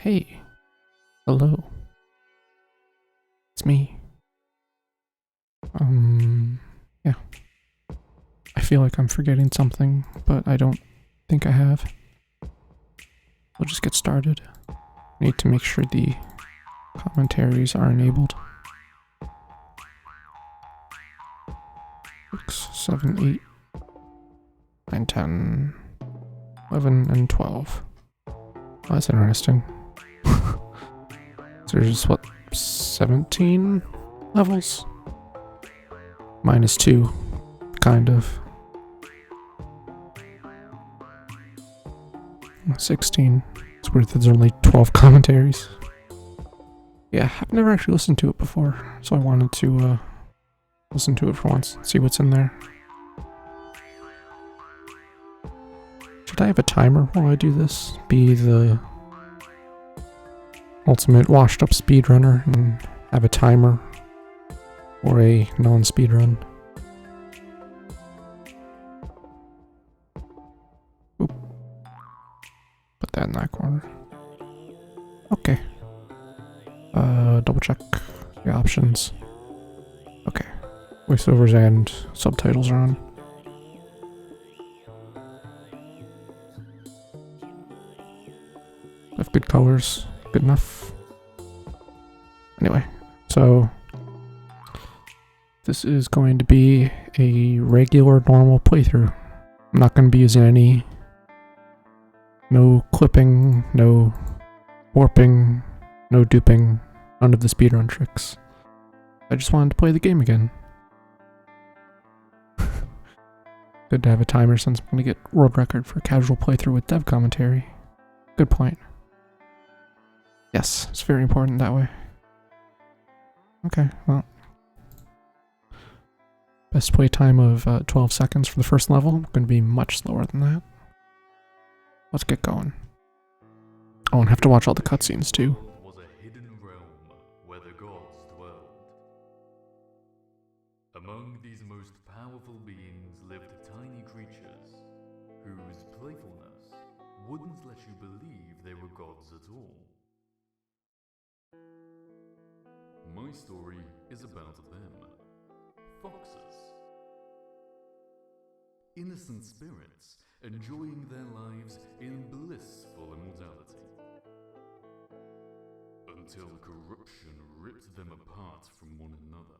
Hey, hello. It's me. Yeah. I feel like I'm forgetting something, but I don't think I have. We'll just get started. Need to make sure the commentaries are enabled. 6, 7, 8, 9, 10, 11, and 12. Oh, that's interesting. So there's what, 17 levels? Minus 2, kind of. 16. It's weird that there's only 12 commentaries. Yeah, I've never actually listened to it before, so I wanted to listen to it for once, see what's in there. Should I have a timer while I do this? Be the ultimate washed up speedrunner and have a timer or a non-speedrun? Oop. Put that in that corner. Okay. Double check the options. Okay. Voiceovers and subtitles are on. Have good colors. Good enough. Anyway, so this is going to be a regular, normal playthrough. I'm not going to be using no clipping, no warping, no duping, none of the speedrun tricks. I just wanted to play the game again. Good to have a timer since I'm going to get world record for casual playthrough with dev commentary. Good point. Yes, it's very important that way. Okay, well. Best play time of 12 seconds for the first level. Going to be much slower than that. Let's get going. Oh, and have to watch all the cutscenes too. Was a hidden realm where the gods dwelled. Among these most powerful beings lived tiny creatures whose playfulness wouldn't let you believe they were gods at all. My story is about them. Foxes. Innocent spirits enjoying their lives in blissful immortality. Until corruption ripped them apart from one another.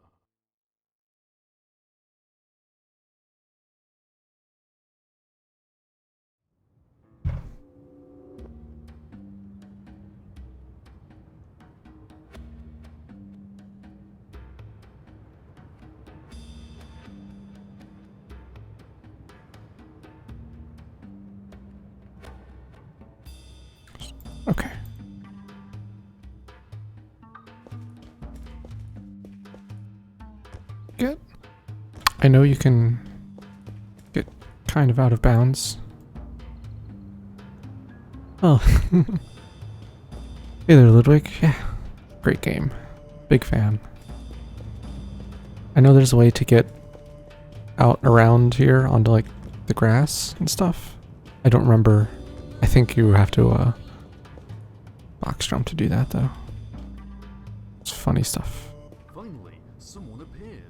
Okay. I know you can get kind of out of bounds. Oh. Hey there, Ludwig. Yeah. Great game. Big fan. I know there's a way to get out around here onto like the grass and stuff. I don't remember. I think you have to box jump to do that though. It's funny stuff. Finally, someone appeared.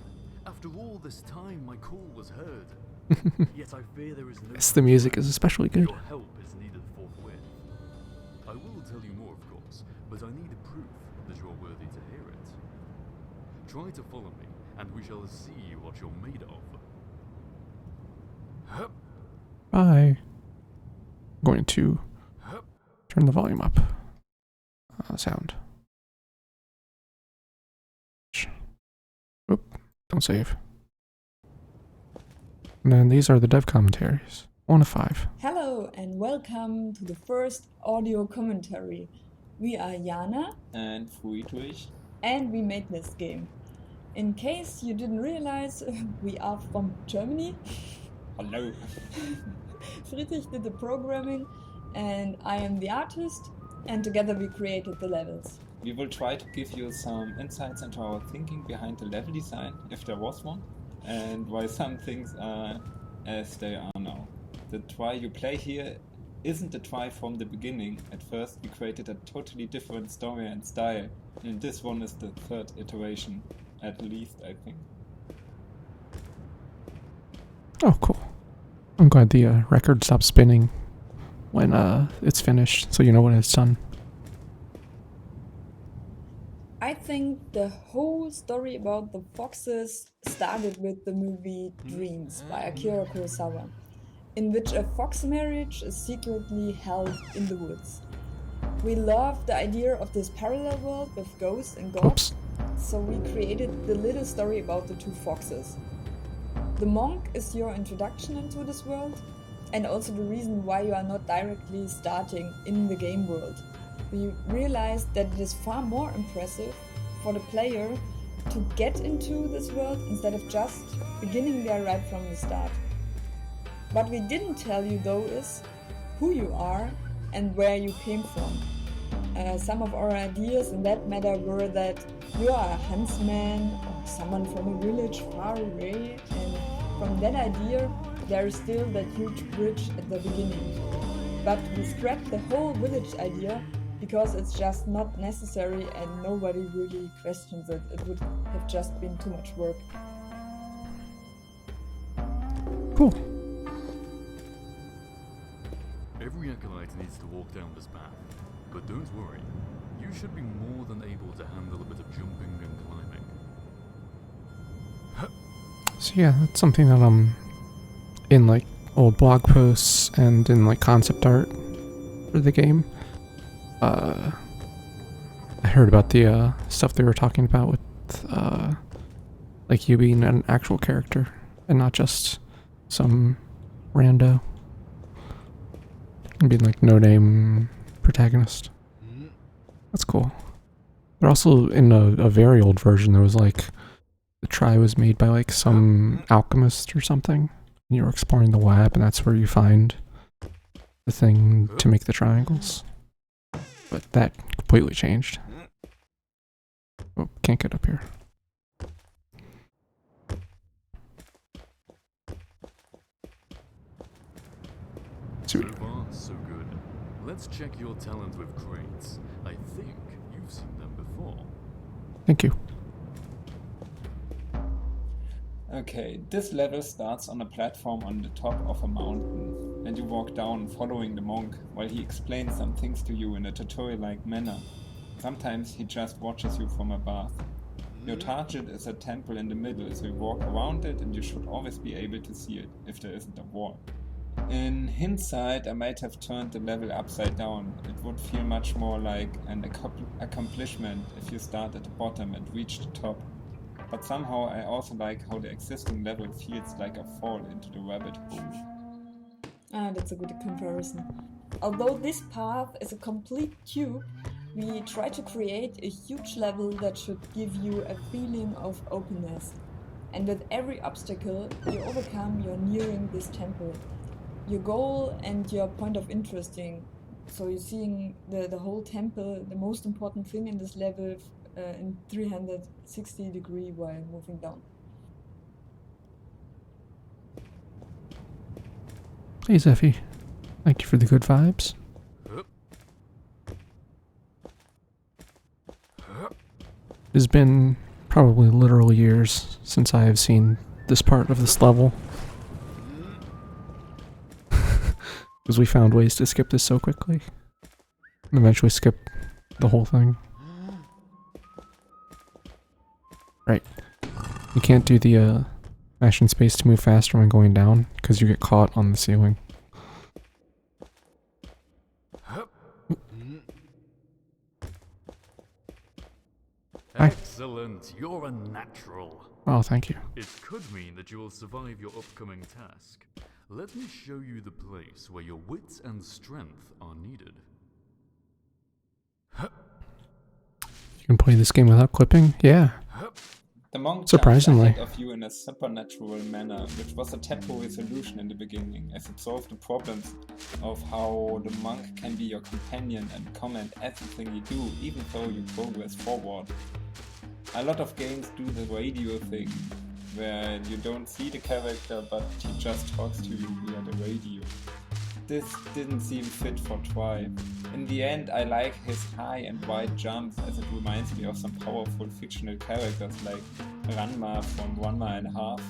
After all this time, my call was heard. Yet I fear there is no. Yes, the music is especially good. Your help is needed forthwith. I will tell you more, of course, but I need a proof that you are worthy to hear it. Try to follow me, and we shall see what you're made of. Hup, Bye. I'm going to hup. turn the volume up. Sound. Oop, don't save. And then these are the dev commentaries. 1 of 5. Hello and welcome to the first audio commentary. We are Jana And Friedrich. and we made this game. In case you didn't realize, we are from Germany. Hello. Friedrich did the programming and I am the artist, and together we created the levels. We will try to give you some insights into our thinking behind the level design, if there was one, and why some things are as they are now. The try you play here isn't a try from the beginning. At first we created a totally different story and style, and this one is the third iteration, at least I think. Oh, cool. I'm glad the record stops spinning when it's finished, so you know when it's done. I think the whole story about the foxes started with the movie Dreams by Akira Kurosawa, in which a fox marriage is secretly held in the woods. We loved the idea of this parallel world with ghosts and gods, so we created the little story about the two foxes. The monk is your introduction into this world, and also the reason why you are not directly starting in the game world. We realized that it is far more impressive for the player to get into this world instead of just beginning there right from the start. What we didn't tell you though is who you are and where you came from. Some of our ideas in that matter were that you are a huntsman or someone from a village far away, and from that idea there is still that huge bridge at the beginning. But we scrapped the whole village idea because it's just not necessary and nobody really questions it. It would have just been too much work. Cool. Every acolyte needs to walk down this path, but don't worry, you should be more than able to handle a bit of jumping and climbing. So yeah, that's something that in like old blog posts and in like concept art for the game. I heard about the stuff they were talking about with like you being an actual character and not just some rando. And being like no name protagonist. That's cool. But also in a very old version there was like the try was made by like some alchemist or something. And you were exploring the lab and that's where you find the thing to make the triangles. But that completely changed. Oh, can't get up here. So far, so good. Let's check your talent with crates. I think you've seen them before. Thank you. Okay, this level starts on a platform on the top of a mountain, and you walk down following the monk while he explains some things to you in a tutorial-like manner. Sometimes he just watches you from above. Your target is a temple in the middle, so you walk around it and you should always be able to see it, if there isn't a wall. In hindsight, I might have turned the level upside down. It would feel much more like an accomplishment if you start at the bottom and reach the top. But somehow I also like how the existing level feels like a fall into the rabbit hole. That's a good comparison. Although this path is a complete cube, we try to create a huge level that should give you a feeling of openness. And with every obstacle you overcome, you're nearing this temple. Your goal and your point of interesting. So you're seeing the whole temple, the most important thing in this level, in 360 degree while moving down. Hey Zephy, thank you for the good vibes. It's been probably literal years since I have seen this part of this level. Because we found ways to skip this so quickly. And eventually skip the whole thing. Right. You can't do the mashing space to move faster when going down, because you get caught on the ceiling. Excellent, you're a natural. Oh, thank you. It could mean that you will survive your upcoming task. Let me show you the place where your wits and strength are needed. You can play this game without clipping? Yeah. The monk Surprisingly. jumped ahead of you in a supernatural manner, which was a temporary solution in the beginning, as it solved the problems of how the monk can be your companion and comment everything you do, even though you progress forward. A lot of games do the radio thing, where you don't see the character, but he just talks to you via the radio. this didn't seem fit for try. In the end, I like his high and wide jumps as it reminds me of some powerful fictional characters like Ranma from Ranma and a Half,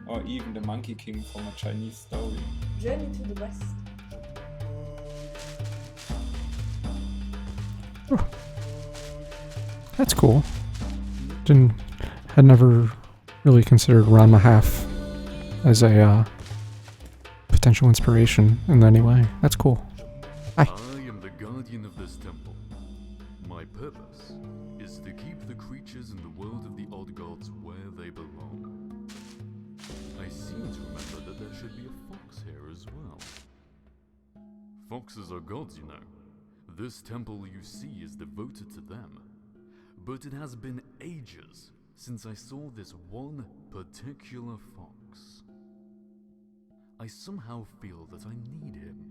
or even the Monkey King from a Chinese story. Journey to the West. Oh. That's cool. Had never really considered Ranma Half as a potential inspiration in any way. That's cool. Hi. I am the guardian of this temple. My purpose is to keep the creatures in the world of the odd gods where they belong. I seem to remember that there should be a fox here as well. Foxes are gods, you know. This temple you see is devoted to them. But it has been ages since I saw this one particular fox. I somehow feel that I need him.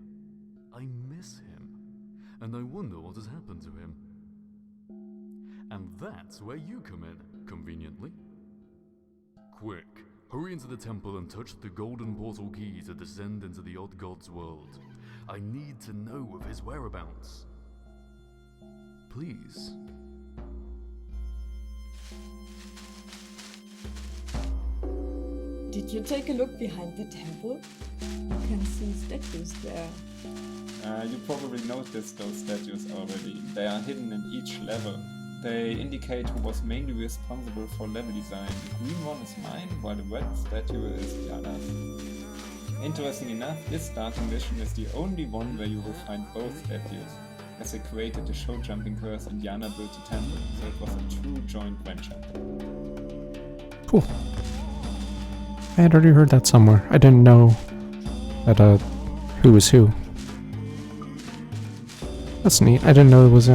I miss him. And I wonder what has happened to him. And that's where you come in, conveniently. Quick, hurry into the temple and touch the golden portal key to descend into the odd god's world. I need to know of his whereabouts. Please. Did you take a look behind the temple? You can see statues there. You probably noticed those statues already. They are hidden in each level. They indicate who was mainly responsible for level design. The green one is mine, while the red statue is Yana's. Interesting enough, this starting mission is the only one where you will find both statues, as they created the show jumping curse and Yana built the temple, so it was a true joint venture. Cool. I had already heard that somewhere. I didn't know that who was who. That's neat. I didn't know it was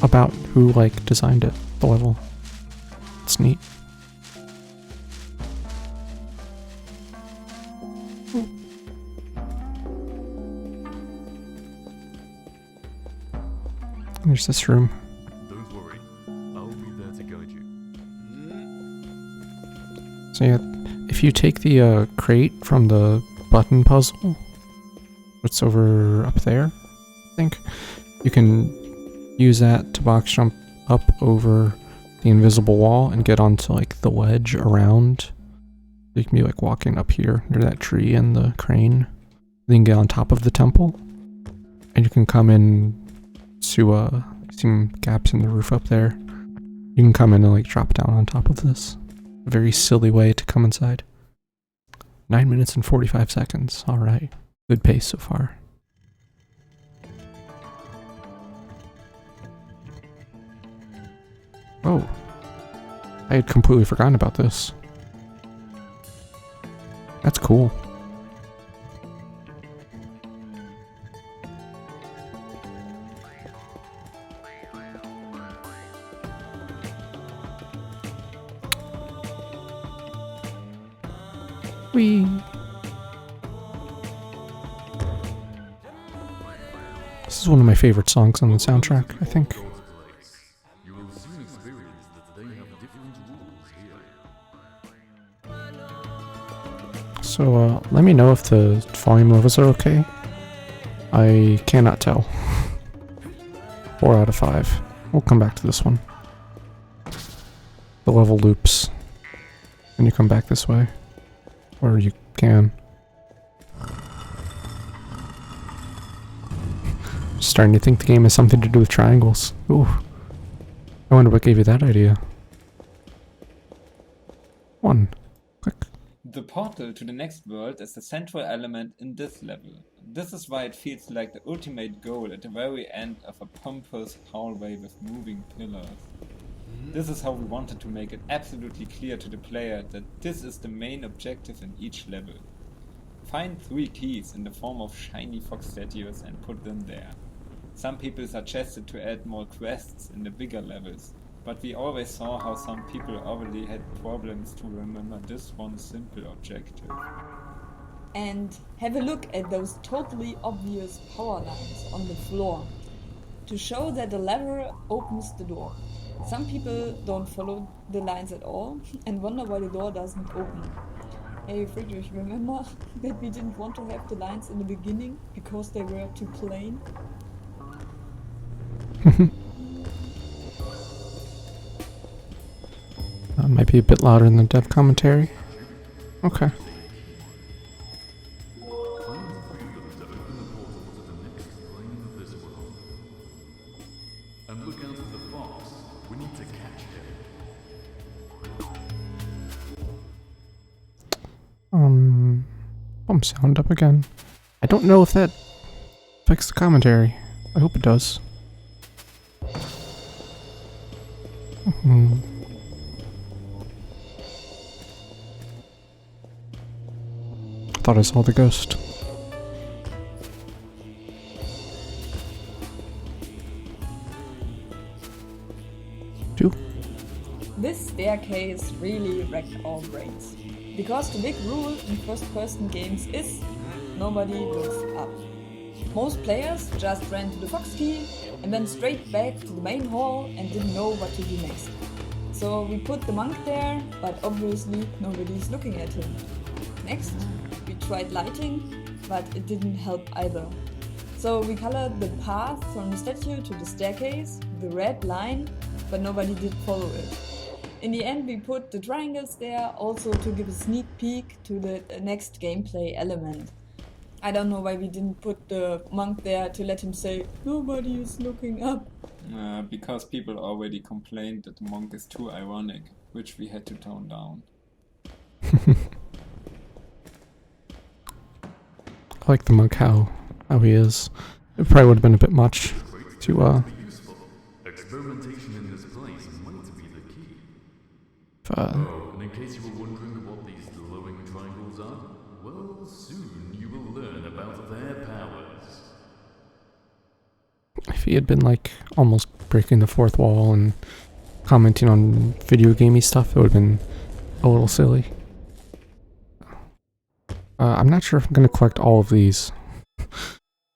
about who like designed it, the level. It's neat. There's this room. Don't worry, I'll be there to guide you. So yeah, if you take the crate from the button puzzle, what's over up there, I think, you can use that to box jump up over the invisible wall and get onto like the ledge around. You can be like walking up here near that tree and the crane. Then get on top of the temple, and you can come in to some gaps in the roof up there. You can come in and like drop down on top of this. A very silly way to come inside. 9 minutes and 45 seconds. Alright. Good pace so far. Oh. I had completely forgotten about this. That's cool. Whee! This is one of my favorite songs on the soundtrack, I think. You will soon experience that they have different rules here. So, let me know if the volume levels are okay. I cannot tell. 4 out of 5. We'll come back to this one. The level loops. And you come back this way. Or you can. Starting to think the game has something to do with triangles. Ooh. I wonder what gave you that idea. 1. Click. The portal to the next world is the central element in this level. This is why it feels like the ultimate goal at the very end of a pompous hallway with moving pillars. This is how we wanted to make it absolutely clear to the player that this is the main objective in each level. Find 3 keys in the form of shiny fox statues and put them there. Some people suggested to add more quests in the bigger levels, but we always saw how some people already had problems to remember this one simple objective. And have a look at those totally obvious power lines on the floor to show that the lever opens the door. Some people don't follow the lines at all and wonder why the door doesn't open. Hey Friedrich, remember that we didn't want to have the lines in the beginning because they were too plain? Might be a bit louder than the dev commentary. Okay. Find the freedom to open the portal to the next plane of this world. And look out for the fox. We need to catch him. Bump sound up again. I don't know if that affects the commentary. I hope it does. Thought I saw the ghost. Two. This staircase really wrecked our brains. Because the big rule in first-person games is nobody looks up. Most players just ran to the fox key and went straight back to the main hall and didn't know what to do next. So we put the monk there, but obviously nobody's looking at him. Next, we tried lighting, but it didn't help either. So we colored the path from the statue to the staircase, the red line, but nobody did follow it. In the end, we put the triangles there also to give a sneak peek to the next gameplay element. I don't know why we didn't put the monk there to let him say, nobody is looking up. Because people already complained that the monk is too ironic, which we had to tone down. I like the monk how he is. It probably would have been a bit much to Experimentation in this place might be the key. Oh, and in case you were wondering what these glowing triangles are, well, soon you will learn about their powers. if he had been like almost breaking the fourth wall and commenting on video gamey stuff, it would have been a little silly. I'm not sure if I'm going to collect all of these.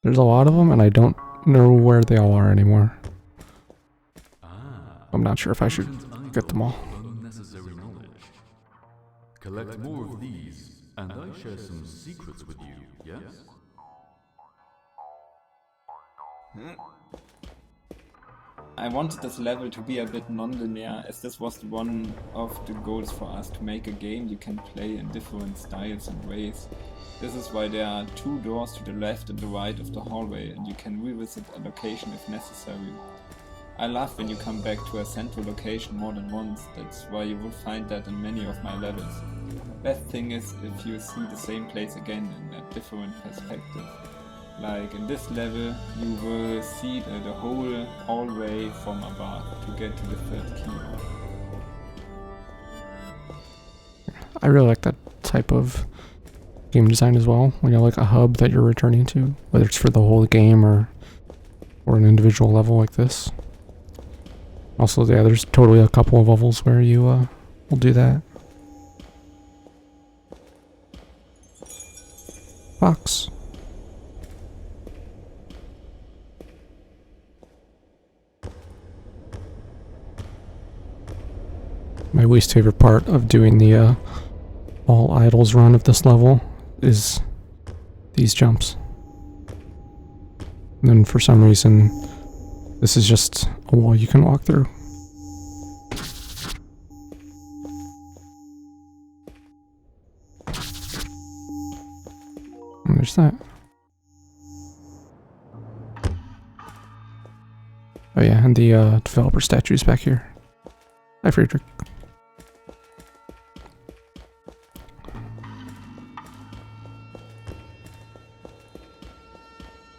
There's a lot of them, and I don't know where they all are anymore. I'm not sure if I should get them all. Unnecessary knowledge. Collect more of these, and I share some secrets with you, yes? I wanted this level to be a bit non-linear, as this was one of the goals for us, to make a game you can play in different styles and ways. This is why there are 2 doors to the left and the right of the hallway, and you can revisit a location if necessary. I love when you come back to a central location more than once, that's why you will find that in many of my levels. Best thing is if you see the same place again in a different perspective. Like in this level, you will see the whole hallway from above to get to the 3rd key. I really like that type of game design as well, when you have like a hub that you're returning to, whether it's for the whole game or an individual level like this. Also, yeah, there's totally a couple of levels where you will do that. Fox. My least favorite part of doing the all idols run of this level is these jumps. And then for some reason, this is just a wall you can walk through. And there's that. Oh yeah, and the developer statues back here. Hi, Friedrich.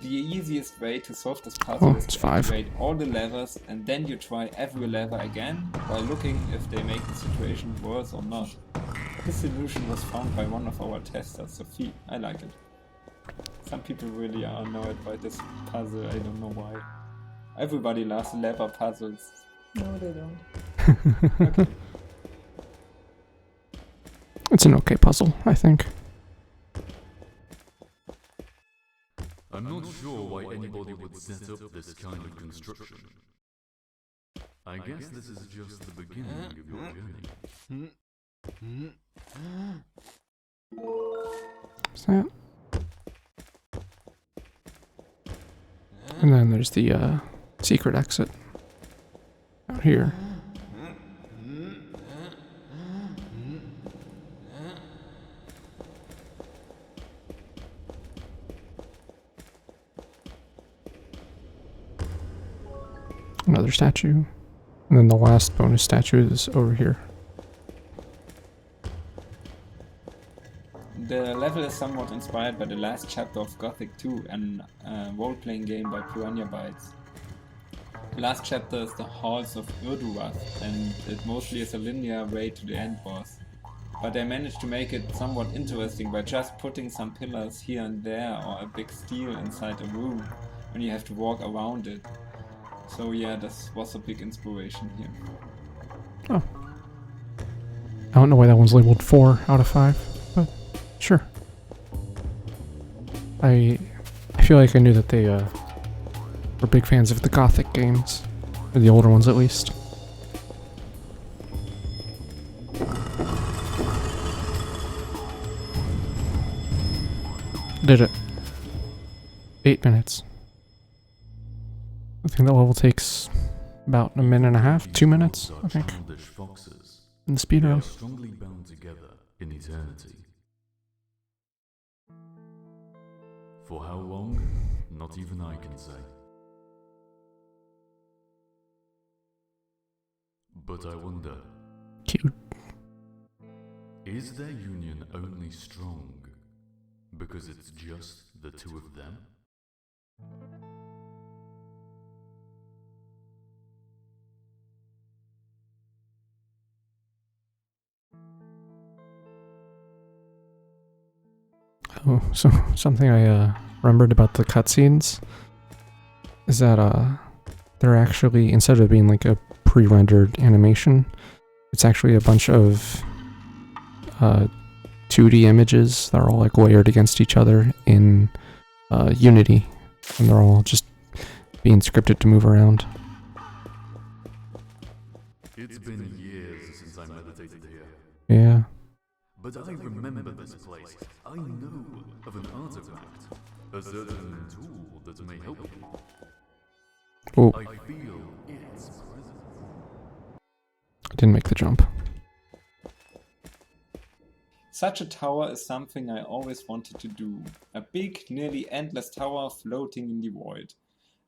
The easiest way to solve this puzzle is it's to 5. activate all the levers and then you try every lever again while looking if they make the situation worse or not. This solution was found by one of our testers, Sophie. I like it. Some people really are annoyed by this puzzle, I don't know why. Everybody loves lever puzzles. No, they don't. Okay. It's an okay puzzle, I think. I'm not sure why anybody would set up this kind of construction. I guess this is just the beginning of your journey. Is that? And then there's the secret exit out here. Another statue. And then the last bonus statue is over here. The level is somewhat inspired by the last chapter of Gothic 2, a role-playing game by Piranha Bytes. The last chapter is the Halls of Urduras, and it mostly is a linear way to the end boss. But I managed to make it somewhat interesting by just putting some pillars here and there, or a big steel inside a room, when you have to walk around it. So yeah, this was a big inspiration here. Oh. I don't know why that one's labeled 4 out of 5, but sure. I feel like I knew that they were big fans of the Gothic games, or the older ones at least. Did it. 8 minutes. I think the level takes about a minute and a half, 2 minutes, I think, in the speedrun. Strongly bound together in eternity. For how long? Not even I can say. But I wonder, Cute. is their union only strong because it's just the two of them? Oh, so something I remembered about the cutscenes is that they're actually, instead of being like a pre-rendered animation, it's actually a bunch of 2D images that are all like layered against each other in Unity, and they're all just being scripted to move around. It's been years since I meditated here. Yeah. But I remember this place. I know of an artifact, a certain tool that may help you. Oh, I feel its presence. I didn't make the jump. Such a tower is something I always wanted to do. A big, nearly endless tower floating in the void.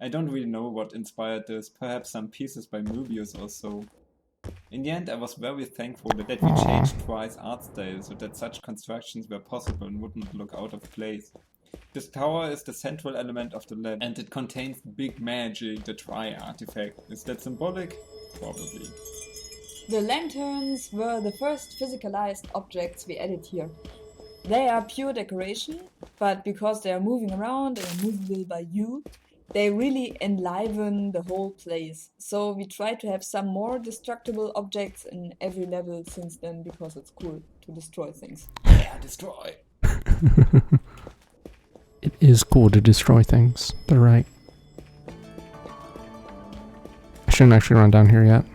I don't really know what inspired this, perhaps some pieces by Mobius or so. In the end, I was very thankful that we changed Twi's art style so that such constructions were possible and would not look out of place. This tower is the central element of the level, and it contains big magic, the Twi artifact. Is that symbolic? Probably. The lanterns were the first physicalized objects we added here. They are pure decoration, but because they are moving around and are movable by you, they really enliven the whole place. So we try to have some more destructible objects in every level since then, because it's cool to destroy things. Yeah, destroy! It is cool to destroy things. They're right. I shouldn't actually run down here yet.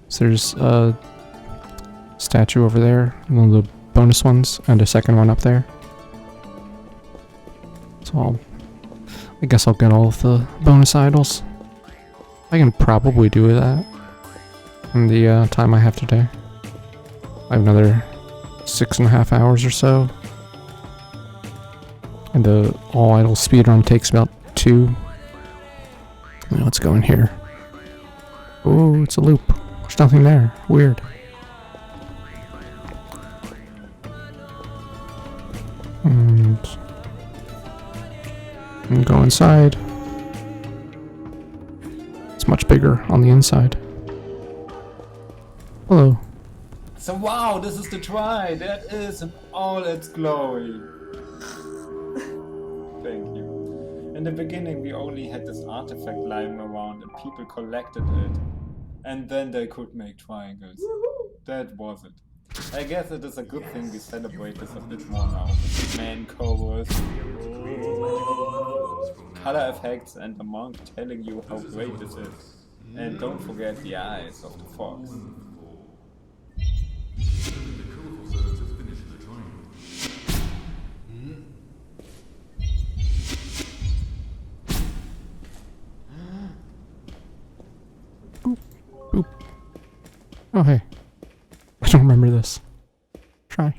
So there's a statue over there, one of the bonus ones, and a second one up there. So I guess I'll get all of the bonus idols. I can probably do that in the time I have today. I have another 6.5 hours or so. And the all idol speedrun takes about 2. Let's go in here. Oh, it's a loop. There's nothing there. Weird. And go inside. It's much bigger on the inside. Hello. So wow, this is the Twi! That is in all its glory! Thank you. In the beginning we only had this artifact lying around and people collected it. And then they could make triangles. That was it. I guess it is a good thing we celebrate this a bit more now. Man chorus, color effects, and a monk telling you how great this is. And don't forget the eyes of the fox. Oh, hey. I don't remember this. Try.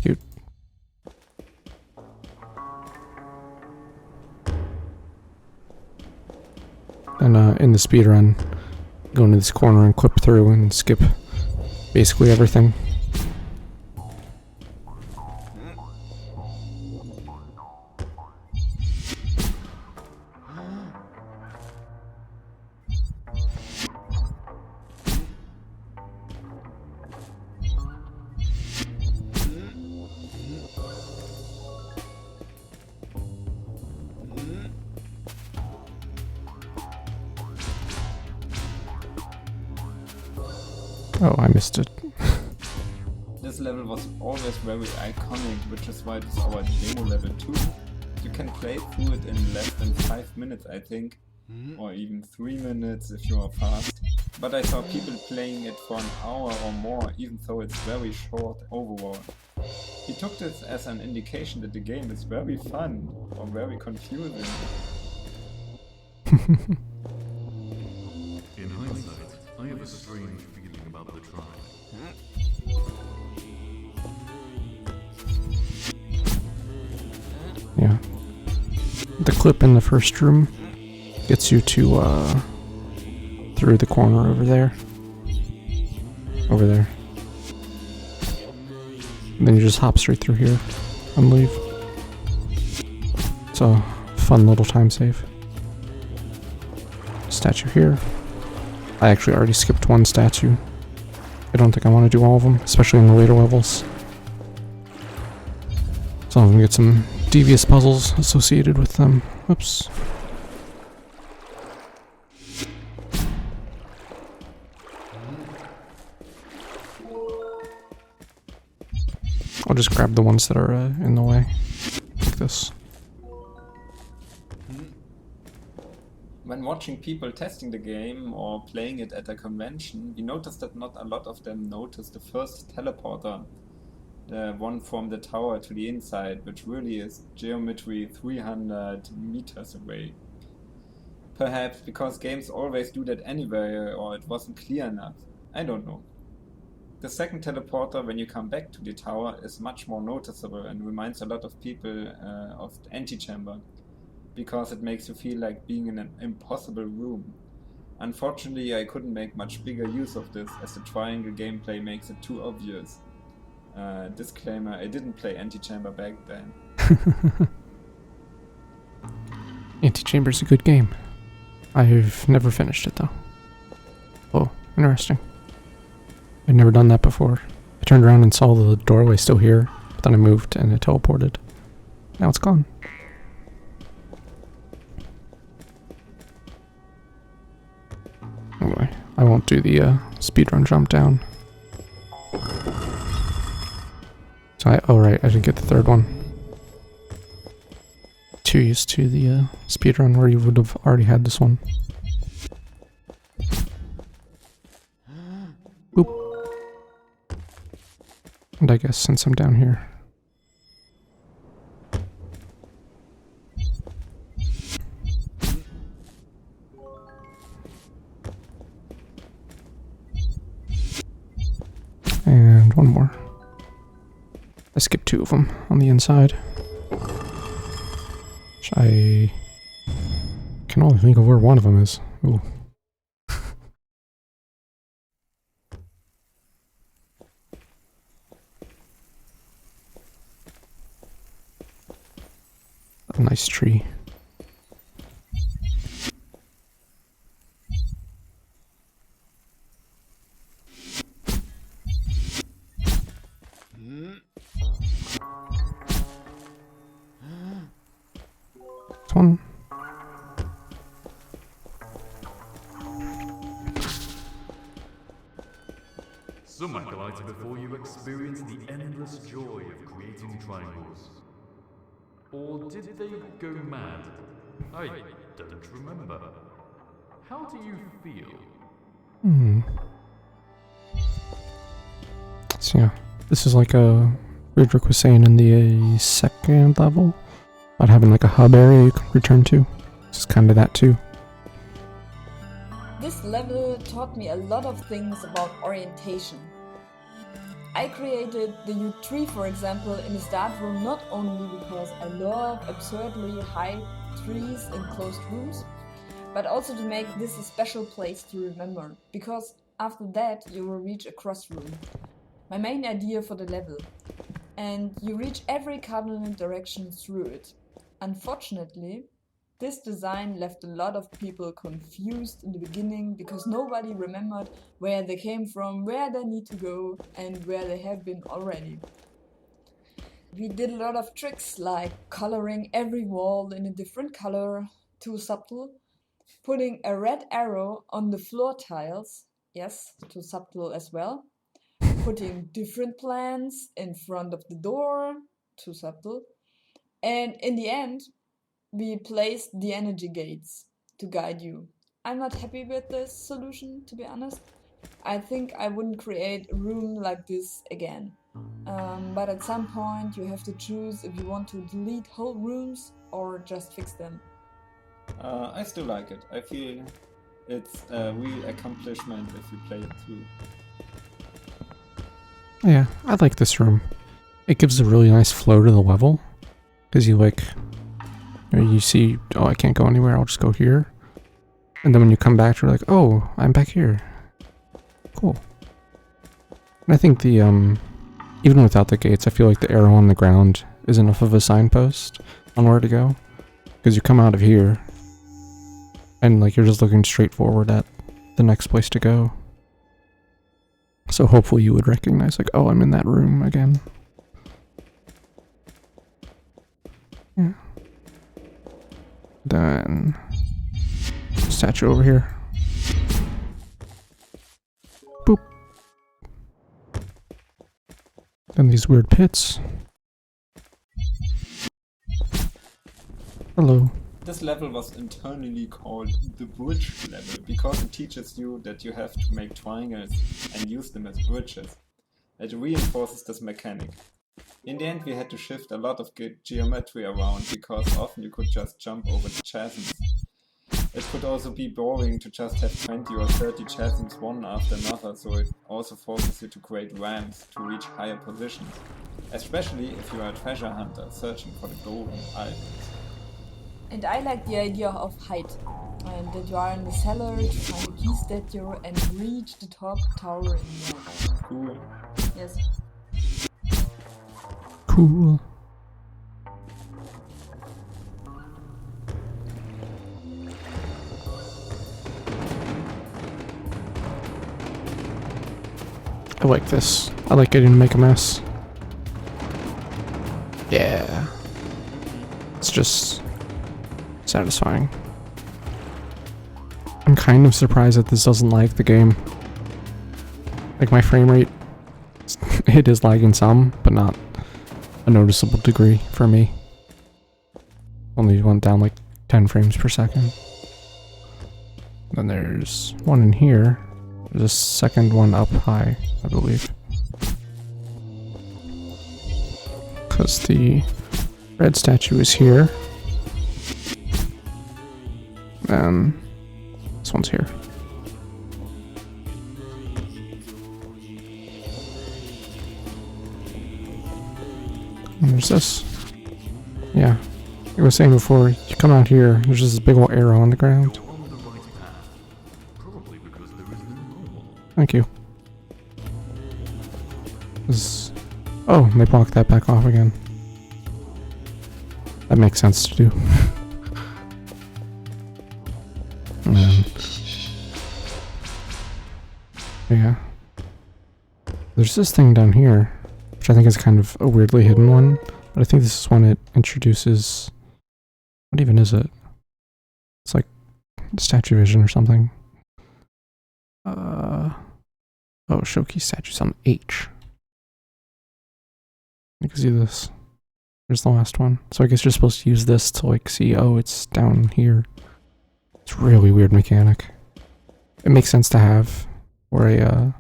Cute. And in the speedrun, go into this corner and clip through and skip basically everything. Oh, I missed it. This level was always very iconic, which is why it is our demo level too. You can play through it in less than 5 minutes, I think, or even 3 minutes if you are fast. But I saw people playing it for an hour or more, even though it's very short overall. He took this as an indication that the game is very fun, or very confusing. In hindsight, I have a strange feeling about the trial. Yeah. The clip in the first room gets you to, through the corner over there. Over there. And then you just hop straight through here and leave. It's a fun little time save. Statue here. I actually already skipped one statue. I don't think I want to do all of them, especially in the later levels. Some of them get some devious puzzles associated with them. Oops. I'll just grab the ones that are in the way, like this. When watching people testing the game or playing it at a convention, we noticed that not a lot of them noticed the first teleporter, the one from the tower to the inside, which really is geometry 300 meters away. Perhaps because games always do that anyway, or it wasn't clear enough. I don't know. The second teleporter, when you come back to the tower, is much more noticeable and reminds a lot of people of the antechamber, because it makes you feel like being in an impossible room. Unfortunately, I couldn't make much bigger use of this, as the triangle gameplay makes it too obvious. Disclaimer, I didn't play Antechamber back then. Antechamber's a good game. I've never finished it though. Oh, interesting. I'd never done that before. I turned around and saw the doorway still here, but then I moved and it teleported. Now it's gone. Anyway, I won't do the speedrun jump down. So oh right, I didn't get the third one. Too used to the speedrun where you would have already had this one. Boop. And I guess since I'm down here. And one more. I skipped two of them on the inside. Which I can only think of where one of them is. Ooh. A nice tree. This one. Some acolytes before you experienced the endless joy of creating triangles. Or did they go mad? I don't remember. How do you feel? So yeah, this is like a Friedrich was saying in the second level about having like a hub area you can return to. This is kind of that too. This level taught me a lot of things about orientation. I created the yew tree, for example, in the start room not only because I love absurdly high trees in closed rooms, but also to make this a special place to remember, because after that you will reach a crossroom, my main idea for the level, and you reach every cardinal direction through it. Unfortunately, this design left a lot of people confused in the beginning because nobody remembered where they came from, where they need to go, and where they have been already. We did a lot of tricks like coloring every wall in a different color, too subtle, putting a red arrow on the floor tiles, yes, too subtle as well, putting different plants in front of the door, too subtle, and in the end, we placed the energy gates to guide you. I'm not happy with this solution, to be honest. I think I wouldn't create a room like this again. But at some point you have to choose if you want to delete whole rooms or just fix them. I still like it. I feel it's a real accomplishment if you play it through. Yeah, I like this room. It gives a really nice flow to the level. Because you see, oh, I can't go anywhere, I'll just go here. And then when you come back, you're like, oh, I'm back here. Cool. And I think the, even without the gates, I feel like the arrow on the ground is enough of a signpost on where to go. Because you come out of here, and like you're just looking straight forward at the next place to go. So hopefully you would recognize, like, oh, I'm in that room again. Yeah. Then statue over here. Boop. Then these weird pits. Hello. This level was internally called the bridge level because it teaches you that you have to make triangles and use them as bridges. It reinforces this mechanic. In the end we had to shift a lot of geometry around because often you could just jump over the chasms. It could also be boring to just have 20 or 30 chasms one after another, so it also forces you to create ramps to reach higher positions, especially if you are a treasure hunter searching for the golden items. And I like the idea of height, and that you are in the cellar to find a key statue and reach the top tower in the end. Cool. Yes. Cool. I like this. I like getting to make a mess. Yeah. It's just satisfying. I'm kind of surprised that this doesn't lag the game. Like my frame rate, it is lagging some, but not a noticeable degree for me. Only went down like 10 frames per second. Then there's one in here. There's a second one up high, I believe. Because the red statue is here. And this one's here. And there's this. Yeah. Like I was saying before, you come out here, there's just this big old arrow on the ground. You're on the right path. Probably because there is no normal. Thank you. Oh, they blocked that back off again. That makes sense to do. And then, yeah. There's this thing down here, which I think is kind of a weirdly hidden one, but I think this is when it introduces... What even is it? It's like statue vision or something. Oh, showcase statues on H. You can see this. Here's the last one. So I guess you're supposed to use this to like see, oh, it's down here. It's a really weird mechanic. It makes sense to have for a,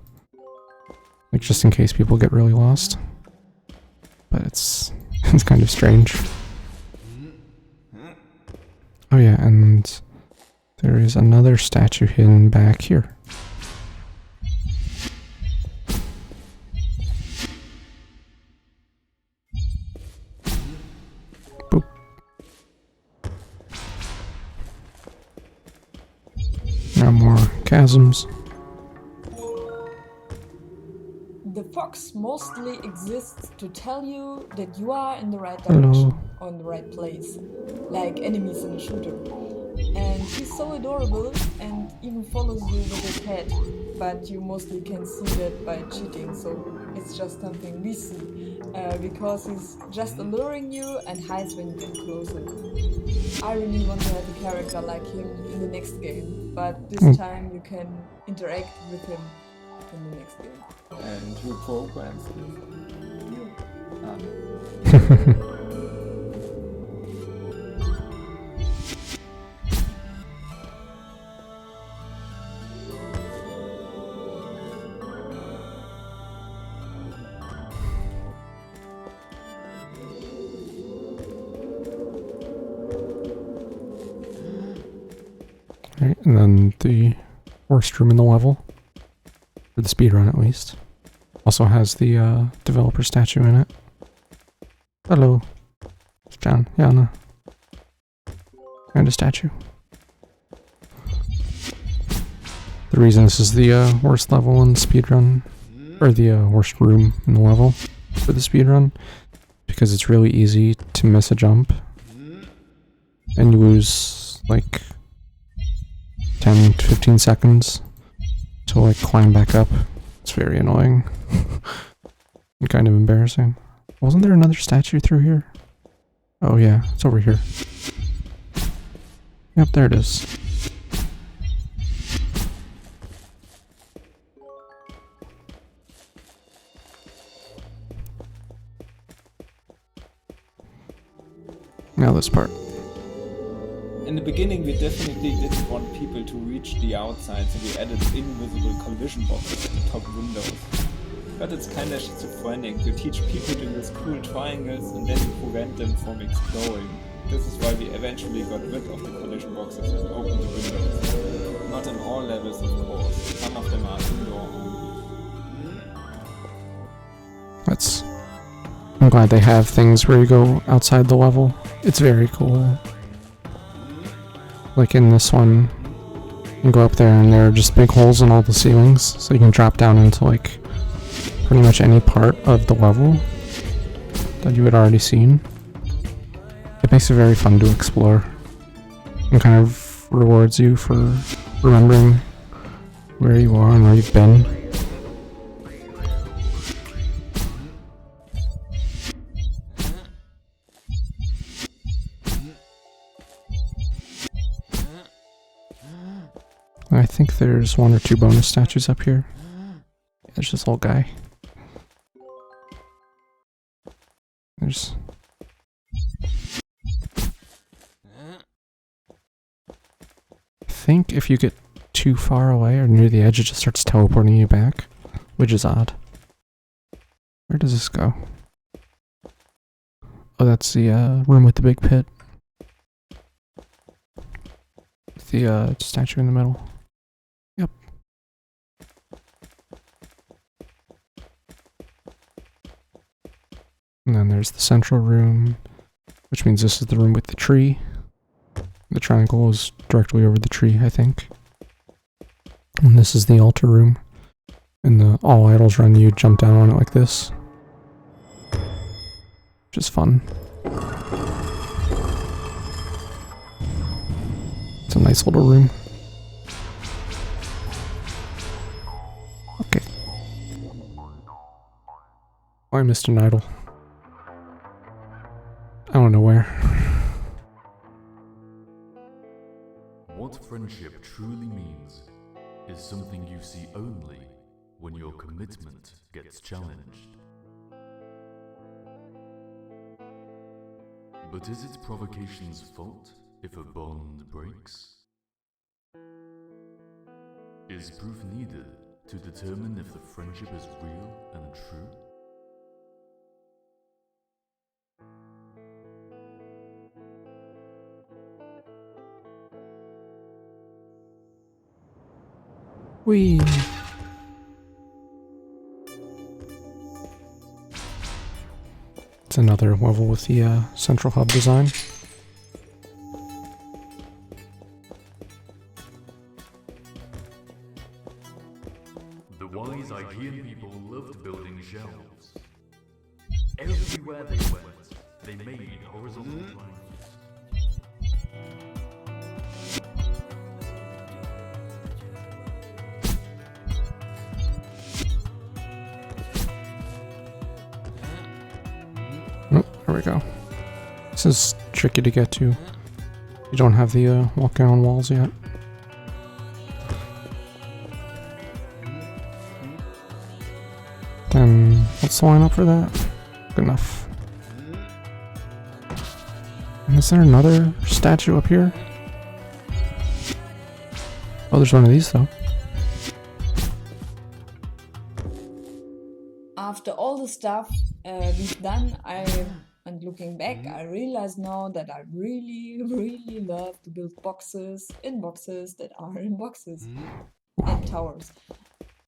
like just in case people get really lost. But it's kind of strange. Oh yeah, and there There's another statue hidden back here. Boop. Now more chasms. The fox mostly exists to tell you that you are in the right Hello. direction or in the right place, like enemies in a shooter. And he's so adorable and even follows you with his head, but you mostly can see that by cheating, so it's just something we see, because he's just alluring you and hides when you get closer. I really want to have a character like him in the next game, but this time you can interact with him in the next game. And who programs this? You. Right, and then the worst room in the level, for the speedrun at least, also has the developer statue in it. Hello. It's John. Jana. And a statue. The reason this is the worst level in the speedrun, or the worst room in the level for the speedrun, because it's really easy to miss a jump, and you lose like 10 to 15 seconds to like climb back up. It's very annoying. And kind of embarrassing. Wasn't there another statue through here? Oh yeah, it's over here. Yep, there it is. Now this part. In the beginning, we definitely didn't want people to reach the outside, so we added invisible collision boxes at the top windows. But it's kinda schizophrenic. You teach people to use cool triangles and then you prevent them from exploring. This is why we eventually got rid of the collision boxes and opened the windows. Not in all levels, of course. Some of them are indoor only. I'm glad they have things where you go outside the level. It's very cool. Like in this one, you go up there and there are just big holes in all the ceilings, so you can drop down into like pretty much any part of the level that you had already seen. It makes it very fun to explore and kind of rewards you for remembering where you are and where you've been. I think there's one or two bonus statues up here. There's this old guy. There's... I think if you get too far away or near the edge, it just starts teleporting you back, which is odd. Where does this go? Oh, that's the room with the big pit. With the statue in the middle. Yep. And then there's the central room, which means this is the room with the tree. The triangle is directly over the tree, I think. And this is the altar room. And the all idols run, you jump down on it like this. Which is fun. It's a nice little room. Okay. Oh, I missed an idol. I don't know where. What friendship truly means is something you see only when your commitment gets challenged. But is it provocation's fault if a bond breaks? Is proof needed to determine if the friendship is real and true? Whee! It's another level with the central hub design. The wise Aegean people loved building shelves. Everywhere they went, they made horizontal triangles. Oh, there we go. This is tricky to get to. You don't have the walking on walls yet. Then what's the line up for that? Good enough. And is there another statue up here? Oh, there's one of these though. After all the stuff we've done, and looking back, I realize now that I really, really love to build boxes that are in boxes and towers,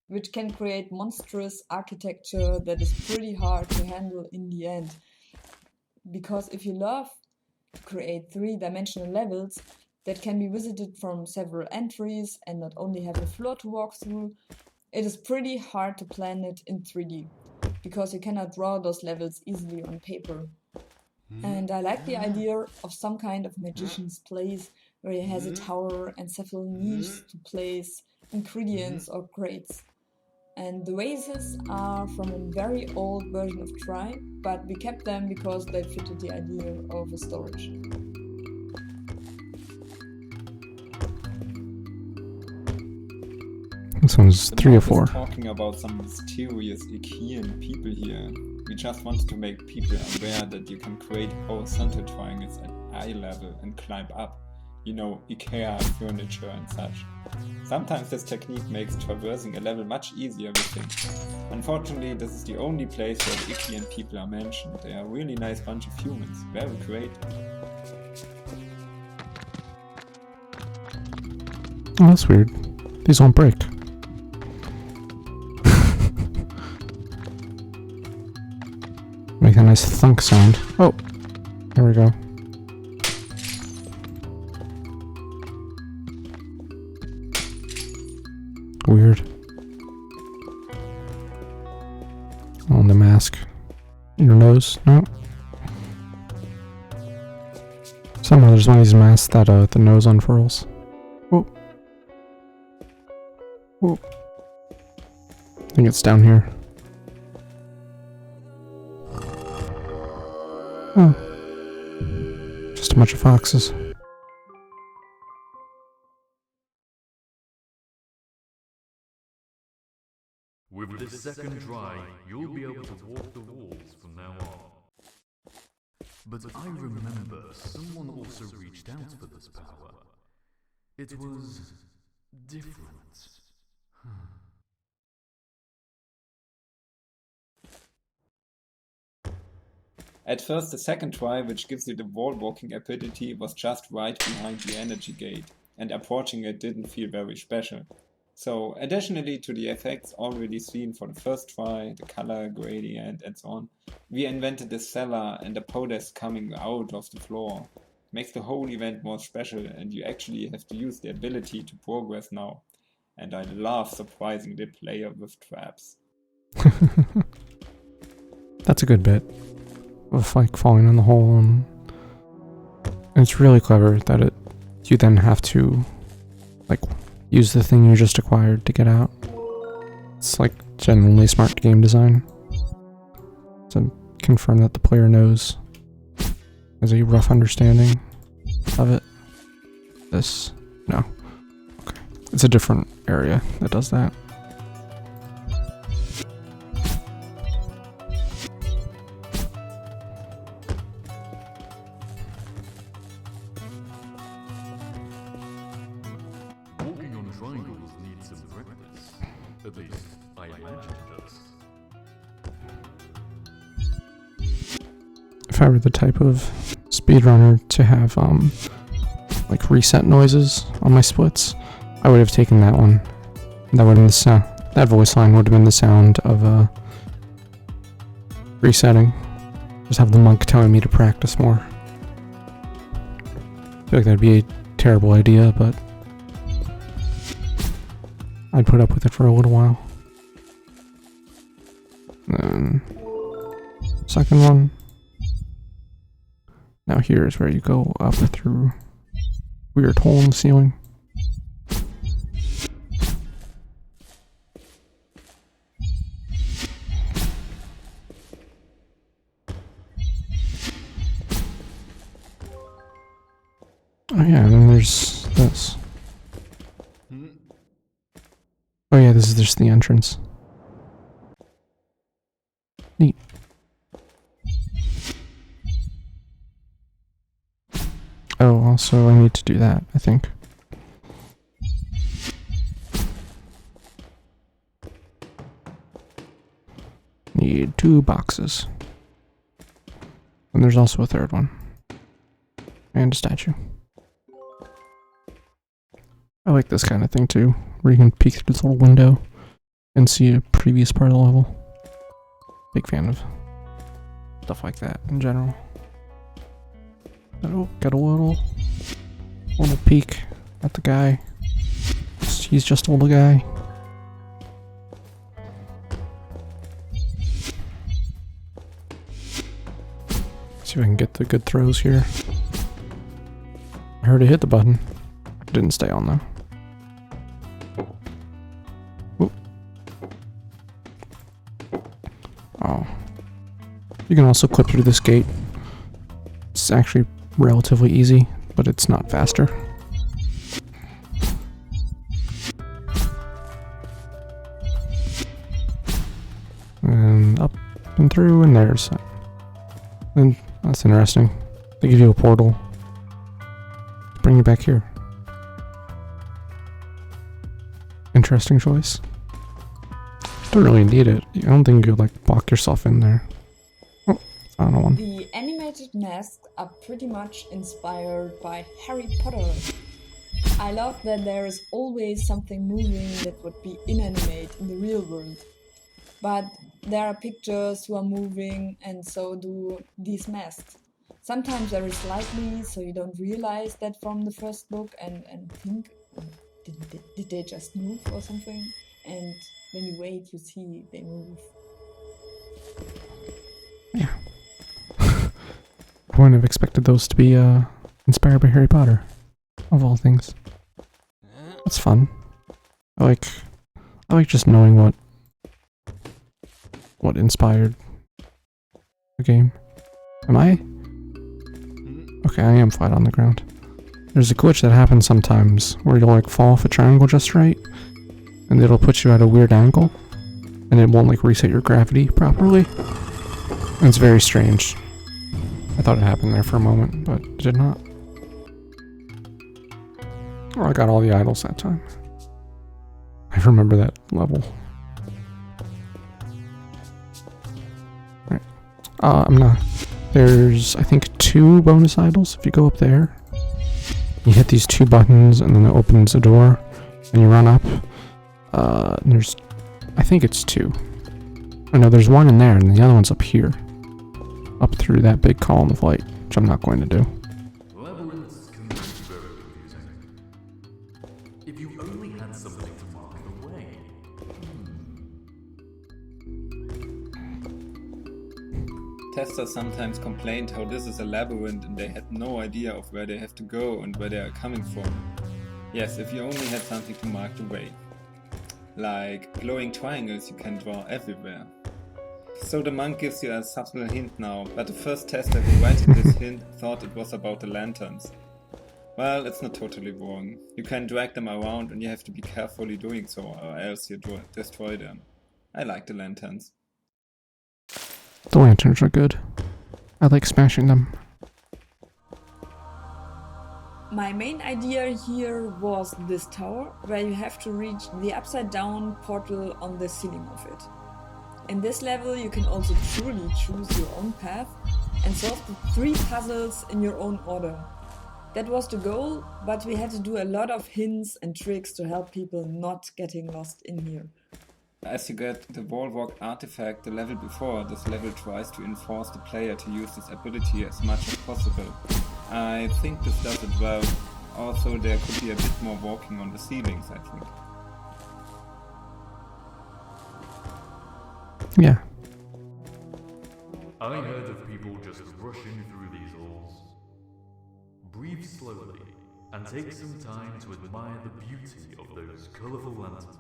which can create monstrous architecture that is pretty hard to handle in the end. Because if you love to create three-dimensional levels that can be visited from several entries and not only have a floor to walk through, it is pretty hard to plan it in 3D, because you cannot draw those levels easily on paper. And I like the idea of some kind of magician's place where he has a tower and several niches to place ingredients or crates. And the vases are from a very old version of Try, but we kept them because they fitted the idea of a storage. This one's 3 or 4. Talking about some mysterious Aegean people here. We just wanted to make people aware that you can create horizontal triangles at eye level and climb up. You know, IKEA furniture and such. Sometimes this technique makes traversing a level much easier, we think. Unfortunately, this is the only place where the Aegean people are mentioned. They are a really nice bunch of humans, very great. Oh, that's weird. These won't break. Make a nice thunk sound. Oh, there we go. Weird. On the mask. Your nose? No. Somehow there's one of these masks that the nose unfurls. Whoa. Whoa. I think it's down here. Oh. Just a bunch of foxes. With this second try, you'll be able to walk the walls from now on. But I remember someone also reached out for this power. It was different. At first, the second try, which gives you the wall walking ability, was just right behind the energy gate, and approaching it didn't feel very special. So, additionally to the effects already seen for the first try, the color gradient and so on, we invented the cellar and the podest coming out of the floor. Makes the whole event more special, and you actually have to use the ability to progress now. And I love surprising the player with traps. That's a good bit. Of like falling in the hole, and it's really clever that you then have to like use the thing you just acquired to get out. It's like genuinely smart game design to confirm that the player knows, has a rough understanding of it. This, no. Okay. It's a different area that does that. Walking on triangles needs some practice. At least, I imagine it does. If I were the type of speedrunner to have like reset noises on my splits, I would have taken that one. That would have been the sound. That voice line would have been the sound of resetting. Just have the monk telling me to practice more. I feel like that'd be a terrible idea, but I'd put up with it for a little while. Then second one. Now here's where you go up through weird hole in the ceiling. Oh yeah, and then there's this. Oh yeah, this is just the entrance. Neat. Oh, also I need to do that, I think. Need 2 boxes. And there's also a third one. And a statue. I like this kind of thing too, where you can peek through this little window and see a previous part of the level. Big fan of stuff like that in general. Oh, got a little peek at the guy. He's just a little guy. See if I can get the good throws here. I heard it hit the button. Didn't stay on though. Whoop. Oh. You can also clip through this gate. It's actually relatively easy, but it's not faster. And up and through, and there's... And that's interesting. They give you a portal to bring you back here. Interesting choice. Don't really need it. I don't think you'll like lock yourself in there. Oh, final one. The animated masks are pretty much inspired by Harry Potter. I love that there is always something moving that would be inanimate in the real world. But there are pictures who are moving, and so do these masks. Sometimes very slightly, so you don't realize that from the first look and think, did they just move or something? And when you wait, you see they move. Yeah. I wouldn't have expected those to be inspired by Harry Potter, of all things. That's fun. I like just knowing what inspired the game. Am I? Okay, I am flat on the ground. There's a glitch that happens sometimes where you'll like fall off a triangle just right, and it'll put you at a weird angle, and it won't like reset your gravity properly. And it's very strange. I thought it happened there for a moment, but it did not. Oh, I got all the idols that time. I remember that level. Right. I'm not. There's, I think, 2 bonus idols. If you go up there, you hit these 2 buttons, and then it opens a door, and you run up. There's, I think it's 2. Oh no, there's 1 in there, and the other one's up here. Up through that big column of light, which I'm not going to do. Labyrinths can be very confusing. If you only had something to mark the way. Testers sometimes complained how this is a labyrinth and they had no idea of where they have to go and where they are coming from. Yes, if you only had something to mark the way. Like glowing triangles you can draw everywhere. So the monk gives you a subtle hint now, but the first tester who writing this hint thought it was about the lanterns. Well, it's not totally wrong. You can drag them around and you have to be carefully doing so, or else you destroy them. I like the lanterns. The lanterns are good. I like smashing them. My main idea here was this tower, where you have to reach the upside down portal on the ceiling of it. In this level you can also truly choose your own path and solve the 3 puzzles in your own order. That was the goal, but we had to do a lot of hints and tricks to help people not getting lost in here. As you get the wall walk artifact the level before, this level tries to enforce the player to use this ability as much as possible. I think this does it well. Also, there could be a bit more walking on the ceilings, I think. Yeah. I heard of people just rushing through these halls. Breathe slowly and take some time to admire the beauty of those colourful lanterns.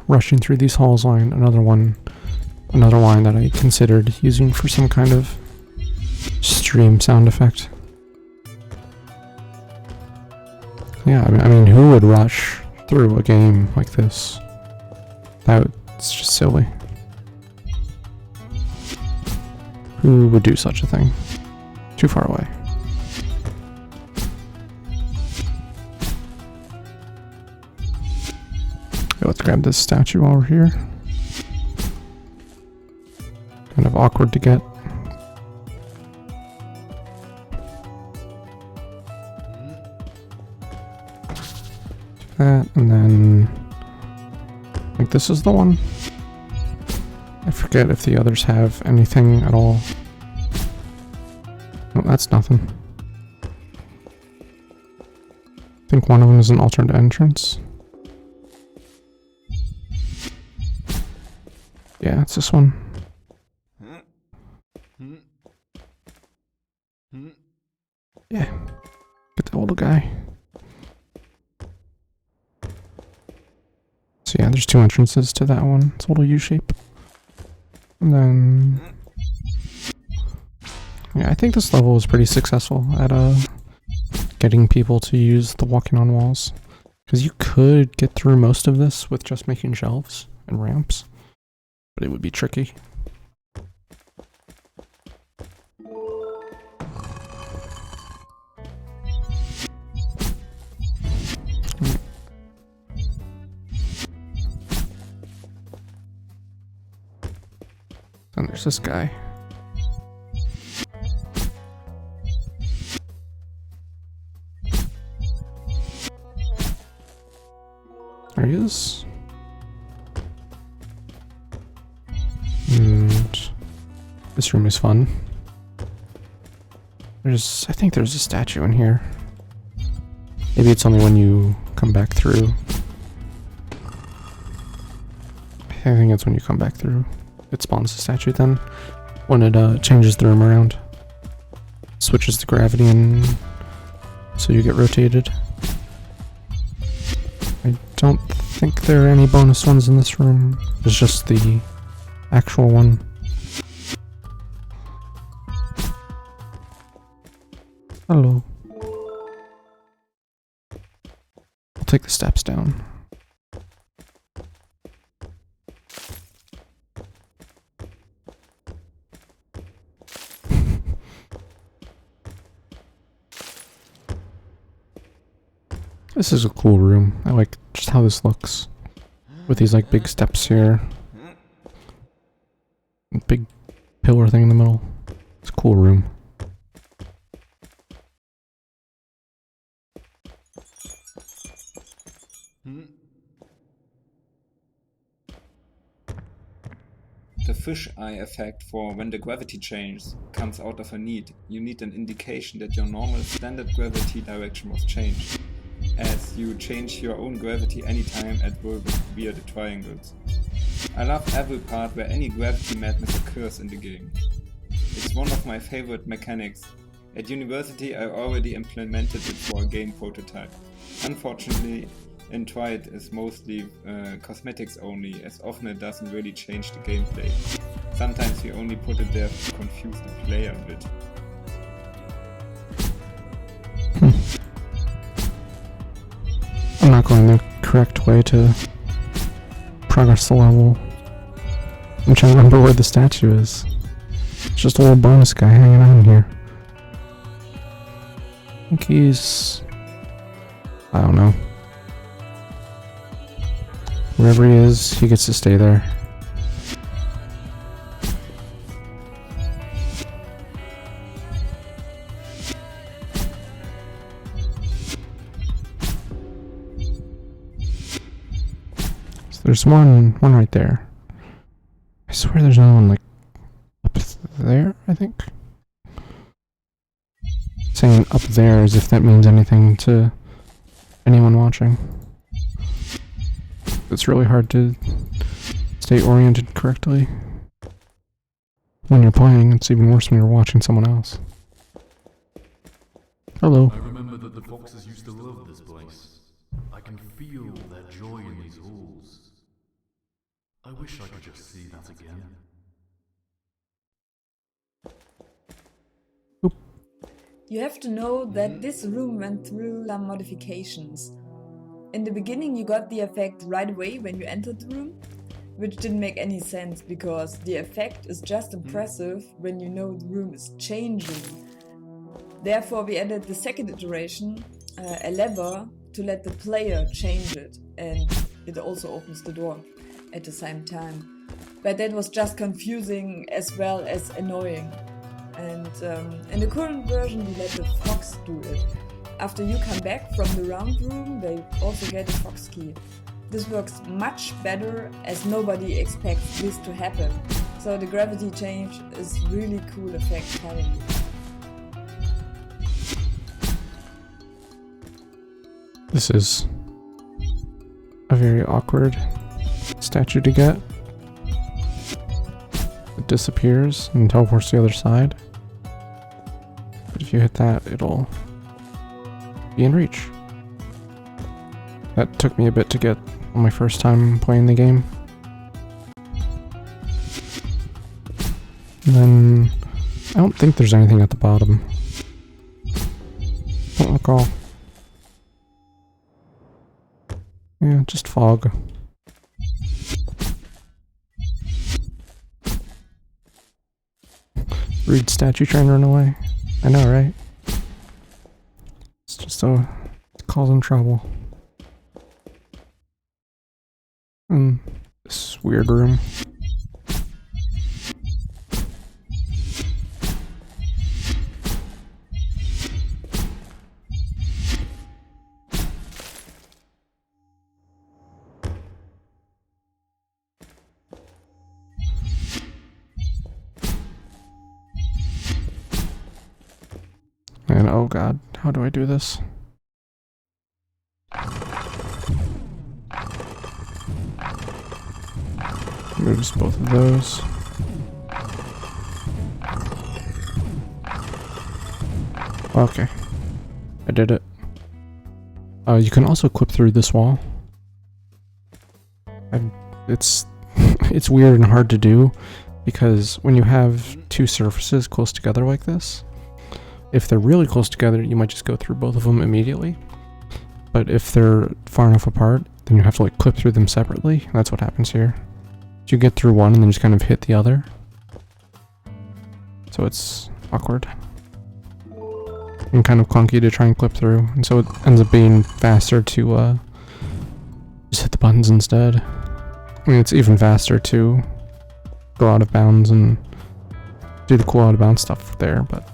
Rushing through these halls line, another line that I considered using for some kind of stream sound effect. Yeah, I mean, who would rush through a game like this? That's just silly. Who would do such a thing? Too far away. Okay, let's grab this statue while we're here. Kind of awkward to get. That, and then I think this is the one. I forget if the others have anything at all. No, that's nothing. I think one of them is an alternate entrance. Yeah, it's this one. Yeah. Get the little guy. So yeah, there's two entrances to that one. It's a little U-shape. And then... yeah, I think this level is pretty successful at getting people to use the walking on walls. Because you could get through most of this with just making shelves and ramps. But it would be tricky. And there's this guy. There he is. And this room is fun. I think there's a statue in here. Maybe it's only when you come back through. I think it's when you come back through. It spawns the statue then. When it changes the room around. Switches the gravity and so you get rotated. I don't think there are any bonus ones in this room. It's just the actual one. Hello. I'll take the steps down. This is a cool room. I like just how this looks. With these like big steps here. Big pillar thing in the middle. It's a cool room. The fish eye effect for when the gravity changes comes out of a need. You need an indication that your normal standard gravity direction was changed, as you change your own gravity anytime at will via the triangles. I love every part where any gravity madness occurs in the game. It's one of my favorite mechanics. At university I already implemented it for a game prototype. Unfortunately, in Tried is mostly cosmetics only, as often it doesn't really change the gameplay. Sometimes we only put it there to confuse the player a bit. I'm not going the correct way to progress the level. I'm trying to remember where the statue is. It's just a little bonus guy hanging out in here. I think he's... I don't know. Wherever he is, he gets to stay there. There's one right there. I swear there's another one like up there, I think. Saying up there as if that means anything to anyone watching. It's really hard to stay oriented correctly when you're playing. It's even worse when you're watching someone else. Hello. I remember that the foxes used to love this place. I can feel their joy in these halls. I wish I could just see that again. You have to know that this room went through some modifications. In the beginning you got the effect right away when you entered the room, which didn't make any sense because the effect is just impressive when you know the room is changing. Therefore we added the second iteration, a lever to let the player change it, and it also opens the door at the same time. But that was just confusing as well as annoying. And in the current version we let the fox do it. After you come back from the round room, they also get a fox key. This works much better as nobody expects this to happen. So the gravity change is really cool effect having it. This is a very awkward statue to get. It disappears and teleports to the other side. But if you hit that, it'll be in reach. That took me a bit to get on my first time playing the game. And then I don't think there's anything at the bottom. Don't recall. Yeah, just fog. Rude statue trying to run away. I know, right? It's just so it causing trouble. This weird room. And oh god, how do I do this? Moves both of those. Okay, I did it. You can also clip through this wall. It's it's weird and hard to do because when you have two surfaces close together like this, if they're really close together, you might just go through both of them immediately. But if they're far enough apart, then you have to like clip through them separately. That's what happens here. You get through one and then just kind of hit the other. So it's awkward. And kind of clunky to try and clip through. And so it ends up being faster to just hit the buttons instead. I mean, it's even faster to go out of bounds and do the cool out of bounds stuff there, but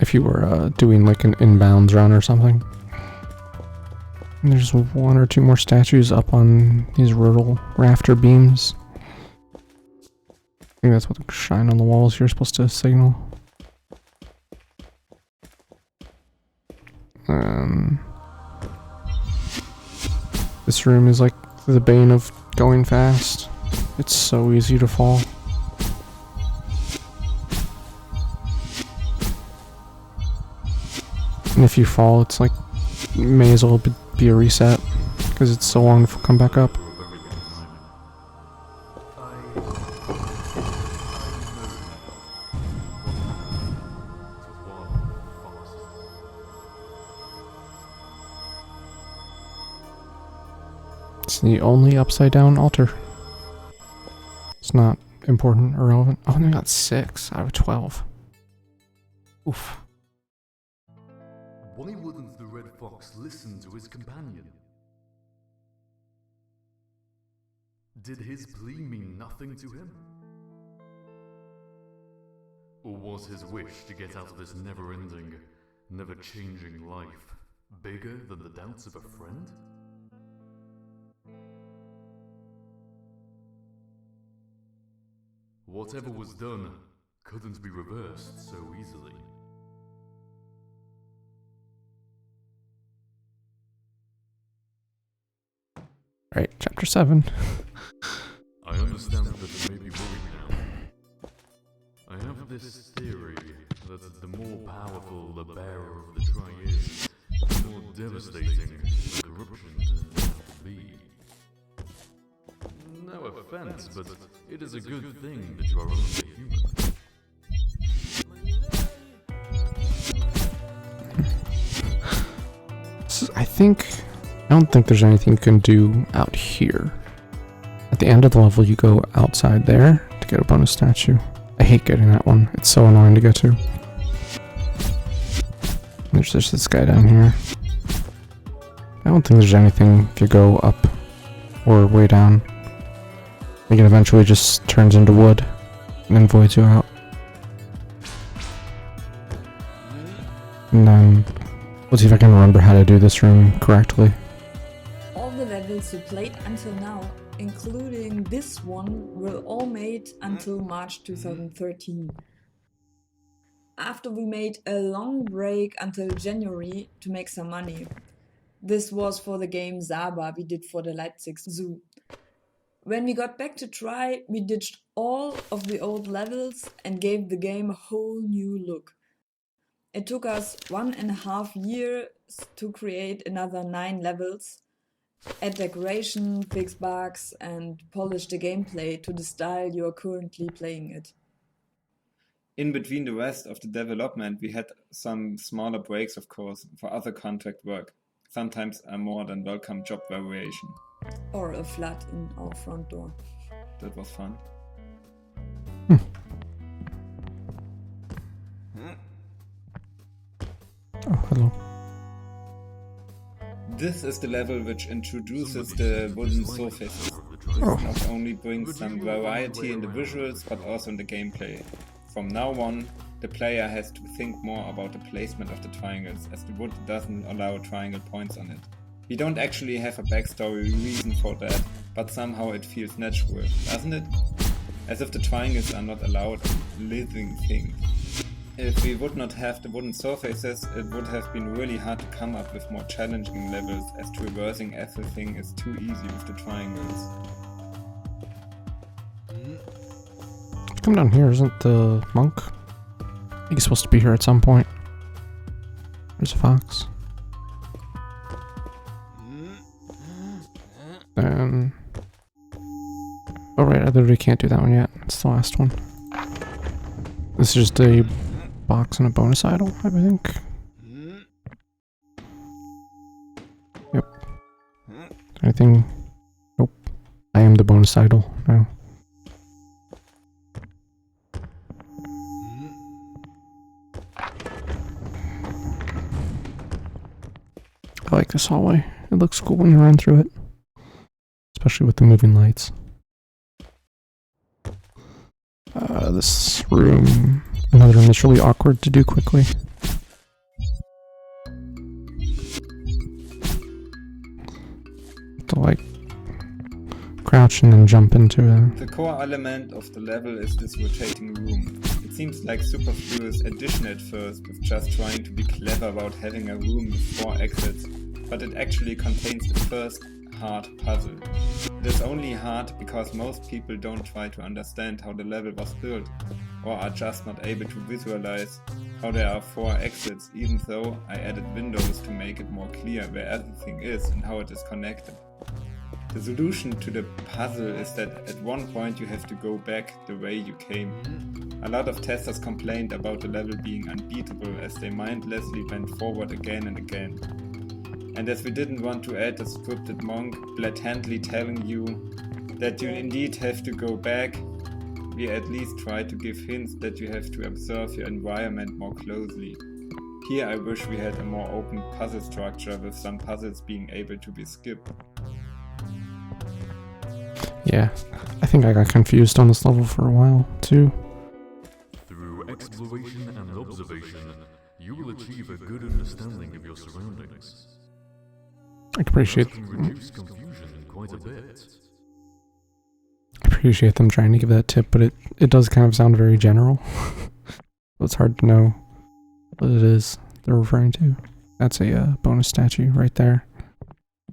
if you were doing like an inbounds run or something. And there's one or two more statues up on these little rafter beams. I think that's what the shine on the walls you're supposed to signal. This room is like the bane of going fast. It's so easy to fall. And if you fall, it's like, may as well be a reset, because it's so long to come back up. It's the only upside down altar. It's not important or relevant. Oh, they got 6 out of 12. Oof. Why wouldn't the red fox listen to his companion? Did his plea mean nothing to him? Or was his wish to get out of this never-ending, never-changing life bigger than the doubts of a friend? Whatever was done couldn't be reversed so easily. Right, chapter 7. I understand that you may be worried now. I have this theory that the more powerful the bearer of the try is, the more devastating the corruption turns out to be. No offense, but it is a good thing that you are only a human. I don't think there's anything you can do out here. At the end of the level, you go outside there to get a bonus statue. I hate getting that one. It's so annoying to get to. There's just this guy down here. I don't think there's anything if you go up or way down. I think it eventually just turns into wood and then voids you out. And then, let's see if I can remember how to do this room correctly. All the levels you played until now, including this one, were all made until March 2013. After we made a long break until January to make some money. This was for the game Saba we did for the Leipzig Zoo. When we got back to try, we ditched all of the old levels and gave the game a whole new look. It took us 1.5 years to create another 9 levels, add decoration, fix bugs, and polish the gameplay to the style you are currently playing it. In between the rest of the development, we had some smaller breaks, of course, for other contract work, sometimes a more than welcome job variation. Or a flood in our front door. That was fun. Oh, hello. This is the level which introduces the wooden surfaces. This not only brings some variety in the visuals, but also in the gameplay. From now on, the player has to think more about the placement of the triangles, as the wood doesn't allow triangle points on it. We don't actually have a backstory reason for that, but somehow it feels natural, doesn't it? As if the triangles are not allowed living things. If we would not have the wooden surfaces, it would have been really hard to come up with more challenging levels, as traversing everything is too easy with the triangles. Come down here, isn't the monk? I think he's supposed to be here at some point. There's a fox. And... oh right, I literally can't do that one yet. It's the last one. This is just a box and a bonus idol, I think. Yep. Anything? Nope. I am the bonus idol now. I like this hallway. It looks cool when you run through it. Especially with the moving lights. This room. Another room that's really awkward to do quickly. To like crouch and then jump into it. The core element of the level is this rotating room. It seems like superfluous addition at first, with just trying to be clever about having a room with 4 exits, but it actually contains the first hard puzzle. It is only hard because most people don't try to understand how the level was built, or are just not able to visualize how there are 4 exits, even though I added windows to make it more clear where everything is and how it is connected. The solution to the puzzle is that at one point you have to go back the way you came. A lot of testers complained about the level being unbeatable as they mindlessly went forward again and again. And as we didn't want to add a scripted monk blatantly telling you that you indeed have to go back, we at least try to give hints that you have to observe your environment more closely. Here I wish we had a more open puzzle structure with some puzzles being able to be skipped. Yeah, I think I got confused on this level for a while, too. Through exploration and observation, you will achieve a good understanding of your surroundings. I appreciate That can reduce confusion quite a bit. appreciate them trying to give that tip, but it does kind of sound very general. So it's hard to know what it is they're referring to. That's a bonus statue right there.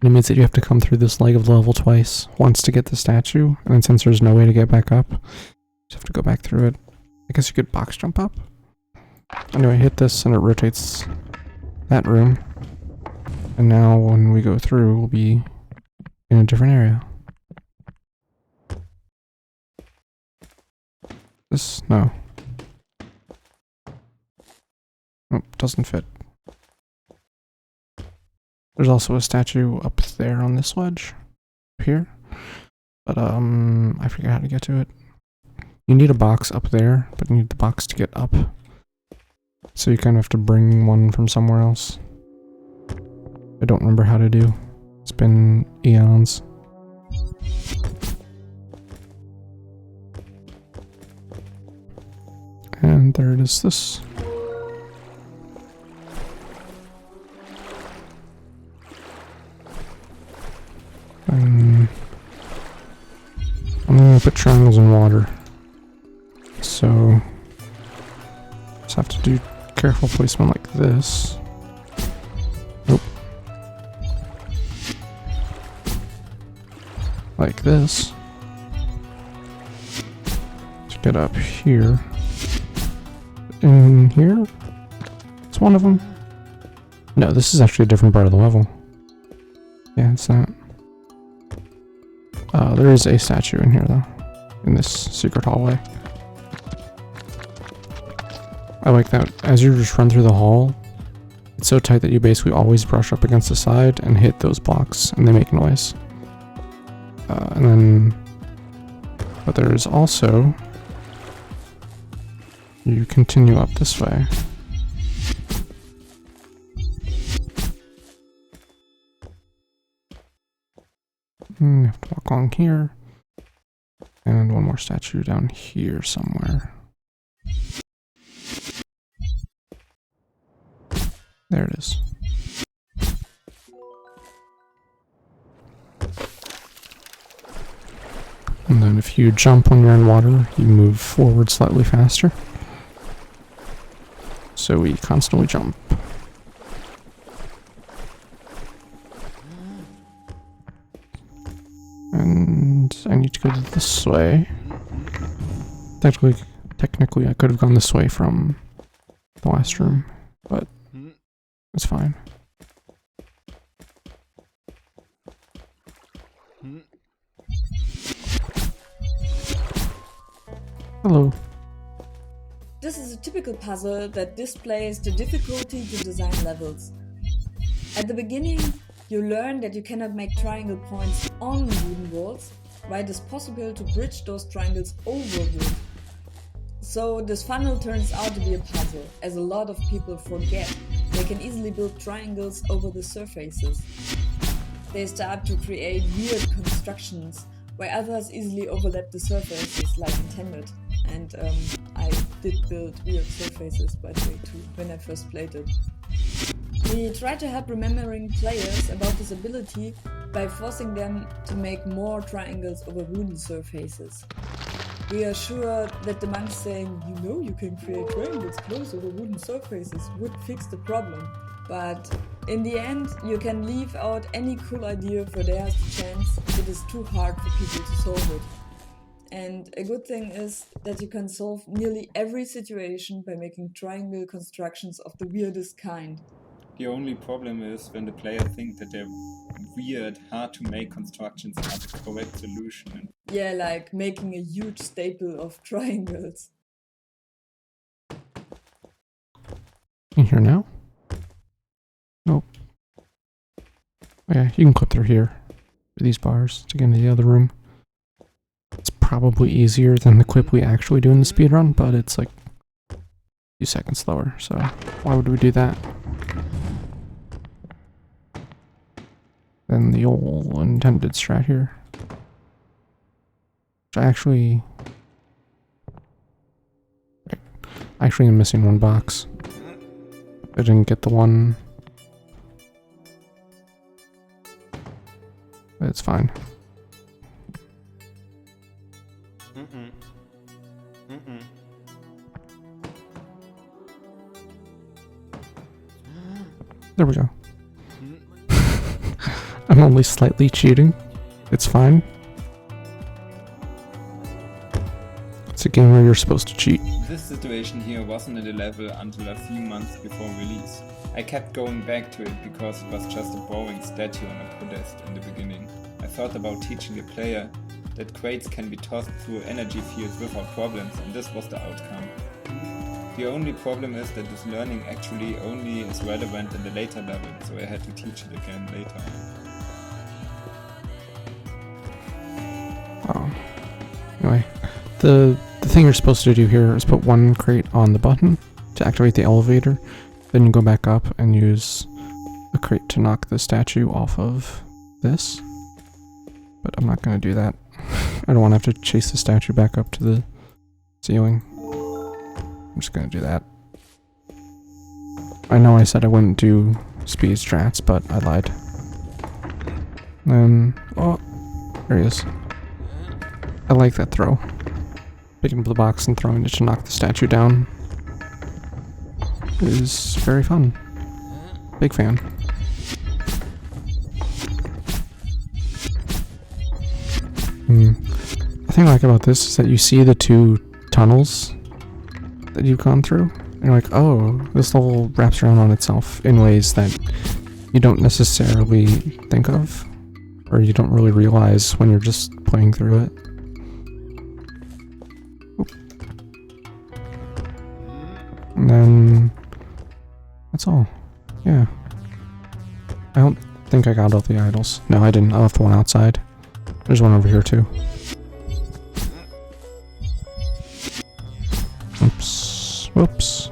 It means that you have to come through this leg of the level twice, once to get the statue, and then since there's no way to get back up, you just have to go back through it. I guess you could box jump up. Anyway, hit this and it rotates that room. And now when we go through, we'll be in a different area. This? No. Nope, doesn't fit. There's also a statue up there on this ledge. Up here. But, I forget how to get to it. You need a box up there, but you need the box to get up. So you kind of have to bring one from somewhere else. I don't remember how to do. It's been eons. And there it is, this. I'm gonna put triangles in water. So just have to do careful placement like this. Nope. Like this. To get up here. In here? It's one of them. No, this is actually a different part of the level. Yeah, it's not. There is a statue in here though. In this secret hallway. I like that as you just run through the hall, it's so tight that you basically always brush up against the side and hit those blocks and they make noise. But there's also, you continue up this way. You have to walk along here. And one more statue down here somewhere. There it is. And then if you jump when you're in water, you move forward slightly faster. So we constantly jump. And I need to go this way. Technically I could have gone this way from the last room, but it's fine. Hello. This is a typical puzzle that displays the difficulty to design levels. At the beginning, you learn that you cannot make triangle points on wooden walls, while it is possible to bridge those triangles over wood. So this funnel turns out to be a puzzle, as a lot of people forget they can easily build triangles over the surfaces. They start to create weird constructions, where others easily overlap the surfaces like intended. And I did build weird surfaces by the way too, when I first played it. We try to help remembering players about this ability by forcing them to make more triangles over wooden surfaces. We are sure that the monks saying, you know you can create triangles close over wooden surfaces would fix the problem. But in the end, you can leave out any cool idea for their chance. It is too hard for people to solve it. And a good thing is that you can solve nearly every situation by making triangle constructions of the weirdest kind. The only problem is when the player thinks that they're weird, hard to make constructions are the correct solution. Yeah, like making a huge staple of triangles. In here now? Nope. Oh yeah, you can clip through here. Through these bars to get into the other room. It's probably easier than the clip we actually do in the speedrun, but it's like a few seconds slower, so why would we do that? Than the old intended strat here. Which I actually am missing one box. I didn't get the one. But it's fine. There we go. I'm only slightly cheating. It's fine. It's a game where you're supposed to cheat. This situation here wasn't in the level until a few months before release. I kept going back to it because it was just a boring statue on a podest in the beginning. I thought about teaching the player that crates can be tossed through energy fields without problems, and this was the outcome. The only problem is that this learning actually only is relevant in the later level, so I had to teach it again later. Oh. Anyway, the thing you're supposed to do here is put one crate on the button to activate the elevator, then you go back up and use a crate to knock the statue off of this. But I'm not going to do that. I don't want to have to chase the statue back up to the ceiling. I'm just going to do that. I know I said I wouldn't do speed strats, but I lied. Then, oh, there he is. I like that throw. Picking up the box and throwing it to knock the statue down is very fun. Big fan. The thing I like about this is that you see the two tunnels that you've gone through, and you're like, oh, this level wraps around on itself in ways that you don't necessarily think of, or you don't really realize when you're just playing through it. Oop. And then that's all. Yeah. I don't think I got all the idols. No, I didn't. I left one outside. There's one over here too. Oops. Whoops.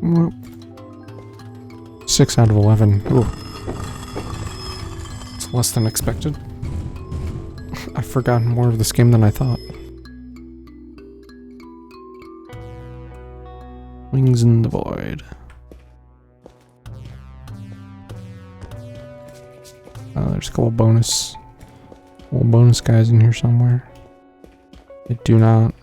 Whoop. 6 out of 11. Ooh. It's less than expected. I've forgotten more of this game than I thought. Wings in the void. There's a couple bonus guys in here somewhere. I do not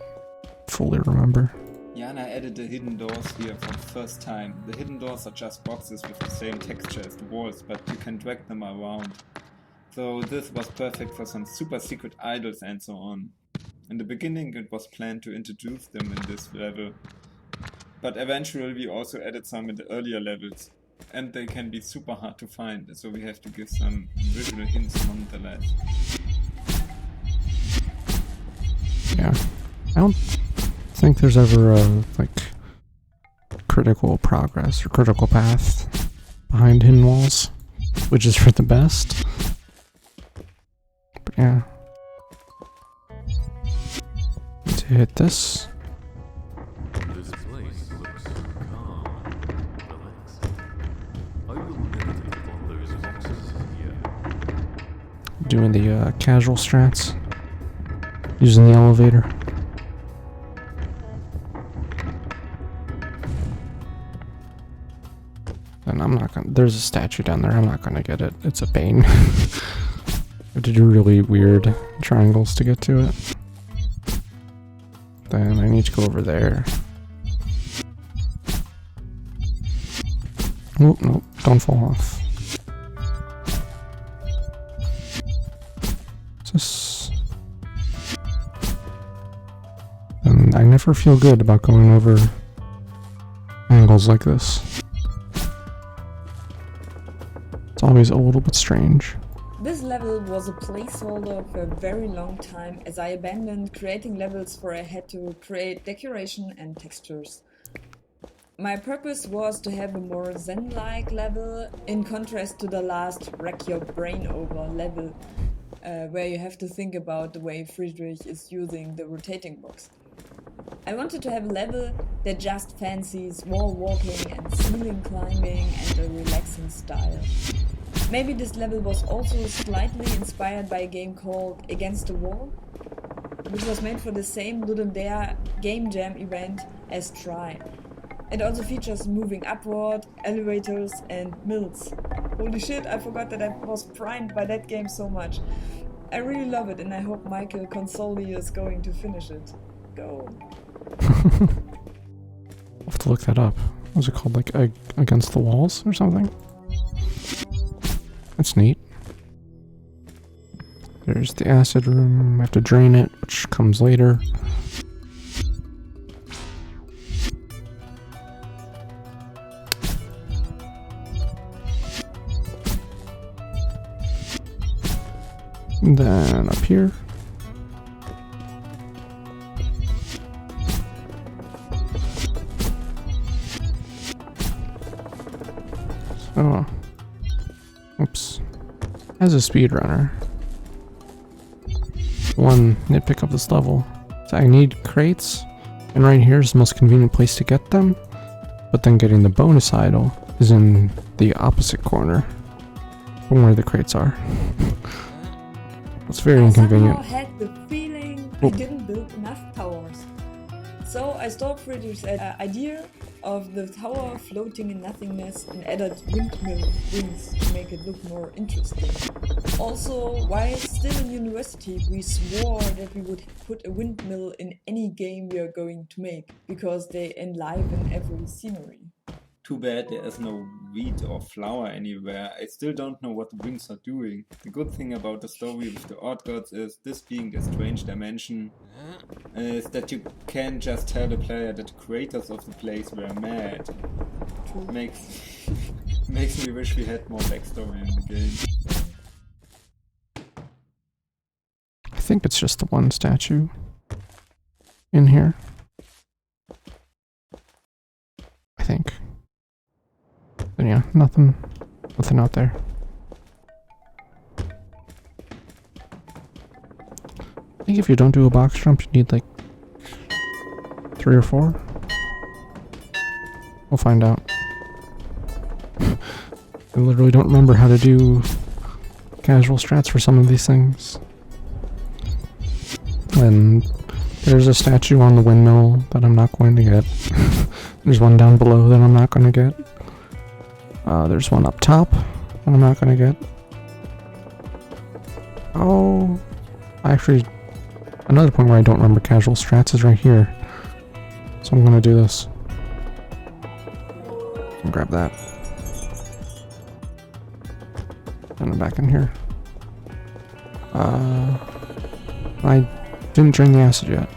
fully remember. Jana added the hidden doors here for the first time. The hidden doors are just boxes with the same texture as the walls, but you can drag them around. So this was perfect for some super secret idols and so on. In the beginning it was planned to introduce them in this level, but eventually we also added some in the earlier levels, and they can be super hard to find, so we have to give some visual hints nonetheless. Yeah, I don't think there's ever a critical progress or critical path behind hidden walls, which is for the best. But yeah, need to hit this. This place looks calm, relaxing. I will meditate on those boxes here. Doing the casual strats, using the elevator. And I'm not gonna. There's a statue down there. I'm not gonna get it. It's a pain. I have to do really weird triangles to get to it. Then I need to go over there. Oh, nope, don't fall off. What's this? And I never feel good about going over angles like this. It's always a little bit strange. This level was a placeholder for a very long time, as I abandoned creating levels for I had to create decoration and textures. My purpose was to have a more zen-like level, in contrast to the last wreck your brain over level, where you have to think about the way Friedrich is using the rotating box. I wanted to have a level that just fancies wall walking and ceiling climbing and a relaxing style. Maybe this level was also slightly inspired by a game called Against the Wall, which was made for the same Ludum Dare game jam event as Try. It also features moving upward, elevators, and mills. Holy shit, I forgot that I was primed by that game so much. I really love it, and I hope Michael Consoli is going to finish it. Go. I'll have to look that up. What's it called? Like Against the Walls or something? That's neat. There's the acid room. I have to drain it, which comes later. And then up here. So, oops. As a speedrunner, one nitpick of this level is I need crates, and right here is the most convenient place to get them, but then getting the bonus idol is in the opposite corner from where the crates are. It's very inconvenient. I somehow had the feeling I didn't build enough towers. So I stole Friedrich's idea of the tower floating in nothingness and added windmill wings to make it look more interesting. Also, while still in university, we swore that we would put a windmill in any game we are going to make, because they enliven every scenery. Too bad there is no wheat or flour anywhere. I still don't know what the wings are doing. The good thing about the story with the Odd Gods is, this being the strange dimension, is that you can just tell the player that the creators of the place were mad. Makes me wish we had more backstory in the game. I think it's just the one statue in here. I think. But yeah, nothing out there. I think if you don't do a box jump, you need like 3 or 4. We'll find out. I literally don't remember how to do casual strats for some of these things. And there's a statue on the windmill that I'm not going to get. There's one down below that I'm not going to get. There's one up top that I'm not going to get. Oh, actually, another point where I don't remember casual strats is right here. So I'm going to do this. I'll grab that. And I'm back in here. I didn't drain the acid yet.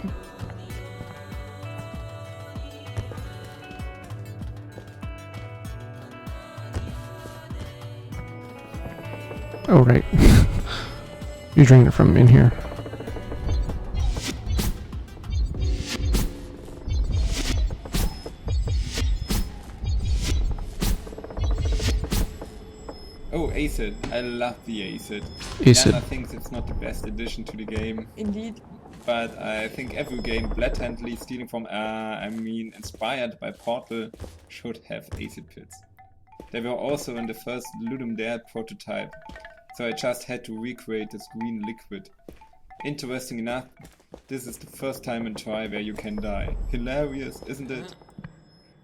Oh, right. You drain it from in here. Oh, acid. I love the acid. Acid. Jana thinks it's not the best addition to the game, Indeed. but I think every game blatantly stealing from, inspired by Portal should have acid pits. They were also in the first Ludum Dare prototype, so I just had to recreate this green liquid. Interesting enough, this is the first time in Try where you can die. Hilarious, isn't it?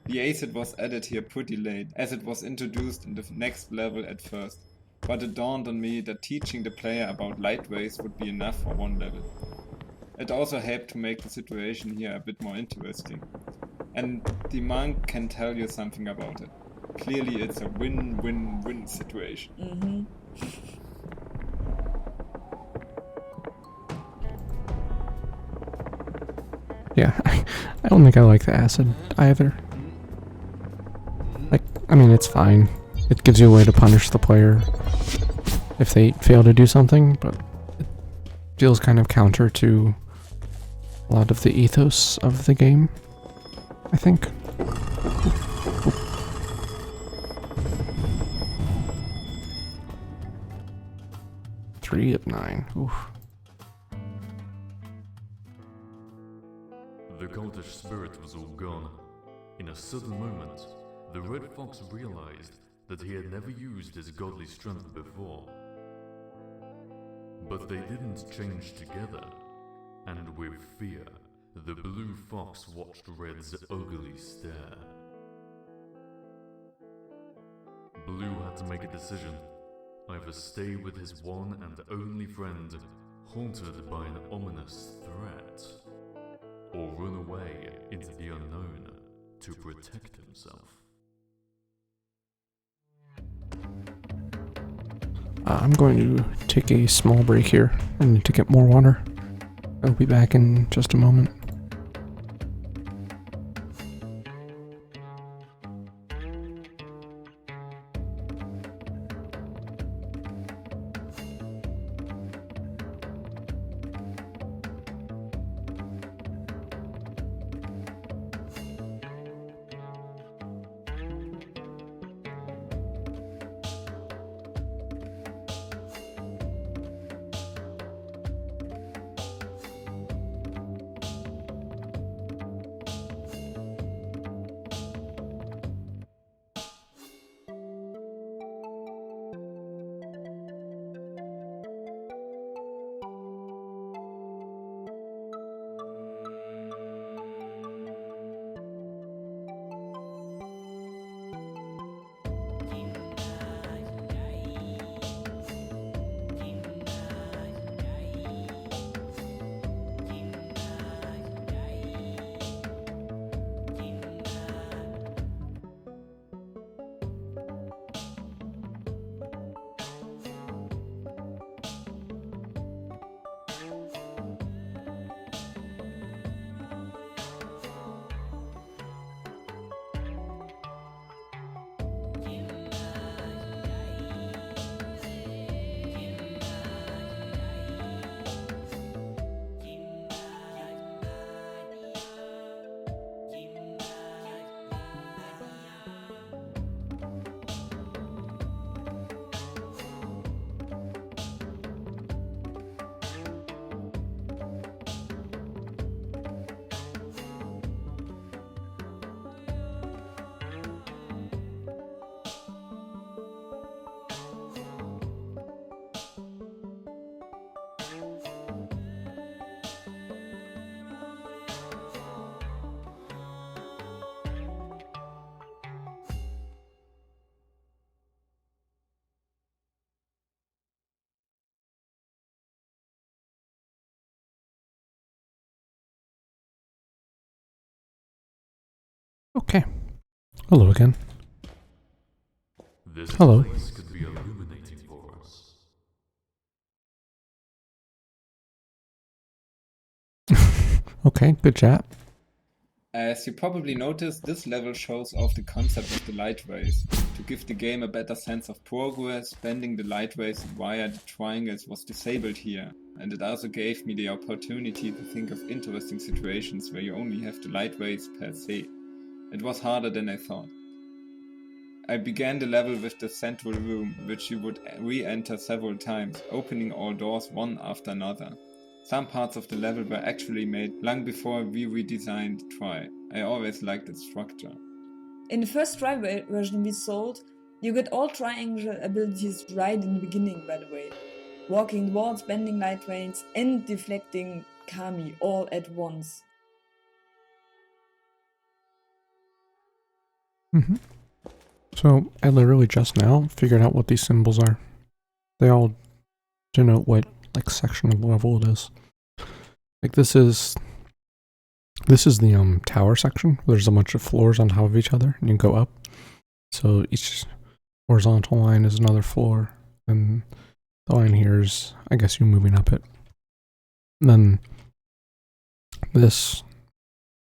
The acid was added here pretty late, as it was introduced in the next level at first, but it dawned on me that teaching the player about light rays would be enough for one level. It also helped to make the situation here a bit more interesting. And the monk can tell you something about it. Clearly it's a win-win-win situation. Mm-hmm. Yeah, I don't think I like the acid either. Like, I mean, it's fine. It gives you a way to punish the player if they fail to do something, but it feels kind of counter to a lot of the ethos of the game, I think. 3 of 9. Oof. The cultish spirit was all gone. In a sudden moment, the Red Fox realized that he had never used his godly strength before. But they didn't change together, and with fear, the Blue Fox watched Red's ugly stare. Blue had to make a decision. Either stay with his one and only friend, haunted by an ominous threat, or run away into the unknown to protect himself. I'm going to take a small break here. I need to get more water. I'll be back in just a moment. Okay. Hello again. This Hello. place could be illuminating for us. Okay, good chat. As you probably noticed, this level shows off the concept of the light rays. To give the game a better sense of progress, bending the light rays via the triangles was disabled here, and it also gave me the opportunity to think of interesting situations where you only have the light rays per se. It was harder than I thought. I began the level with the central room, which you would re-enter several times, opening all doors one after another. Some parts of the level were actually made long before we redesigned Try. I always liked its structure. In the first Try version we sold, you get all triangle abilities right in the beginning, by the way. Walking the walls, bending light rays, and deflecting Kami all at once. So, I literally just now figured out what these symbols are. They all denote what, like, section of the level it is. Like, this is the, tower section. There's a bunch of floors on top of each other, and you go up. So, each horizontal line is another floor, and the line here is, I guess, you moving up it. And then, this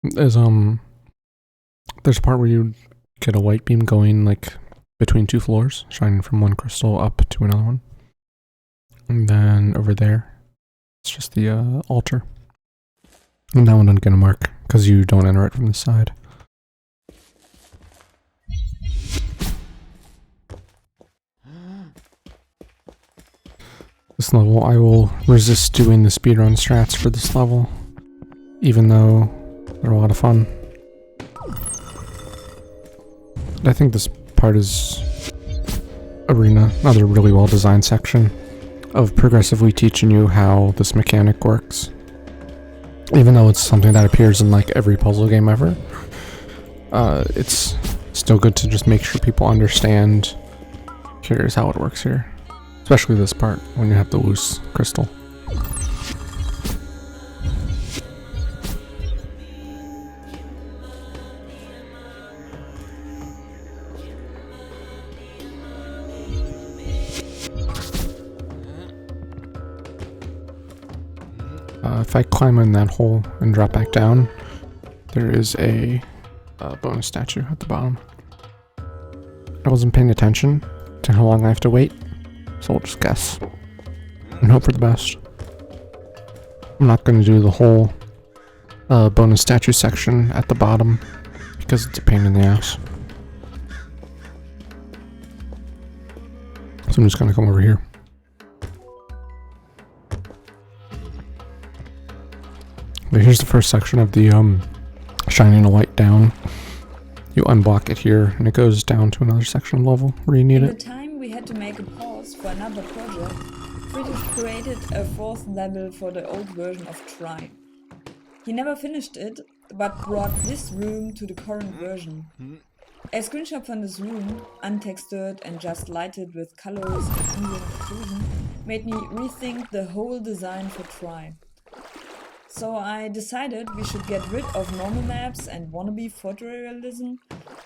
is, there's a part where you get a light beam going like between two floors, shining from one crystal up to another one. And then over there, it's just the altar. And that one I'm gonna mark because you don't enter it from the side. This level, I will resist doing the speedrun strats for this level, even though they're a lot of fun. I think this part is Arena, another really well designed section of progressively teaching you how this mechanic works. Even though it's something that appears in like every puzzle game ever, it's still good to just make sure people understand curious how it works here. Especially this part, when you have the loose crystal. If I climb in that hole and drop back down, there is a bonus statue at the bottom. I wasn't paying attention to how long I have to wait, so we'll just guess and hope for the best. I'm not going to do the whole bonus statue section at the bottom because it's a pain in the ass. So I'm just going to come over here. But here's the first section of the shining a light down. You unblock it here, and it goes down to another section of the level where you need In it. the time we had to make a pause for another project, Friedrich created a 4th level for the old version of Try. He never finished it, but brought this room to the current version. A screenshot from this room, untextured and just lighted with colors and ambient occlusion, made me rethink the whole design for Try. So I decided we should get rid of normal maps and wannabe photorealism,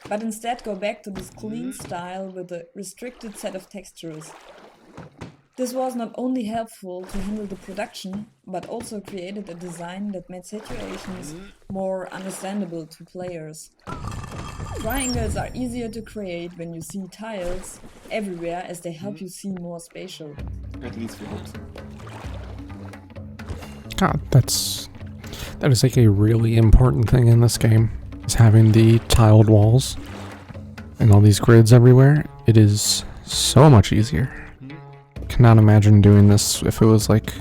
but instead go back to this clean style with a restricted set of textures. This was not only helpful to handle the production, but also created a design that made situations more understandable to players. Triangles are easier to create when you see tiles everywhere, as they help you see more spatial. At least we hope so. God, that is like a really important thing in this game, is having the tiled walls and all these grids everywhere. It is so much easier. Cannot imagine doing this if it was like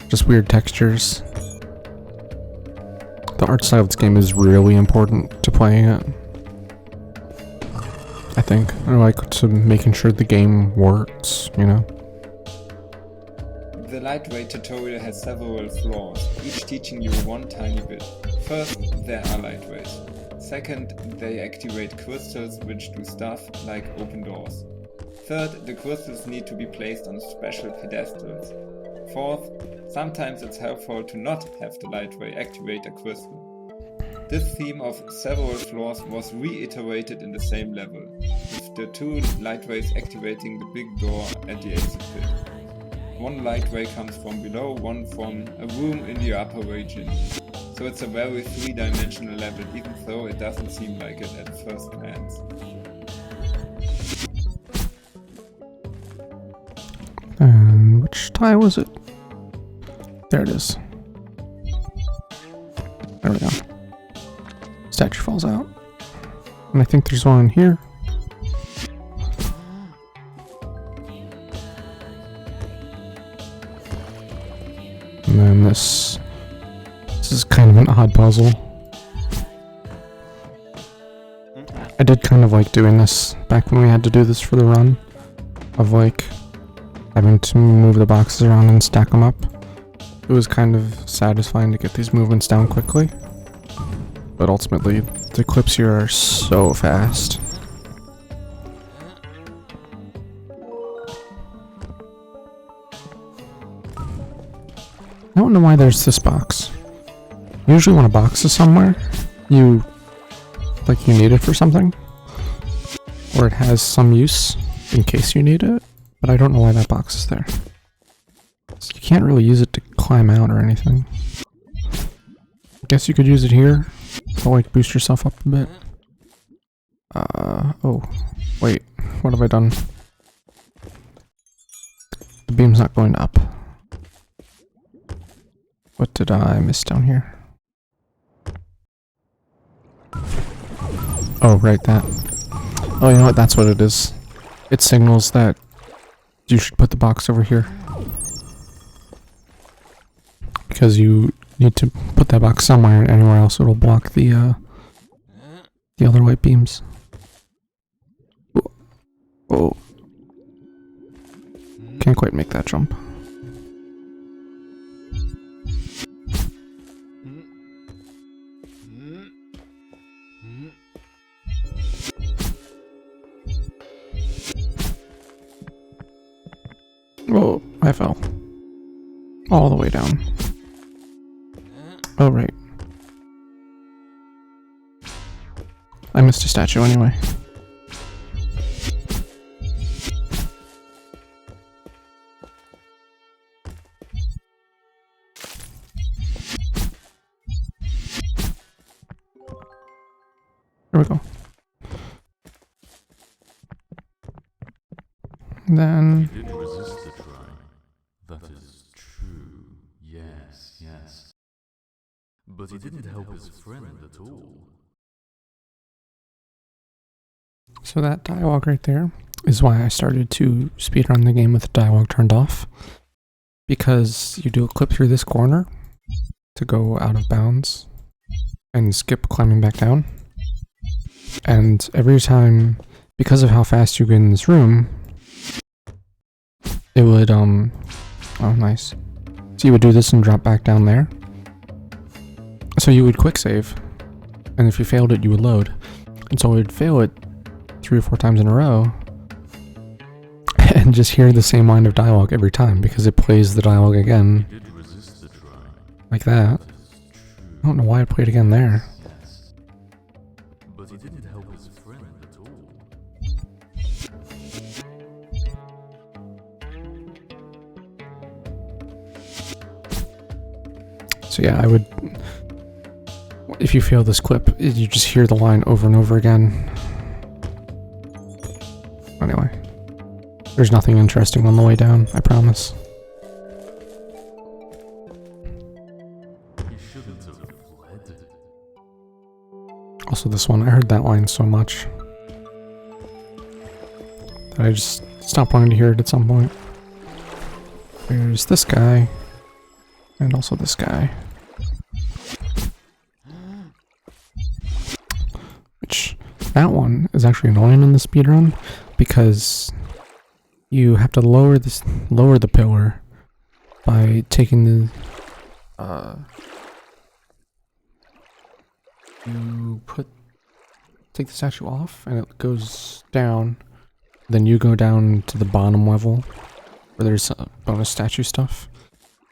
just weird textures. The art style of this game is really important to playing it, I think. Or like to making sure the game works, you know? The lightweight tutorial has several flaws, each teaching you one tiny bit. First, there are lightweights. Second, they activate crystals which do stuff like open doors. Third, the crystals need to be placed on special pedestals. Fourth, sometimes it's helpful to not have the lightweight activate a crystal. This theme of several flaws was reiterated in the same level, with the 2 lightweights activating the big door at the exit pit. One lightway comes from below, one from a room in the upper region. So it's a very 3-dimensional level, even though it doesn't seem like it at first glance. And which tile was it? There it is. There we go. Statue falls out. And I think there's one in here. And then this is kind of an odd puzzle. I did kind of like doing this back when we had to do this for the run, of like having to move the boxes around and stack them up. It was kind of satisfying to get these movements down quickly, but ultimately the clips here are so fast. I don't know why there's this box. Usually when a box is somewhere, you need it for something, or it has some use in case you need it, but I don't know why that box is there. So you can't really use it to climb out or anything. I guess you could use it here to like boost yourself up a bit. Oh, wait, what have I done? The beam's not going up. What did I miss down here? Oh, right, that. Oh, you know what? That's what it is. It signals that you should put the box over here. Because you need to put that box somewhere, and anywhere else it'll block the other white beams. Oh. Can't quite make that jump. I fell. All the way down. Oh, right. I missed a statue anyway. Here we go. Then... He did resist the try. That is true. Yes, yes. But he didn't help his friend at all. So that dialogue right there is why I started to speedrun the game with the dialogue turned off. Because you do a clip through this corner to go out of bounds and skip climbing back down. And every time, because of how fast you get in this room, it would, oh nice. So you would do this and drop back down there. So you would quick save, and if you failed it, you would load. And so I would fail it 3 or 4 times in a row, and just hear the same line of dialogue every time, because it plays the dialogue again, He did resist the try. like that. That is true. I don't know why I played again there. Yes. But he didn't help his friend at all. So yeah, I would, if you fail this clip, you just hear the line over and over again. Anyway, there's nothing interesting on the way down, I promise. He shouldn't have fled. Also this one, I heard that line so much that I just stopped wanting to hear it at some point. There's this guy, and also this guy. Which, that one is actually annoying in the speedrun, because you have to lower the pillar by taking the you take the statue off and it goes down, then you go down to the bottom level where there's bonus statue stuff,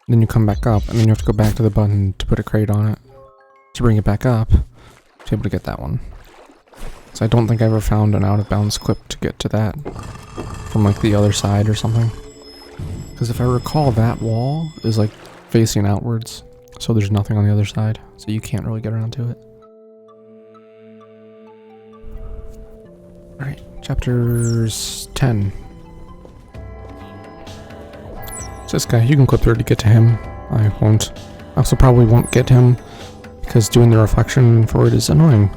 then you come back up and then you have to go back to the button to put a crate on it to bring it back up to be able to get that one. So I don't think I ever found an out of bounds clip to get to that from like the other side or something. Because if I recall, that wall is like facing outwards, so there's nothing on the other side, so you can't really get around to it. Alright, chapters 10. So this guy, you can clip through to get to him. I won't. I also probably won't get him because doing the reflection for it is annoying.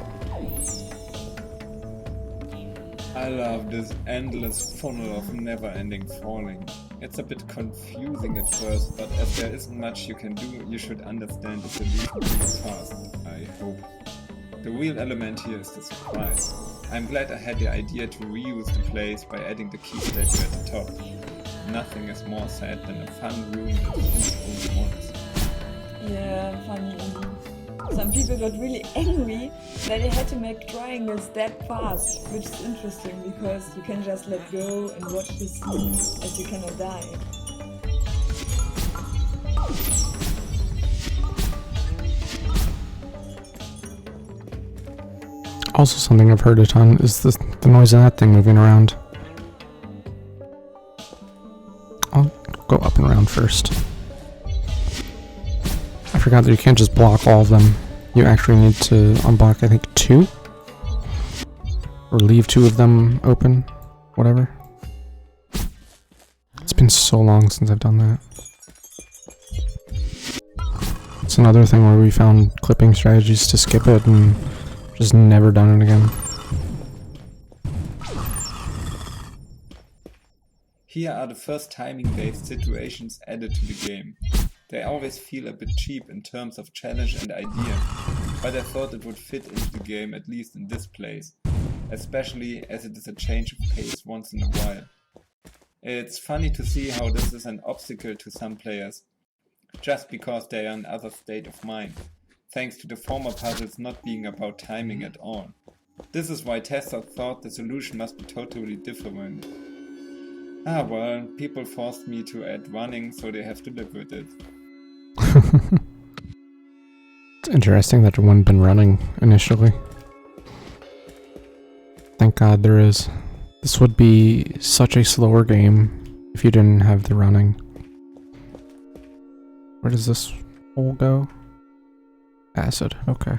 I love this endless funnel of never-ending falling. It's a bit confusing at first, but as there isn't much you can do, you should understand the solution pretty fast, I hope. The real element here is the surprise. I'm glad I had the idea to reuse the place by adding the key statue at the top. Nothing is more sad than a fun room that fools only once. Yeah, funny indeed. Some people got really angry that they had to make triangles that fast, which is interesting because you can just let go and watch the scene as you cannot die. Also something I've heard a ton is the noise of that thing moving around. I'll go up and around first. I forgot that you can't just block all of them. You actually need to unblock, I think, 2? Or leave 2 of them open. Whatever. It's been so long since I've done that. It's another thing where we found clipping strategies to skip it and just never done it again. Here are the first timing-based situations added to the game. They always feel a bit cheap in terms of challenge and idea, but I thought it would fit into the game at least in this place, especially as it is a change of pace once in a while. It's funny to see how this is an obstacle to some players, just because they are in another state of mind, thanks to the former puzzles not being about timing at all. This is why testers thought the solution must be totally different. Ah, well, people forced me to add running, so they have to live with it. It's interesting that there wouldn't been running initially. Thank God there is. This would be such a slower game if you didn't have the running. Where does this hole go? Acid, okay.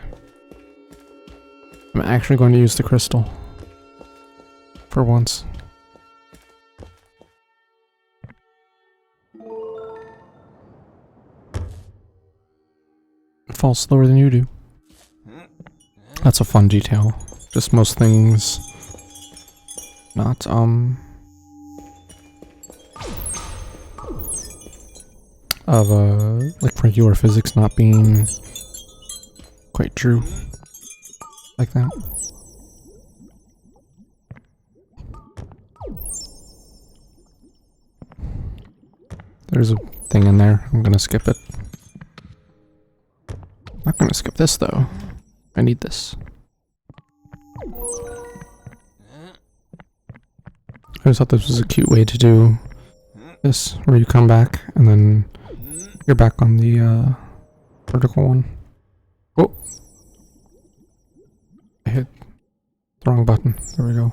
I'm actually going to use the crystal. For once. It falls slower than you do. That's a fun detail. Just most things not, of, like regular physics not being quite true. Like that. There's a thing in there. I'm gonna skip it. Not gonna skip this though. I need this. I just thought this was a cute way to do this, where you come back and then you're back on the vertical one. Oh! I hit the wrong button. There we go.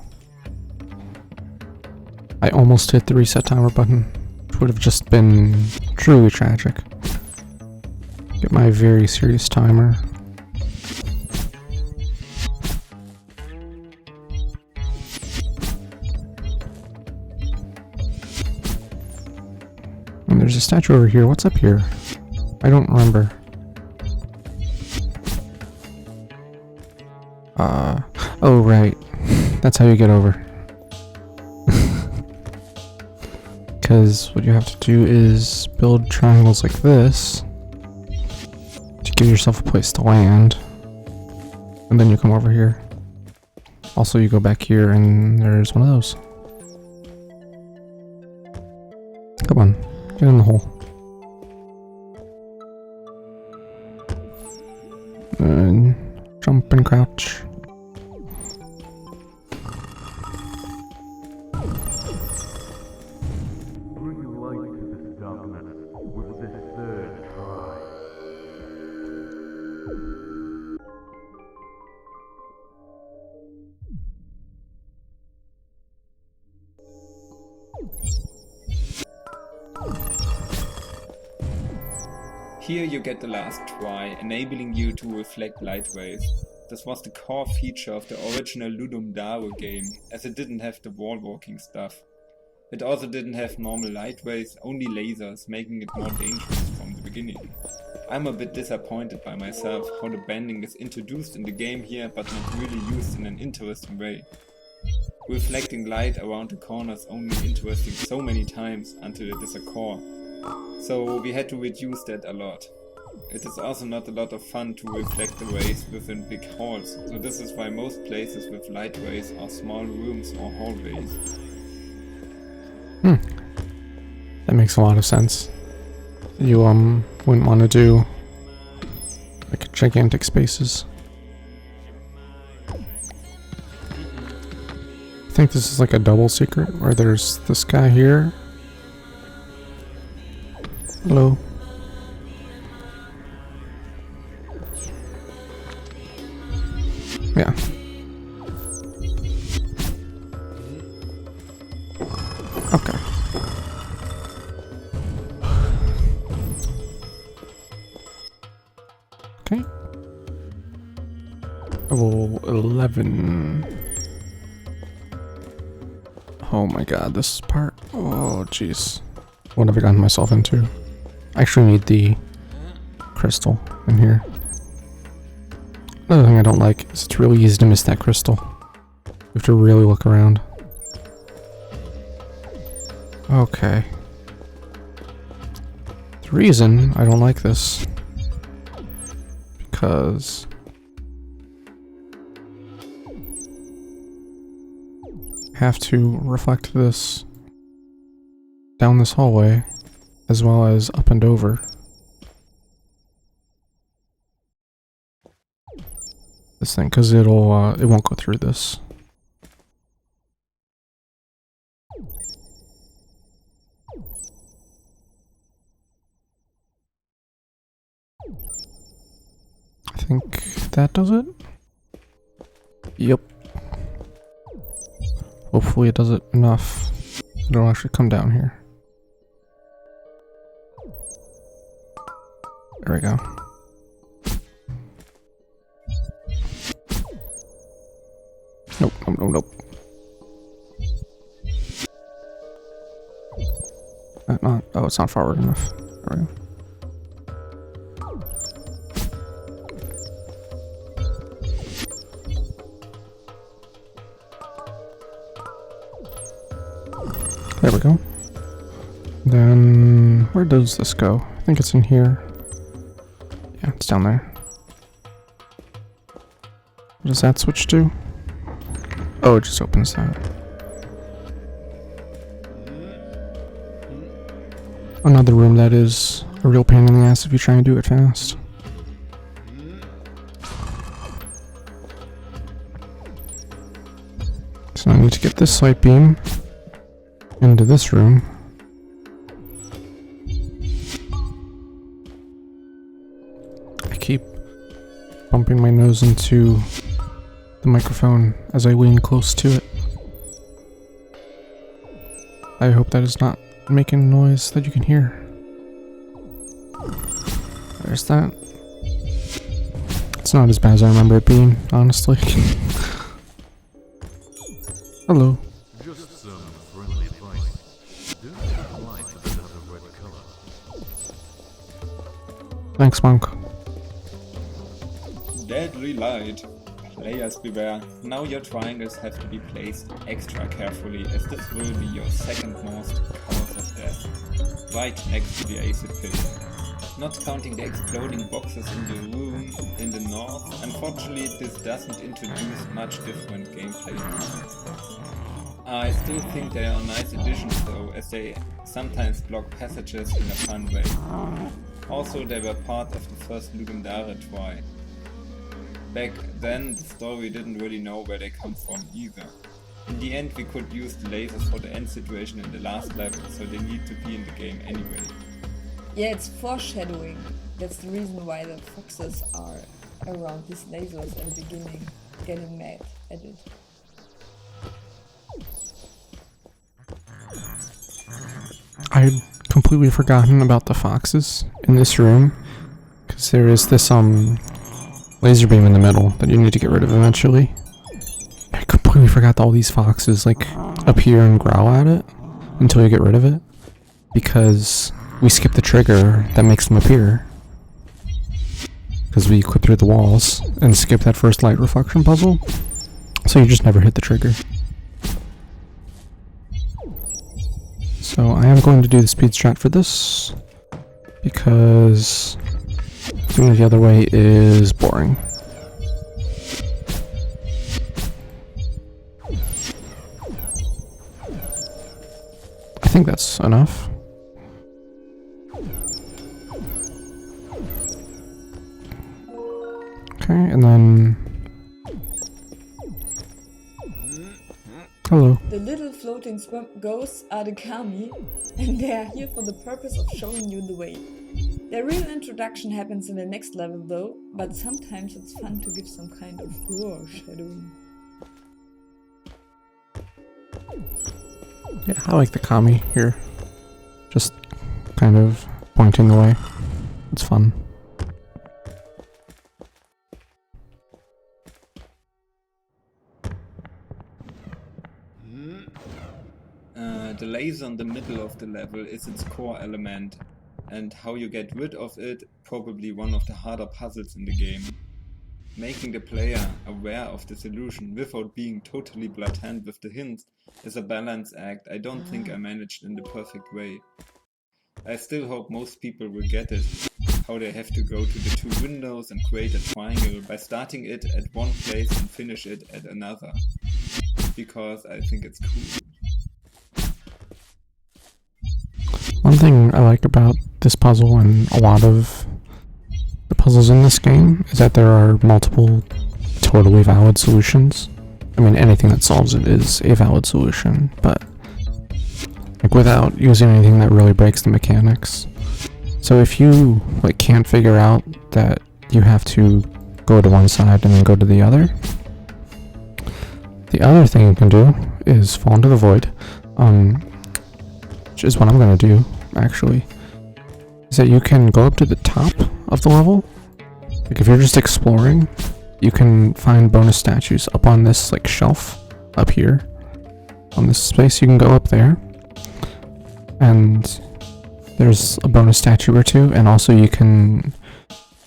I almost hit the reset timer button, which would have just been truly tragic. Get my very serious timer. And there's a statue over here. What's up here? I don't remember. Oh right. That's how you get over. Because what you have to do is build triangles like this to give yourself a place to land. And then you come over here. Also, you go back here and there's one of those. Come on, get in the hole. And jump and crouch. Bring light to this darkness with this third try. Here you get the last try, enabling you to reflect light rays. This was the core feature of the original Ludum Dare game, as it didn't have the wall walking stuff. It also didn't have normal light rays, only lasers, making it more dangerous from the beginning. I'm a bit disappointed by myself how the bending is introduced in the game here, but not really used in an interesting way. Reflecting light around the corners only interesting so many times until it is a core. So we had to reduce that a lot. It is also not a lot of fun to reflect the rays within big halls, so this is why most places with light rays are small rooms or hallways. That makes a lot of sense. You wouldn't want to do like gigantic spaces. I think this is like a double secret where there's this guy here. Hello. Yeah. Okay. Okay. Level 11. Oh my god, this part. Oh jeez. What have I gotten myself into? I actually need the crystal in here. Another thing I don't like is it's really easy to miss that crystal. You have to really look around. Okay. The reason I don't like this, because I have to reflect this down this hallway as well as up and over. This thing, because it won't go through this. think that does it. Yep. Hopefully it does it enough. It'll actually come down here. There we go. Nope, nope, nope, nope. Oh, it's not forward enough. There we go. There we go. Then, where does this go? I think it's in here. Yeah, it's down there. What does that switch to? Oh, it just opens that. Another room that is a real pain in the ass if you try and do it fast. So I need to get this light beam into this room. I keep bumping my nose into the microphone as I lean close to it. I hope that is not making noise that you can hear. There's that. It's not as bad as I remember it being, honestly. Hello. Just some friendly advice. Don't take light that have a red color. Thanks, Monk. Deadly light. Players beware. Now your triangles have to be placed extra carefully, as this will be your second most cause of death. Right next to the acid pit. Not counting the exploding boxes in the room in the north, unfortunately this doesn't introduce much different gameplay. I still think they are nice additions though, as they sometimes block passages in a fun way. Also, they were part of the first Legendare try. Back then, the story didn't really know where they come from either. In the end, we could use the lasers for the end situation in the last level, so they need to be in the game anyway. Yeah, it's foreshadowing. That's the reason why the foxes are around these lasers at the beginning, getting mad at it. I had completely forgotten about the foxes in this room, because there is this laser beam in the middle that you need to get rid of eventually. I completely forgot that all these foxes like appear and growl at it until you get rid of it, because we skip the trigger that makes them appear. Because we clip through the walls and skip that first light reflection puzzle, so you just never hit the trigger. So I am going to do the speed strat for this, because doing it the other way is boring. I think that's enough. Okay, and then... Hello. The little floating ghosts are the kami, and they are here for the purpose of showing you the way. Their real introduction happens in the next level though, but sometimes it's fun to give some kind of foreshadowing. Yeah, I like the kami here. Just kind of pointing the way. It's fun. The laser in the middle of the level is its core element, and how you get rid of it probably one of the harder puzzles in the game. Making the player aware of the solution without being totally blatant with the hints is a balance act I don't think I managed in the perfect way. I still hope most people will get it, how they have to go to the two windows and create a triangle by starting it at one place and finish it at another, because I think it's cool. One thing I like about this puzzle and a lot of the puzzles in this game is that there are multiple totally valid solutions. I mean, anything that solves it is a valid solution, but like without using anything that really breaks the mechanics. So if you like can't figure out that you have to go to one side and then go to the other. The other thing you can do is fall into the void, which is what I'm gonna do, actually, is that you can go up to the top of the level. Like if you're just exploring, you can find bonus statues up on this like shelf up here. On this space, you can go up there, and there's a bonus statue or two, and also you can,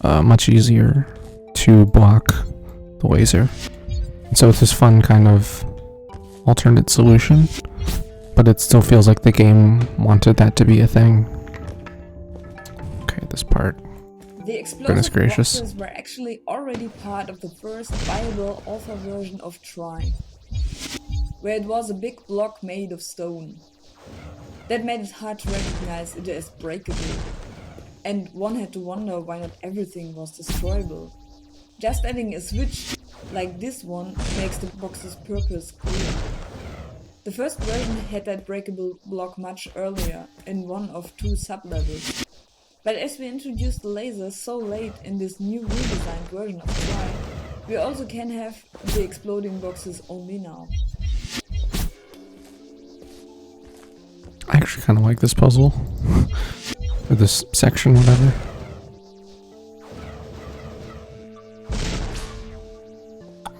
much easier to block the laser. And so it's this fun kind of alternate solution, but it still feels like the game wanted that to be a thing. Okay, this part. The Goodness explosive gracious. boxes were actually already part of the first viable alpha version of Try, where it was a big block made of stone. That made it hard to recognize it as breakable, and one had to wonder why not everything was destroyable. Just adding a switch like this one makes the box's purpose clear. The first version had that breakable block much earlier, in one of 2 sublevels. But as we introduced the laser so late in this new redesigned version of Try, we also can have the exploding boxes only now. I actually kind of like this puzzle, or this section, whatever.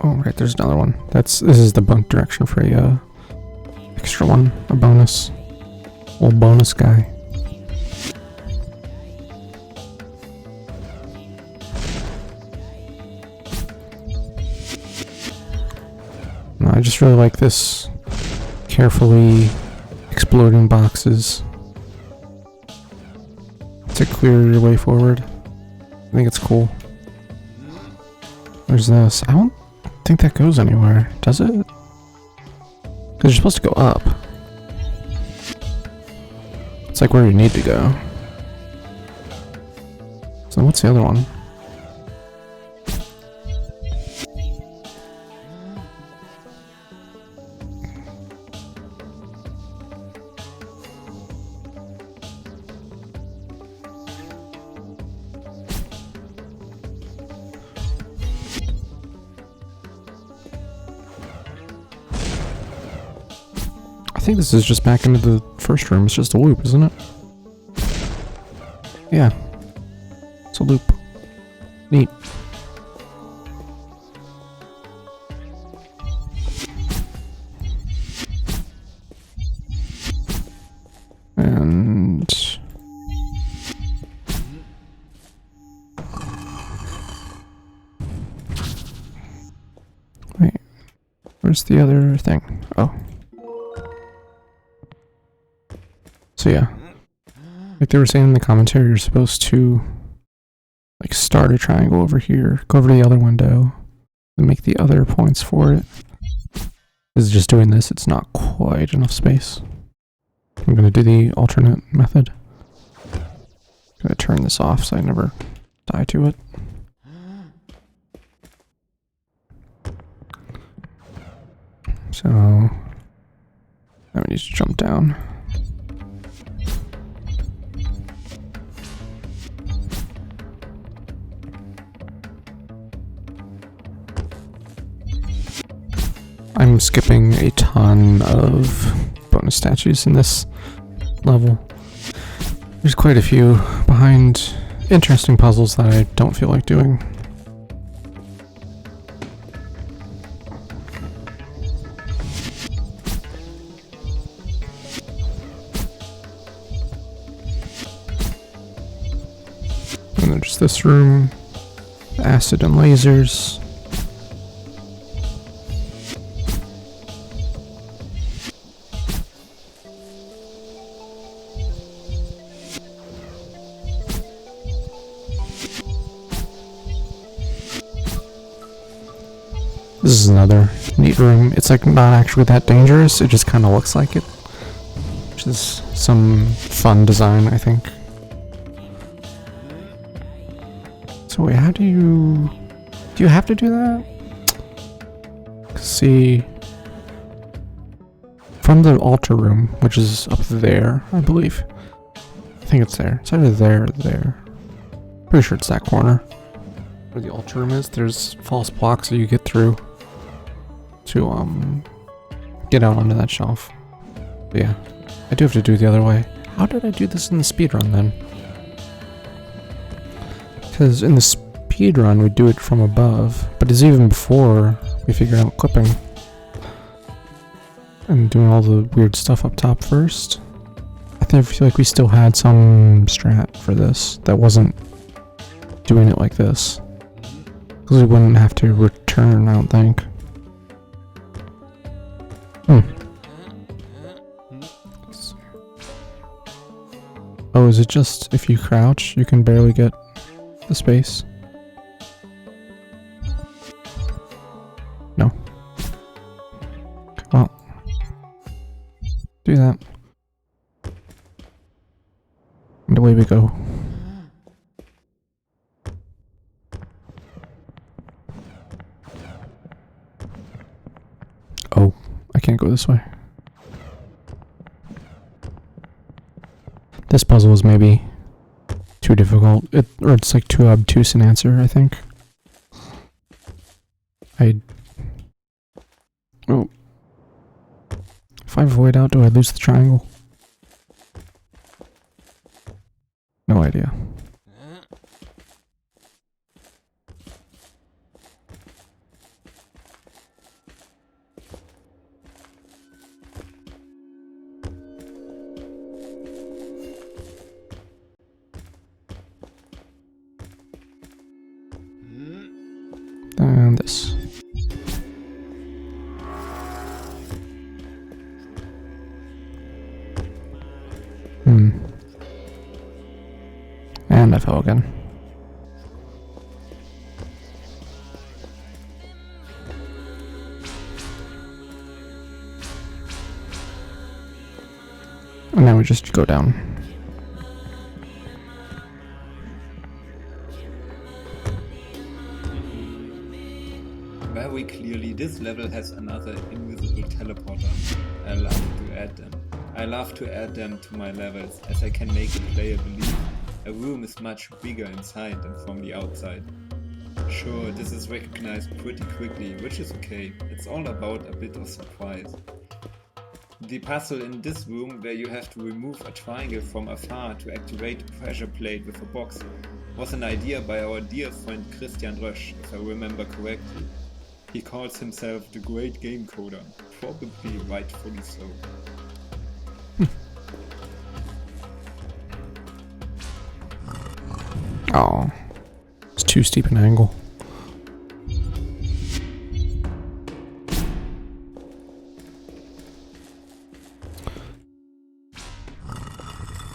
Oh, right, there's another one. This is the bunk direction for a extra one, a bonus, old bonus guy. No, I just really like this carefully exploding boxes to clear your way forward. I think it's cool. There's this. I don't think that goes anywhere, does it? Because you're supposed to go up. It's like where you need to go. So what's the other one? I think this is just back into the first room. It's just a loop, isn't it? Yeah. It's a loop. Neat. And... wait. Where's the other thing? Oh. So yeah, like they were saying in the commentary, you're supposed to like start a triangle over here, go over to the other window, and make the other points for it. This is just doing this, it's not quite enough space. I'm gonna do the alternate method. Gonna turn this off so I never die to it. So, now we need to jump down. I'm skipping a ton of bonus statues in this level. There's quite a few behind interesting puzzles that I don't feel like doing. And then just this room, acid and lasers. This is another neat room. It's like not actually that dangerous, it just kind of looks like it. Which is some fun design, I think. So wait, how do you have to do that? See, from the altar room, which is up there, I believe. I think it's there. It's either there or there. Pretty sure it's that corner. where the altar room is, there's false blocks that you get through to get out onto that shelf. But yeah, I do have to do it the other way. How did I do this in the speedrun then? Because in the speedrun we do it from above, but it's even before we figure out clipping and doing all the weird stuff up top first. I feel like we still had some strat for this that wasn't doing it like this. Because we wouldn't have to return, I don't think. Oh, is it just if you crouch, you can barely get the space? No. Well, do that. And away we go. Oh, I can't go this way. This puzzle is maybe too difficult, or it's like too obtuse an answer, I think. Oh. If I void out, do I lose the triangle? No idea. And this. And I fell again. And now we just go down. Very clearly, this level has another invisible teleporter. I love to add them. I love to add them to my levels, as I can make the player believe a room is much bigger inside than from the outside. Sure, this is recognized pretty quickly, which is okay. It's all about a bit of surprise. The puzzle in this room, where you have to remove a triangle from afar to activate a pressure plate with a box, was an idea by our dear friend Christian Rösch, if I remember correctly. He calls himself the Great Game Coder, probably rightfully so. Oh, it's too steep an angle.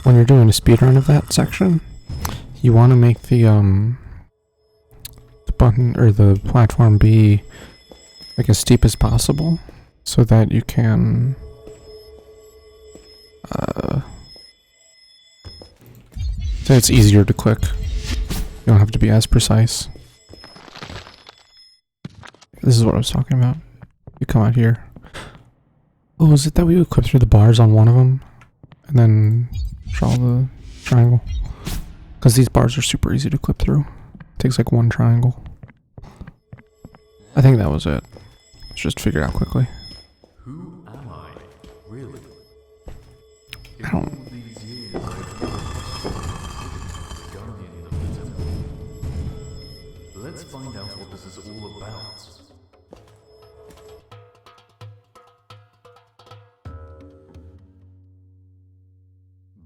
When you're doing a speedrun of that section, you want to make the button or the platform be like as steep as possible, so that you can so it's easier to click. You don't have to be as precise. This is what I was talking about. You come out here. Oh, is it that we would clip through the bars on one of them and then draw the triangle? Because these bars are super easy to clip through. It takes like one triangle. I think that was it. Let's just figure it out quickly. Who am I, really? I don't. In all these years, I've been the guardian of the temple. Let's find out what this is all about.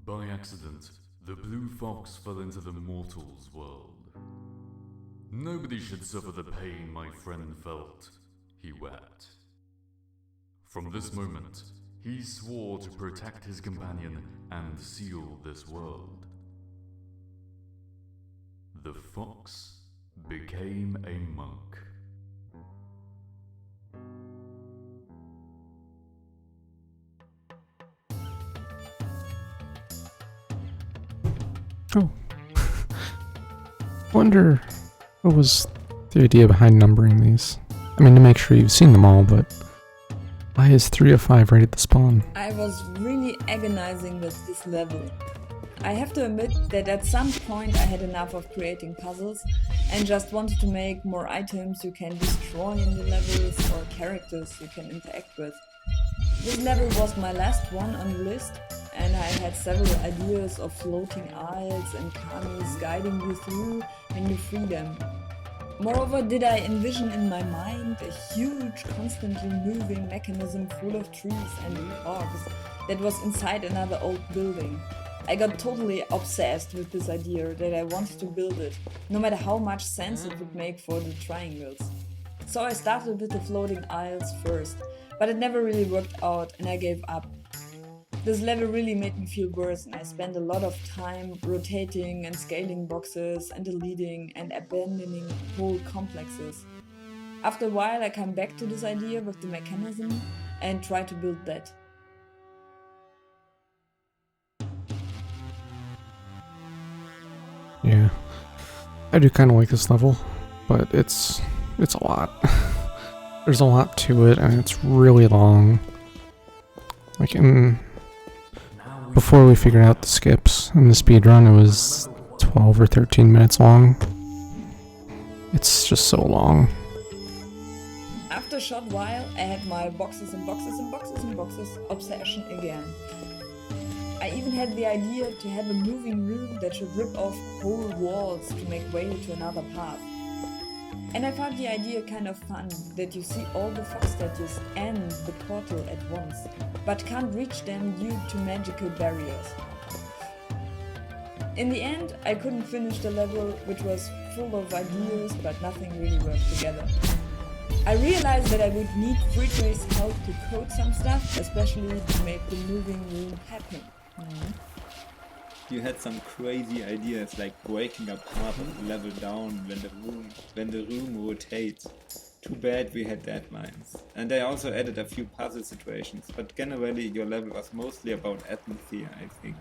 By accident, the blue fox fell into the mortal's world. Nobody should suffer the pain my friend felt, he wept. From this moment, he swore to protect his companion and seal this world. The fox became a monk. Oh. Wonder what was the idea behind numbering these? I mean, to make sure you've seen them all, but why is 3 of 5 right at the spawn? I was really agonizing with this level. I have to admit that at some point I had enough of creating puzzles and just wanted to make more items you can destroy in the levels or characters you can interact with. This level was my last one on the list, and I had several ideas of floating aisles and kamis guiding you through when you free them. Moreover, did I envision in my mind a huge, constantly moving mechanism full of trees and cogs that was inside another old building. I got totally obsessed with this idea that I wanted to build it, no matter how much sense it would make for the triangles. So I started with the floating aisles first, but it never really worked out and I gave up. This level really made me feel worse, and I spent a lot of time rotating and scaling boxes and deleting and abandoning whole complexes. After a while I came back to this idea with the mechanism and tried to build that. Yeah, I do kind of like this level, but it's a lot. There's a lot to it, and it's really long. Like before we figured out the skips in the speedrun, it was 12 or 13 minutes long. It's just so long. After a short while, I had my boxes and boxes and boxes and boxes obsession again. I even had the idea to have a moving room that should rip off whole walls to make way to another path. And I found the idea kind of fun, that you see all the fox statues and the portal at once, but can't reach them due to magical barriers. In the end, I couldn't finish the level, which was full of ideas, but nothing really worked together. I realized that I would need Friedrich's help to code some stuff, especially to make the moving room happen. You had some crazy ideas like breaking up half of the level down when the room rotates. Too bad we had deadlines. And I also added a few puzzle situations, but generally your level was mostly about atmosphere, I think.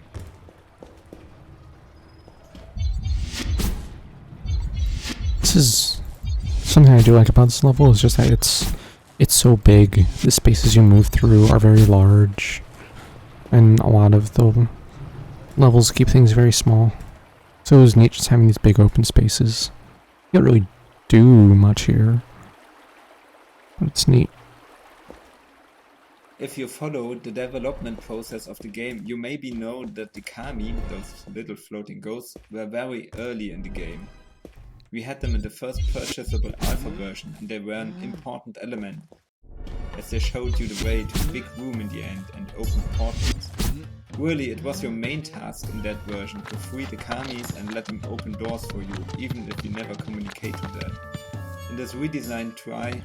This is something I do like about this level, is just that it's so big. The spaces you move through are very large, and a lot of the levels keep things very small. So it was neat just having these big open spaces. You don't really do much here, but it's neat. If you followed the development process of the game, you maybe know that the kami, those little floating ghosts, were very early in the game. We had them in the first purchasable alpha version, and they were an important element, as they showed you the way to a big room in the end and open portals. Really, it was your main task in that version to free the kamis and let them open doors for you, even if you never communicated that. In this redesigned try,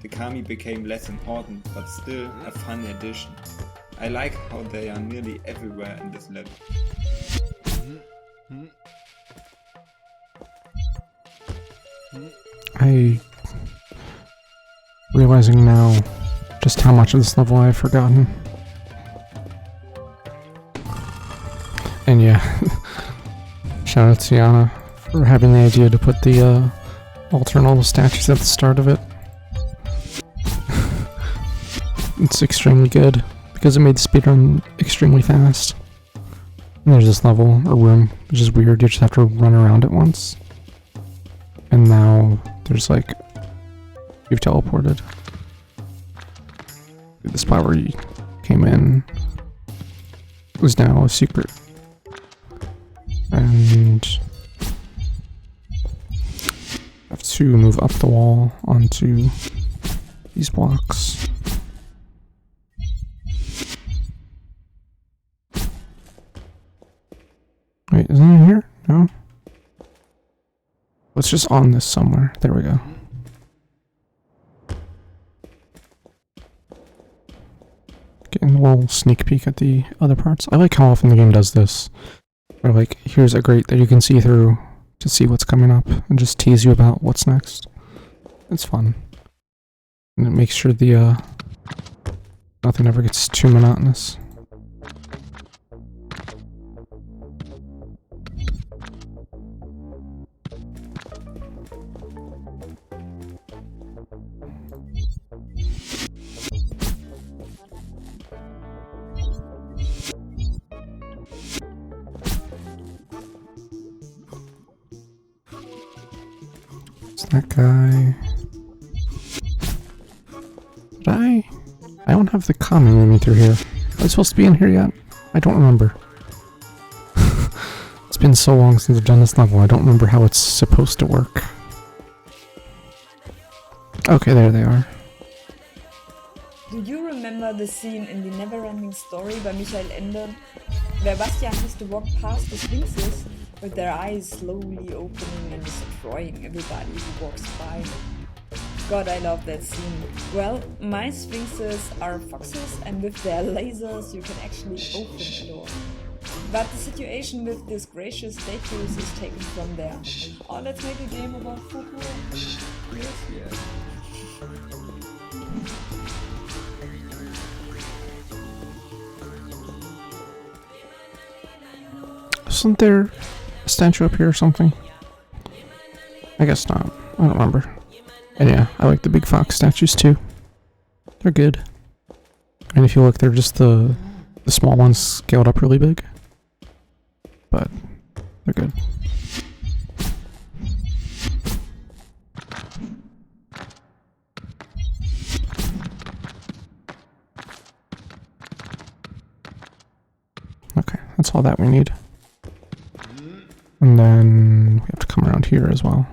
the kami became less important, but still a fun addition. I like how they are nearly everywhere in this level. Realizing now just how much of this level I've forgotten. And yeah, shout out to Yana for having the idea to put the altar and all the statues at the start of it. It's extremely good, because it made the speedrun extremely fast. And there's this level, or room, which is weird, you just have to run around it once. And now, there's like, you've teleported. The spot where you came in was now a secret. And I have to move up the wall onto these blocks. Wait, isn't it here? No? It's just on this somewhere. There we go. Getting a little sneak peek at the other parts. I like how often the game does this. Where like, here's a grate that you can see through to see what's coming up and just tease you about what's next. It's fun. And it makes sure the nothing ever gets too monotonous. It's that guy. Did I don't have the common moving through here. Am I supposed to be in here yet? I don't remember. It's been so long since I've done this level, I don't remember how it's supposed to work. Okay, there they are. Do you remember the scene in The Never-Ending Story by Michael Ende, where Bastian has to walk past the sphinxes with their eyes slowly opening and destroying everybody who walks by? God, I love that scene. Well, my sphinxes are foxes, and with their lasers you can actually open a door. But the situation with these gracious statues is taken from there. Oh, let's make a game about Fuku. Yes. Isn't there a statue up here or something? I guess not. I don't remember. And yeah, I like the big fox statues too. They're good. And if you look, they're just the small ones scaled up really big. But they're good. Okay, that's all that we need. And then we have to come around here as well.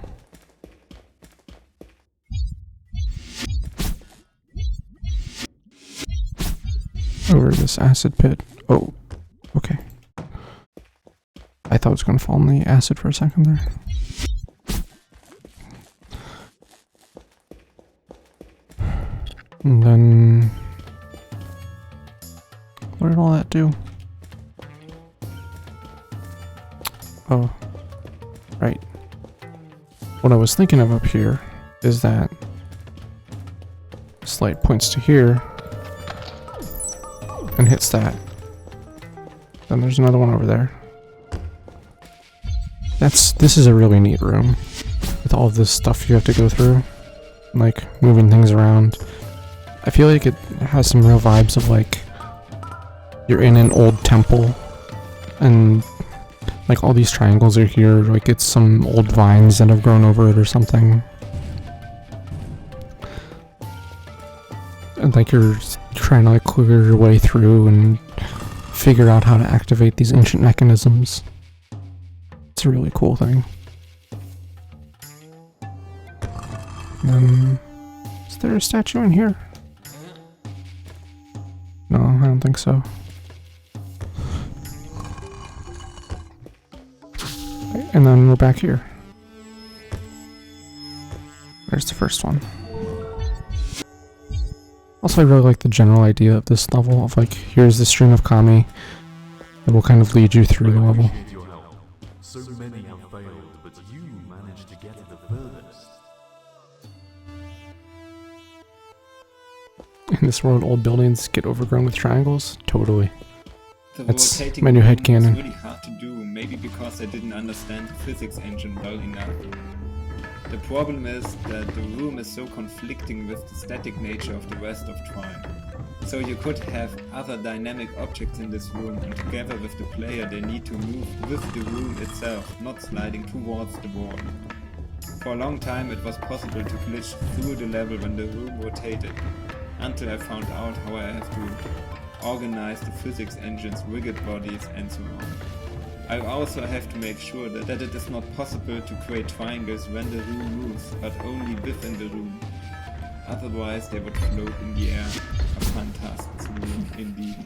Over this acid pit. Oh, okay. I thought it was going to fall in the acid for a second there. And then... what did all that do? Oh, right. What I was thinking of up here is that this light points to here and hits that. Then there's another one over there. This is a really neat room with all of this stuff you have to go through, like moving things around. I feel like it has some real vibes of like you're in an old temple and like all these triangles are here, like it's some old vines that have grown over it or something. And like you're trying to like clear your way through and figure out how to activate these ancient mechanisms. It's a really cool thing. Is there a statue in here? No, I don't think so. Okay, and then we're back here. There's the first one. Also, I really like the general idea of this level of like, here's the string of kami that will kind of lead you through the level. So many have failed, but you managed to get the furthest. In this world, old buildings get overgrown with triangles? Totally. That's rotating my new room headcanon. was really hard to do, maybe because I didn't understand the physics engine well enough. The problem is that the room is so conflicting with the static nature of the rest of Trine. So you could have other dynamic objects in this room, and together with the player they need to move with the room itself, not sliding towards the wall. For a long time it was possible to glitch through the level when the room rotated, until I found out how I have to organize the physics engine's rigid bodies and so on. I also have to make sure that it is not possible to create triangles when the room moves, but only within the room. Otherwise they would float in the air. A fun task indeed.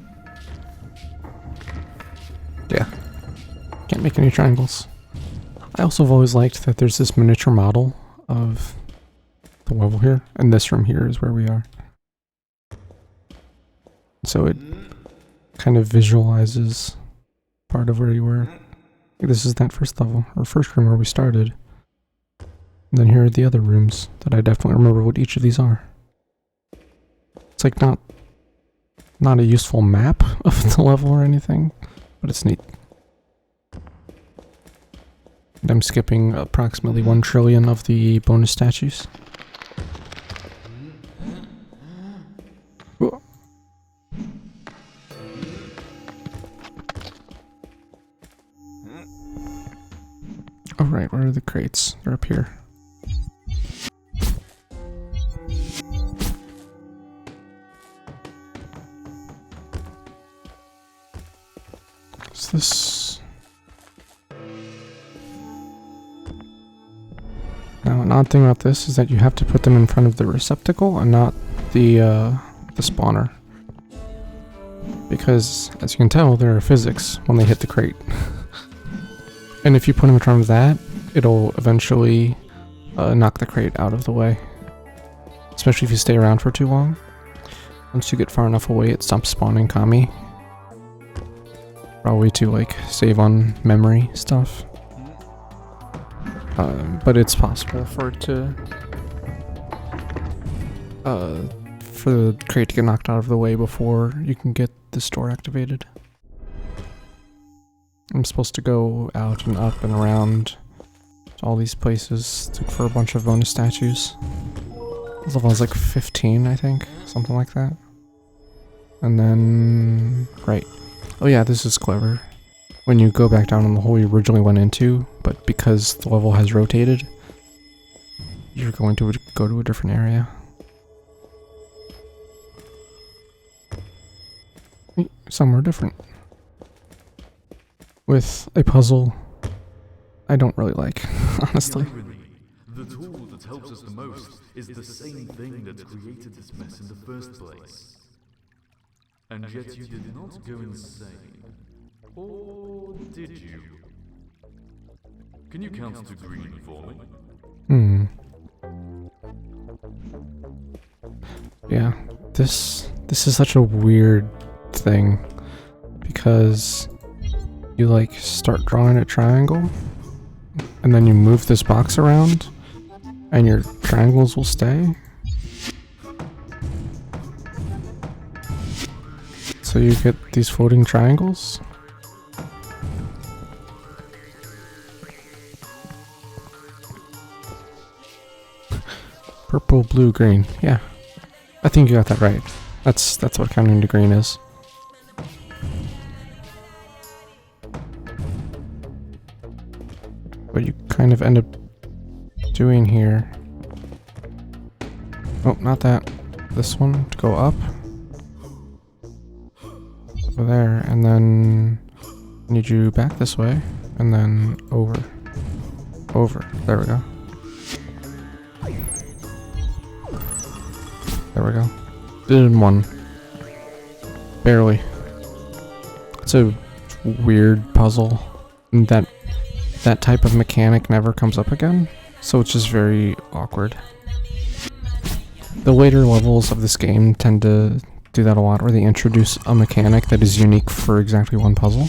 Yeah. Can't make any triangles. I also have always liked that there's this miniature model of the level here, and this room here is where we are. So it kind of visualizes part of where you were. This is that first level, or first room where we started. And then here are the other rooms that I definitely remember what each of these are. It's like not a useful map of the level or anything, but it's neat. And I'm skipping approximately 1 trillion of the bonus statues. Whoa. Oh right, where are the crates? They're up here. What's this? Now, an odd thing about this is that you have to put them in front of the receptacle and not the spawner. Because, as you can tell, there are physics when they hit the crate. And if you put them in front of that, it'll eventually knock the crate out of the way. Especially if you stay around for too long. Once you get far enough away, it stops spawning Kami. Probably to, like, save on memory stuff. But it's possible for it to... for the crate to get knocked out of the way before you can get the store activated. I'm supposed to go out and up and around to all these places to look for a bunch of bonus statues. This level is like 15, I think, something like that. And then... right. Oh yeah, this is clever. When you go back down in the hole you originally went into, but because the level has rotated, you're going to go to a different area. Somewhere different. With a puzzle I don't really like, honestly. The tool that helps us the most is the same thing that created this mess in the first place. And yet you did not go insane. Or did you? Can you count to green for me? Yeah, this is such a weird thing because you like start drawing a triangle and then you move this box around and your triangles will stay. So you get these floating triangles. Purple, blue, green. Yeah. I think you got that right. That's what counting to green is. What you kind of end up doing here. Oh, not that. This one to go up. Over there, and then I need you back this way, and then over. Over. There we go. There we go. Did it in one. Barely. It's a weird puzzle. And that type of mechanic never comes up again, so it's just very awkward. The later levels of this game tend to do that a lot, where they introduce a mechanic that is unique for exactly one puzzle.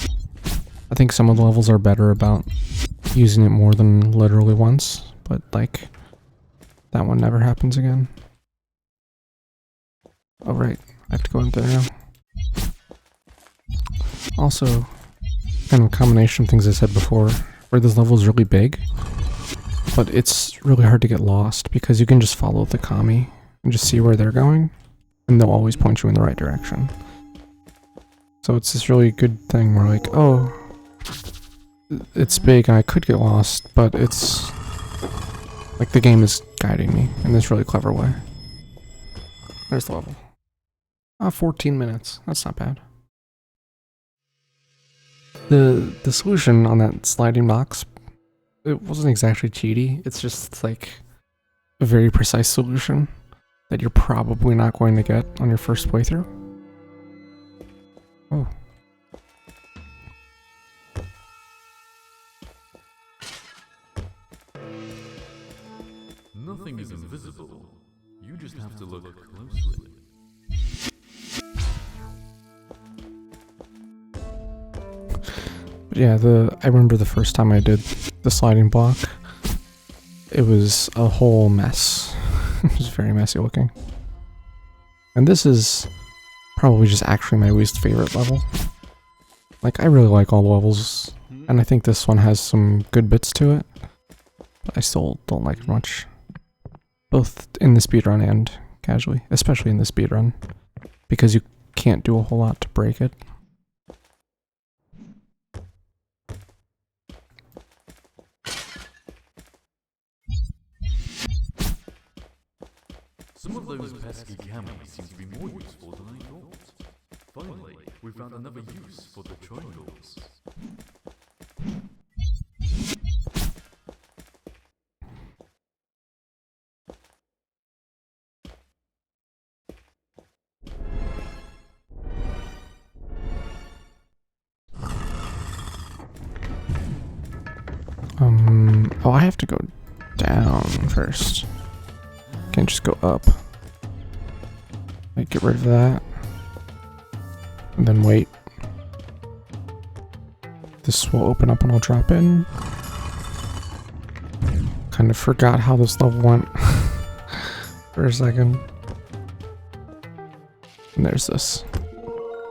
I think some of the levels are better about using it more than literally once, but like, that one never happens again. Oh right, I have to go in there now. Also, kind of a combination of things I said before, where this level is really big, but it's really hard to get lost because you can just follow the Kami and just see where they're going, and they'll always point you in the right direction. So it's this really good thing where like, oh, it's big and I could get lost, but it's like the game is guiding me in this really clever way. There's the level. 14 minutes. That's not bad. The solution on that sliding box, it wasn't exactly cheaty. It's just like a very precise solution that you're probably not going to get on your first playthrough. Oh. Nothing is invisible. You just have to look closely. But yeah, I remember the first time I did the sliding block, it was a whole mess. It was very messy looking. And this is probably just actually my least favorite level. Like, I really like all the levels, and I think this one has some good bits to it, but I still don't like it much. Both in the speedrun and casually, especially in the speedrun, because you can't do a whole lot to break it. Some of those pesky camis seem to be more useful than I thought. Finally, we found another use for the triangles. Oh, I have to go down first. Can't just go up. Like, get rid of that. And then wait. This will open up and I'll drop in. Kind of forgot how this level went for a second. And there's this.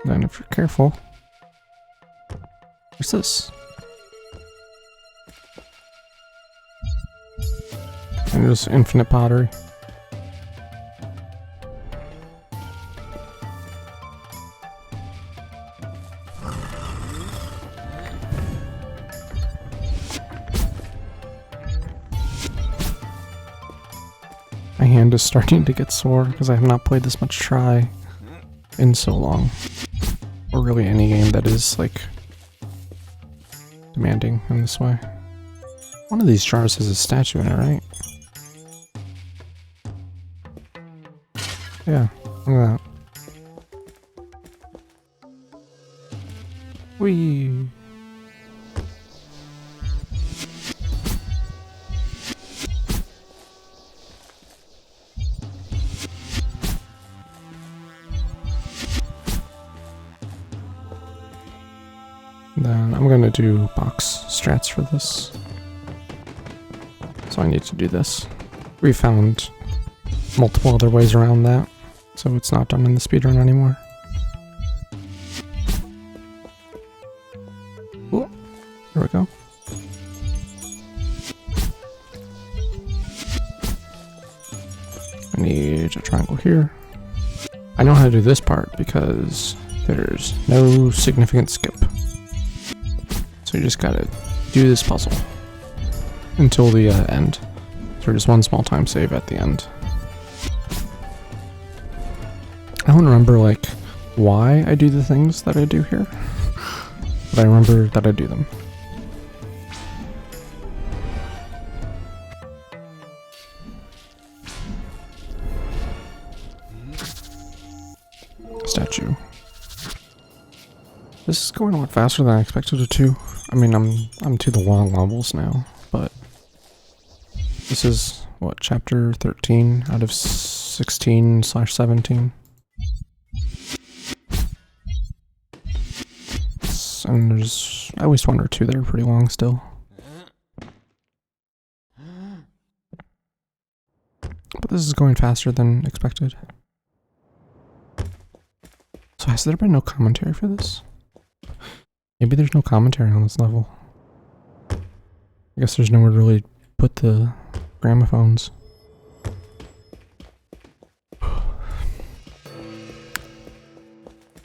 Then if you're careful, there's this. And there's infinite pottery. My hand is starting to get sore because I have not played this much Try in so long. Or really any game that is, like, demanding in this way. One of these jars has a statue in it, right? Yeah, look at that. Whee! Then I'm gonna do box strats for this. So I need to do this. We found multiple other ways around that, so it's not done in the speedrun anymore. Ooh, there we go. I need a triangle here. I know how to do this part because there's no significant skip. So you just gotta do this puzzle until the end. So there's one small time save at the end. I don't remember, like, why I do the things that I do here, but I remember that I do them. Statue. This is going a lot faster than I expected it to. I mean, I'm to the long levels now, but this is, what, chapter 13 out of 16/17. And there's at least one or two that are pretty long still. But this is going faster than expected. So has there been no commentary for this? Maybe there's no commentary on this level. I guess there's nowhere to really put the gramophones.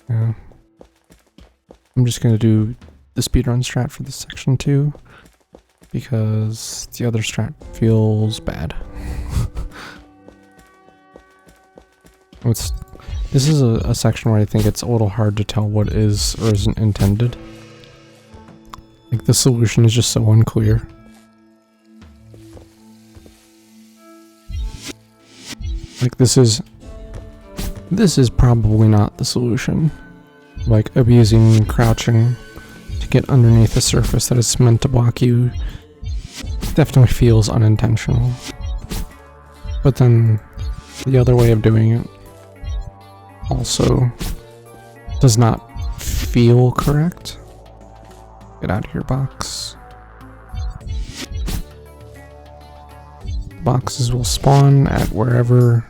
Yeah. I'm just gonna do the speedrun strat for this section too, because the other strat feels bad. This is a section where I think it's a little hard to tell what is or isn't intended. Like, the solution is just so unclear. Like, this is probably not the solution. Like, abusing crouching to get underneath a surface that is meant to block you definitely feels unintentional. But then the other way of doing it also does not feel correct. Get out of your box. Boxes will spawn at whatever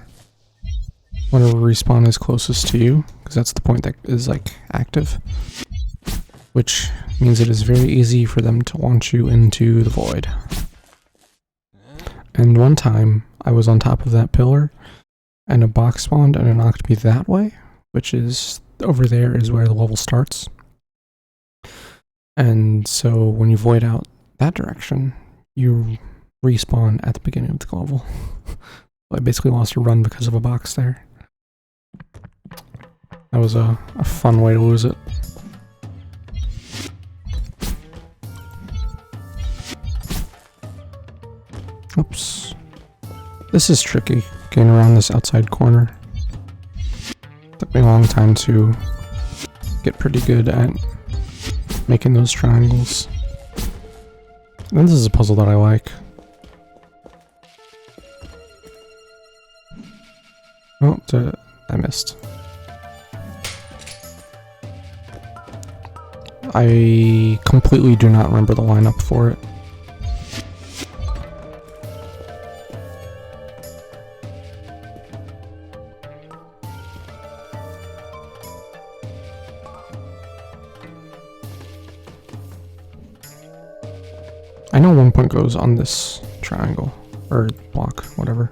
respawn is closest to you, because that's the point that is, like, active. Which means it is very easy for them to launch you into the void. And one time, I was on top of that pillar, and a box spawned and it knocked me that way, which is over there is where the level starts. And so when you void out that direction, you respawn at the beginning of the level. I basically lost a run because of a box there. That was a fun way to lose it. Oops. This is tricky, getting around this outside corner. Took me a long time to get pretty good at making those triangles. And this is a puzzle that I like. Oh, I missed. I completely do not remember the lineup for it. I know one point goes on this triangle, or block, whatever.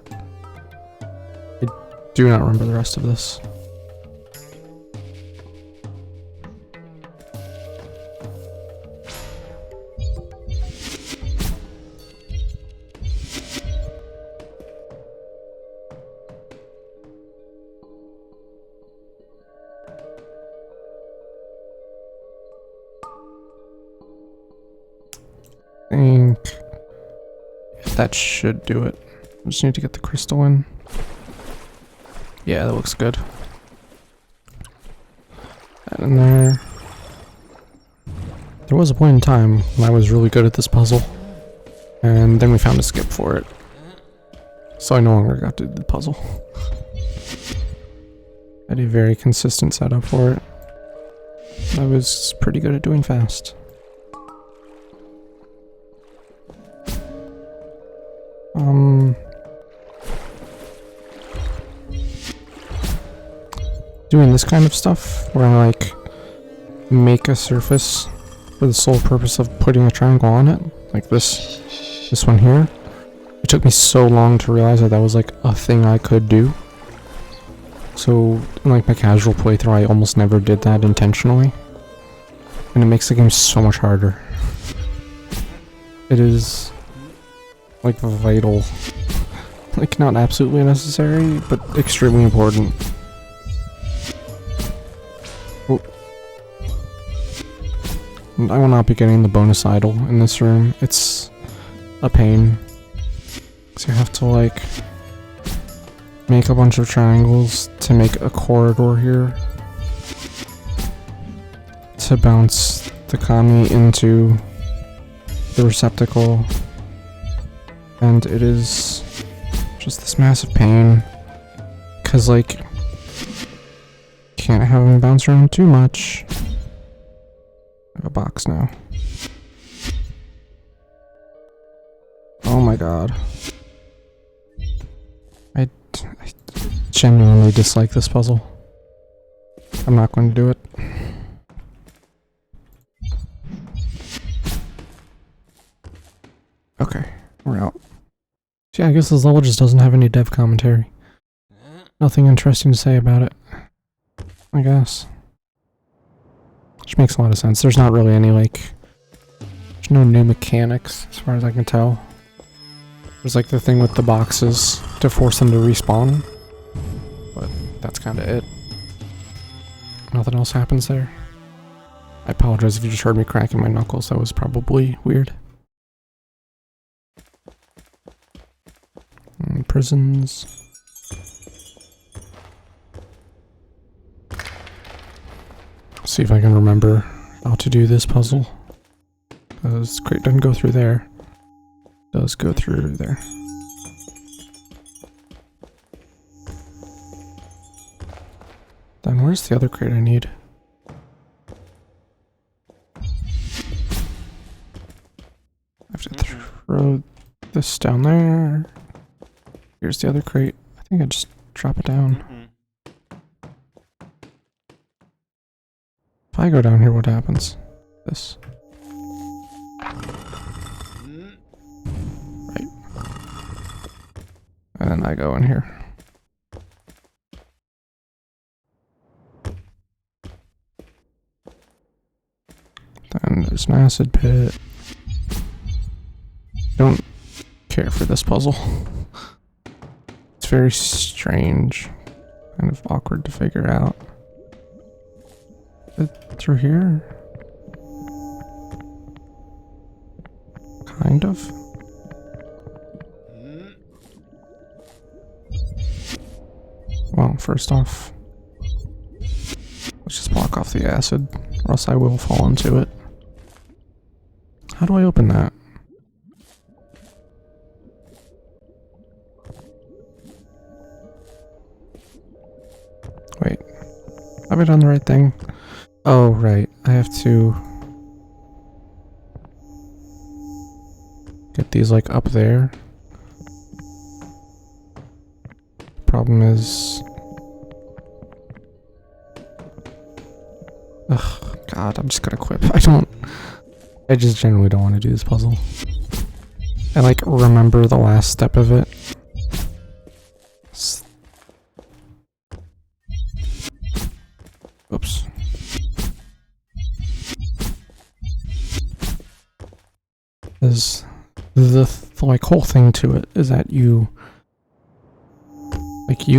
I do not remember the rest of this. I think that should do it. I just need to get the crystal in. Yeah, that looks good. That in there. There was a point in time when I was really good at this puzzle, and then we found a skip for it. So I no longer got to do the puzzle. I had a very consistent setup for it. I was pretty good at doing fast. Doing this kind of stuff where I like make a surface for the sole purpose of putting a triangle on it, like this one here. It took me so long to realize that that was like a thing I could do. So in like my casual playthrough, I almost never did that intentionally, and it makes the game so much harder. It is like vital, like not absolutely necessary, but extremely important. Oh. I will not be getting the bonus idol in this room. It's a pain. So you have to like make a bunch of triangles to make a corridor here to bounce the kami into the receptacle. And it is just this massive pain, because like, can't have him bounce around too much. I have a box now. Oh my god. I genuinely dislike this puzzle. I'm not going to do it. Okay, we're out. So yeah, I guess this level just doesn't have any dev commentary. Nothing interesting to say about it, I guess. Which makes a lot of sense. There's not really any, like, there's no new mechanics, as far as I can tell. There's, like, the thing with the boxes to force them to respawn. But that's kind of it. Nothing else happens there. I apologize if you just heard me cracking my knuckles. That was probably weird. Prisons. See if I can remember how to do this puzzle. Because crate doesn't go through there. Does go through there. Then where's the other crate I need? I have to throw this down there. Here's the other crate. I think I just drop it down. If I go down here, what happens? This. Right. And then I go in here. Then there's an acid pit. Don't care for this puzzle. It's very strange. Kind of awkward to figure out. Through here? Kind of. Well, first off, let's just block off the acid, or else I will fall into it. How do I open that? Have I done the right thing? Oh, right. I have to get these like up there. Problem is... Ugh, God, I'm just gonna quit. I just generally don't want to do this puzzle. I like remember the last step of it. Oops. Is the like whole thing to it is that you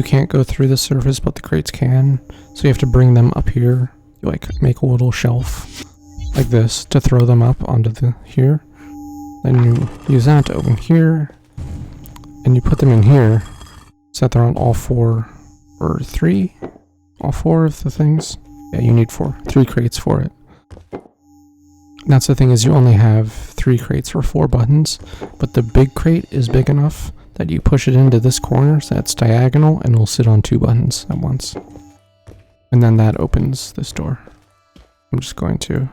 can't go through the surface, but the crates can. So you have to bring them up here. You like make a little shelf like this to throw them up onto the here. Then you use that to open here, and you put them in here so that they're on all four or three, all four of the things. Yeah, you need three crates for it. That's the thing, is you only have 3 crates for 4 buttons, but the big crate is big enough that you push it into this corner so that's diagonal and it'll sit on 2 buttons at once. And then that opens this door. I'm just going to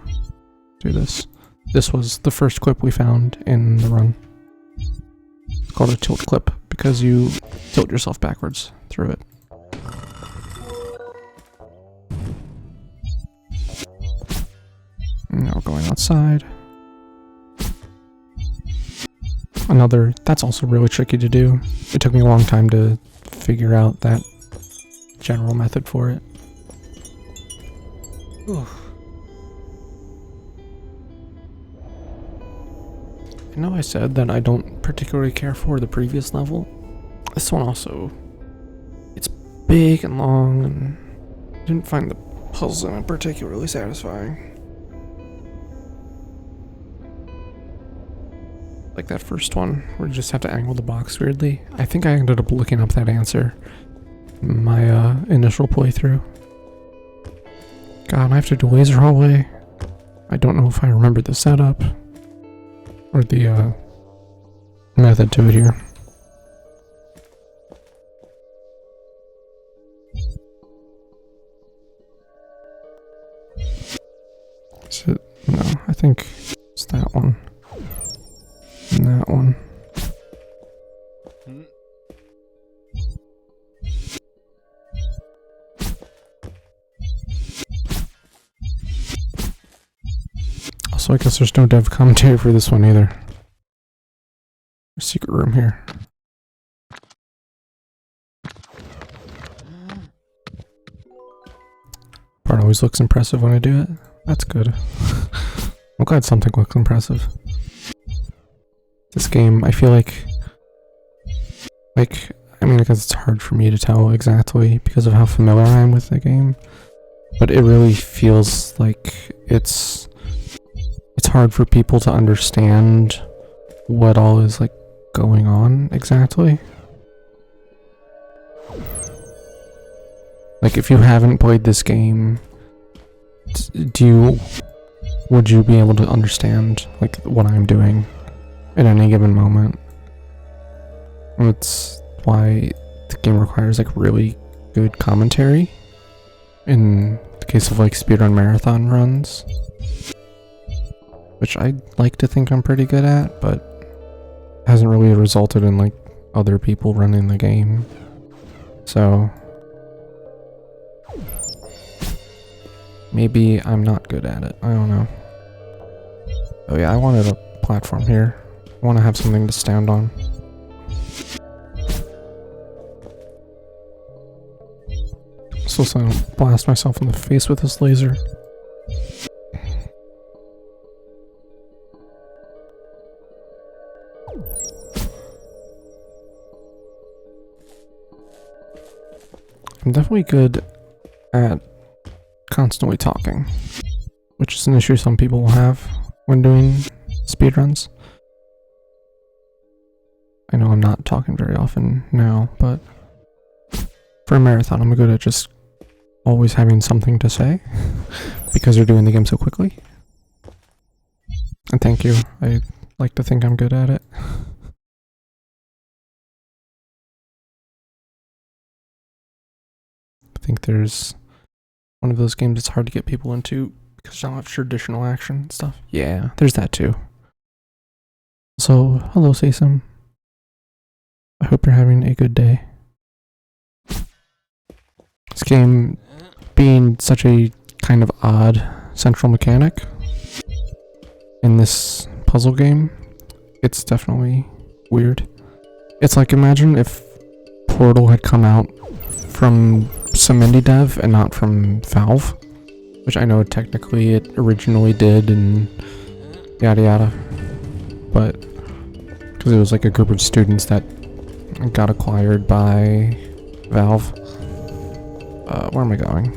do this. This was the first clip we found in the run. It's called a tilt clip because you tilt yourself backwards through it. Now we're going outside. That's also really tricky to do. It took me a long time to figure out that general method for it. Ooh. I know I said that I don't particularly care for the previous level. This one also, it's big and long, and I didn't find the puzzles in it particularly satisfying. Like that first one, where you just have to angle the box weirdly. I think I ended up looking up that answer in my initial playthrough. God, I have to do laser hallway. I don't know if I remember the setup or the method to it here. Is it? No, I think it's that one. And that one. Also, I guess there's no dev commentary for this one either. A secret room here. Part always looks impressive when I do it. That's good. I'm glad something looks impressive. This game, I feel like, I mean, I guess it's hard for me to tell exactly because of how familiar I am with the game, but it really feels like it's hard for people to understand what all is, like, going on exactly. Like, if you haven't played this game, would you be able to understand, like, what I'm doing at any given moment? That's why the game requires, like, really good commentary in the case of, like, speedrun marathon runs, which I like to think I'm pretty good at, but hasn't really resulted in, like, other people running the game. So maybe I'm not good at it. I don't know. Oh yeah, I wanted a platform here. I want to have something to stand on. So I don't blast myself in the face with this laser. I'm definitely good at constantly talking, which is an issue some people will have when doing speedruns. I know I'm not talking very often now, but for a marathon, I'm good at just always having something to say because you're doing the game so quickly. And thank you. I like to think I'm good at it. I think there's one of those games it's hard to get people into because they don't have traditional action and stuff. Yeah, there's that too. So, hello, Sesam. I hope you're having a good day. This game being such a kind of odd central mechanic in this puzzle game, it's definitely weird. It's like, imagine if Portal had come out from some indie dev and not from Valve, which I know technically it originally did and yada yada, but because it was like a group of students that got acquired by Valve. Where am I going?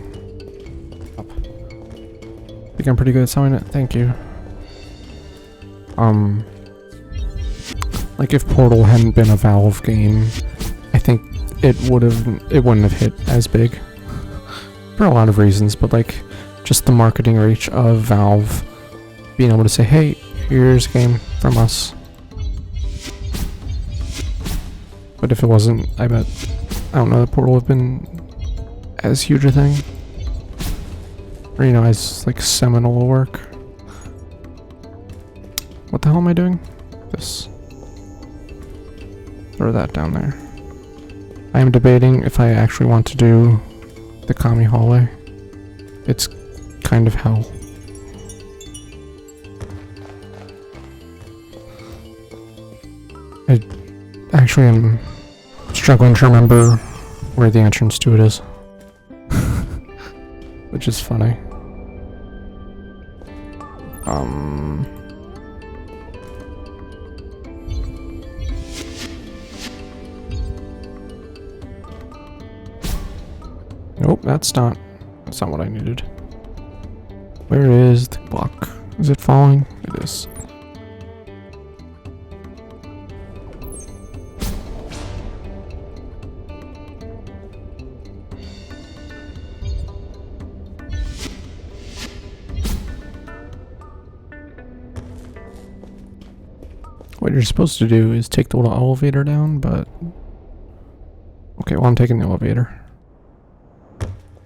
Up. I think I'm pretty good at selling it. Thank you. Like if Portal hadn't been a Valve game, I think it wouldn't have hit as big for a lot of reasons, but like just the marketing reach of Valve being able to say, hey, here's a game from us. But if it wasn't, I bet, I don't know, that Portal would have been as huge a thing. Or, you know, as like seminal work. What the hell am I doing? This. Throw that down there. I am debating if I actually want to do the Kami hallway. It's kind of hell. I actually am struggling to remember where the entrance to it is. Which is funny. Nope, that's not what I needed. Where is the block? Is it falling? It is. What you're supposed to do is take the little elevator down, but... Okay, well I'm taking the elevator.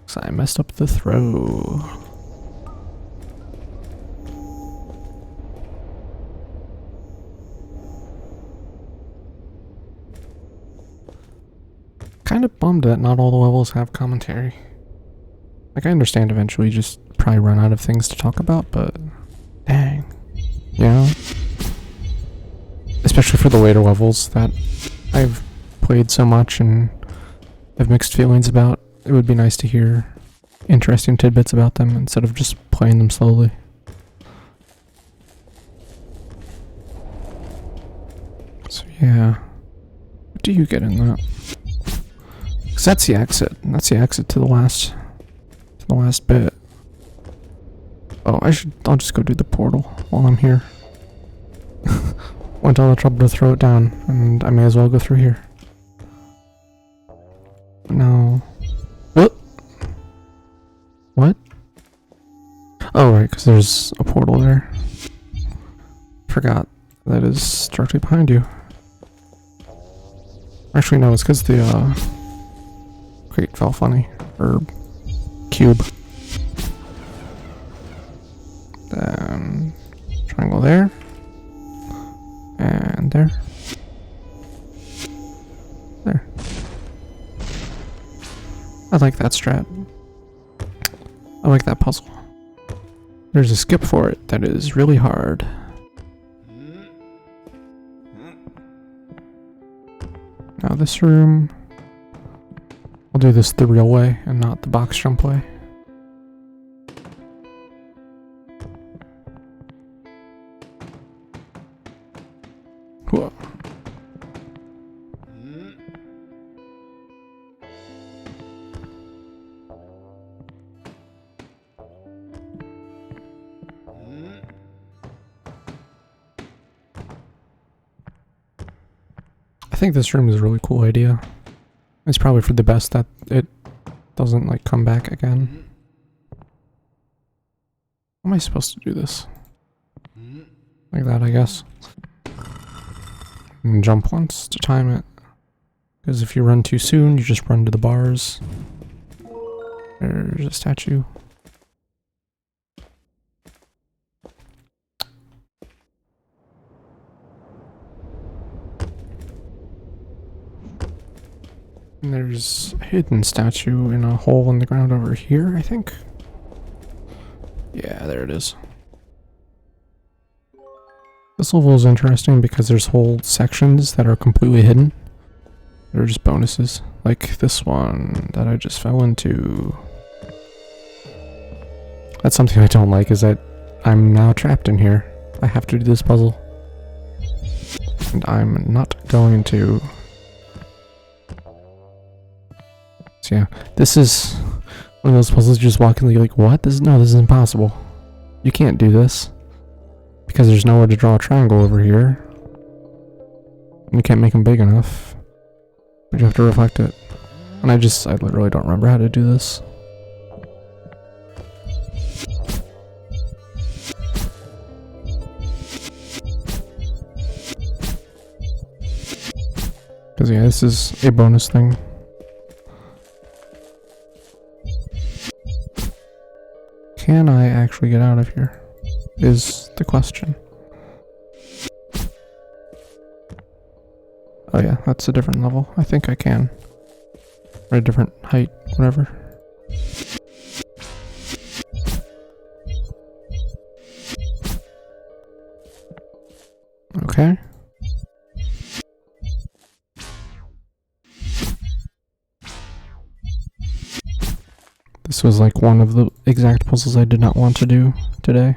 So I messed up the throw. Kind of bummed that not all the levels have commentary. Like, I understand eventually you just probably run out of things to talk about, but... Dang. You know? Especially for the later levels that I've played so much and have mixed feelings about. It would be nice to hear interesting tidbits about them instead of just playing them slowly. So yeah. What do you get in that? Because that's the exit. And that's the exit to the last bit. Oh, I'll just go do the portal while I'm here. Went all the trouble to throw it down, and I may as well go through here. No. What? What? Oh, right, because there's a portal there. Forgot that is directly behind you. Actually, no, it's because the crate fell funny. Or cube. Then triangle there. And there. There. I like that strat. I like that puzzle. There's a skip for it that is really hard. Now this room... I'll do this the real way and not the box jump way. Whoa. I think this room is a really cool idea. It's probably for the best that it doesn't like come back again. How am I supposed to do this? Like that, I guess. And jump once to time it. Because if you run too soon, you just run to the bars. There's a statue. And there's a hidden statue in a hole in the ground over here, I think. Yeah, there it is. This level is interesting because there's whole sections that are completely hidden. They're just bonuses. Like this one that I just fell into. That's something I don't like, is that I'm now trapped in here. I have to do this puzzle. And I'm not going to. So yeah, this is one of those puzzles you just walk in and you're like, what? This is impossible. You can't do this. Because there's nowhere to draw a triangle over here. And you can't make them big enough. But you have to reflect it. And I literally don't remember how to do this. Because yeah, this is a bonus thing. Can I actually get out of here? Is the question. Oh yeah, that's a different level. I think I can. Or a different height, whatever. Okay. This was like one of the exact puzzles I did not want to do today.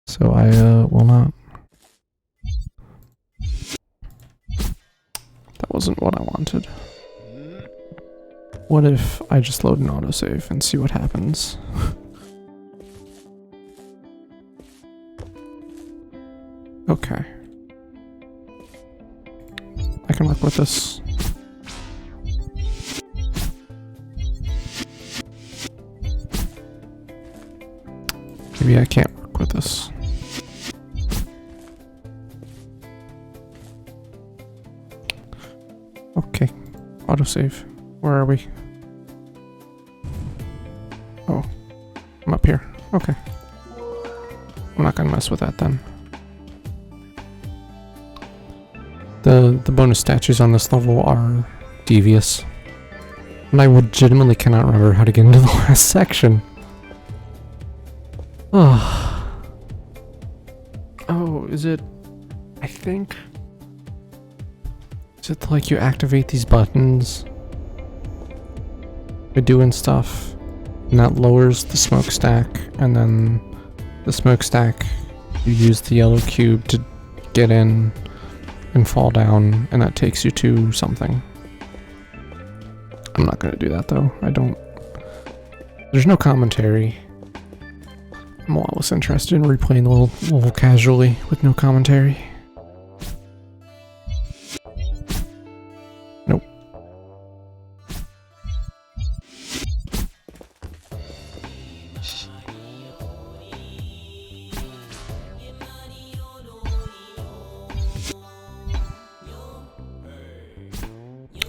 So I will not. That wasn't what I wanted. What if I just load an autosave and see what happens? Okay. I can work with this. Maybe I can't work with this. Okay, autosave. Where are we? Oh, I'm up here. Okay. I'm not gonna mess with that then. The bonus statues on this level are devious. And I legitimately cannot remember how to get into the last section. Oh, is it... I think... Is it like you activate these buttons by doing stuff, and that lowers the smokestack, and then the smokestack, you use the yellow cube to get in and fall down, and that takes you to something. I'm not gonna do that though. I don't... There's no commentary. I'm a lot less interested in replaying the level casually with no commentary. Nope.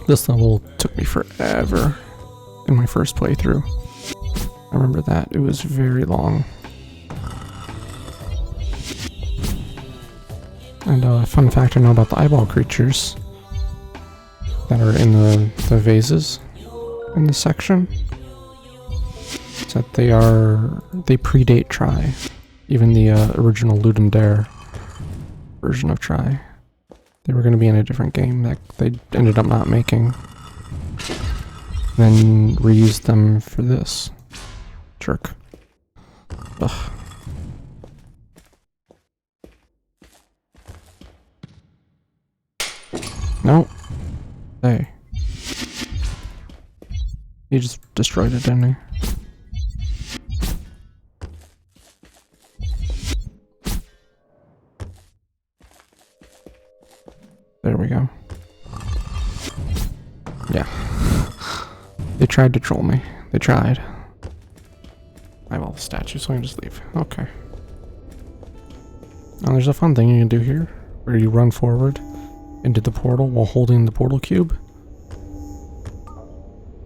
This level took me forever in my first playthrough. I remember that. It was very long. And fun fact I know about the eyeball creatures that are in the vases in this section is that they predate Try. Even the original Ludum Dare version of Try. They were going to be in a different game that they ended up not making. Then reused them for this. Jerk. Ugh. No. Hey. He just destroyed it, didn't he? There we go. Yeah. They tried to troll me. They tried. I have all the statues, so I can just leave. Okay. Now there's a fun thing you can do here, where you run forward into the portal while holding the portal cube.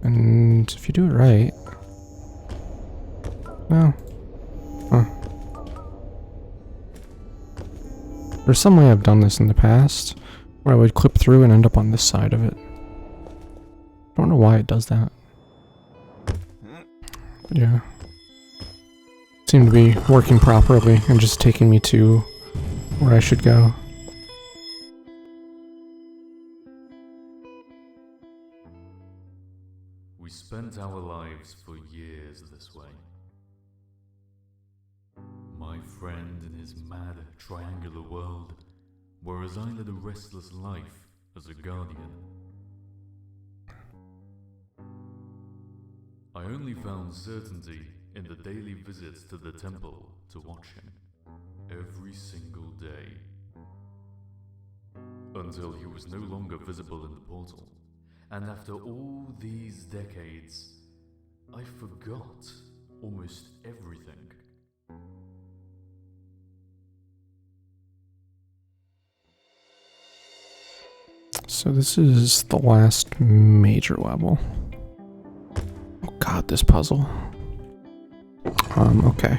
And if you do it right... Well... Huh. There's some way I've done this in the past, where I would clip through and end up on this side of it. I don't know why it does that. But yeah. Seemed to be working properly and just taking me to where I should go. We spent our lives for years this way. My friend in his mad, triangular world, whereas I led a restless life as a guardian. I only found certainty in the daily visits to the temple to watch him, every single day. Until he was no longer visible in the portal, and after all these decades, I forgot almost everything. So this is the last major level. Oh god, this puzzle. Okay.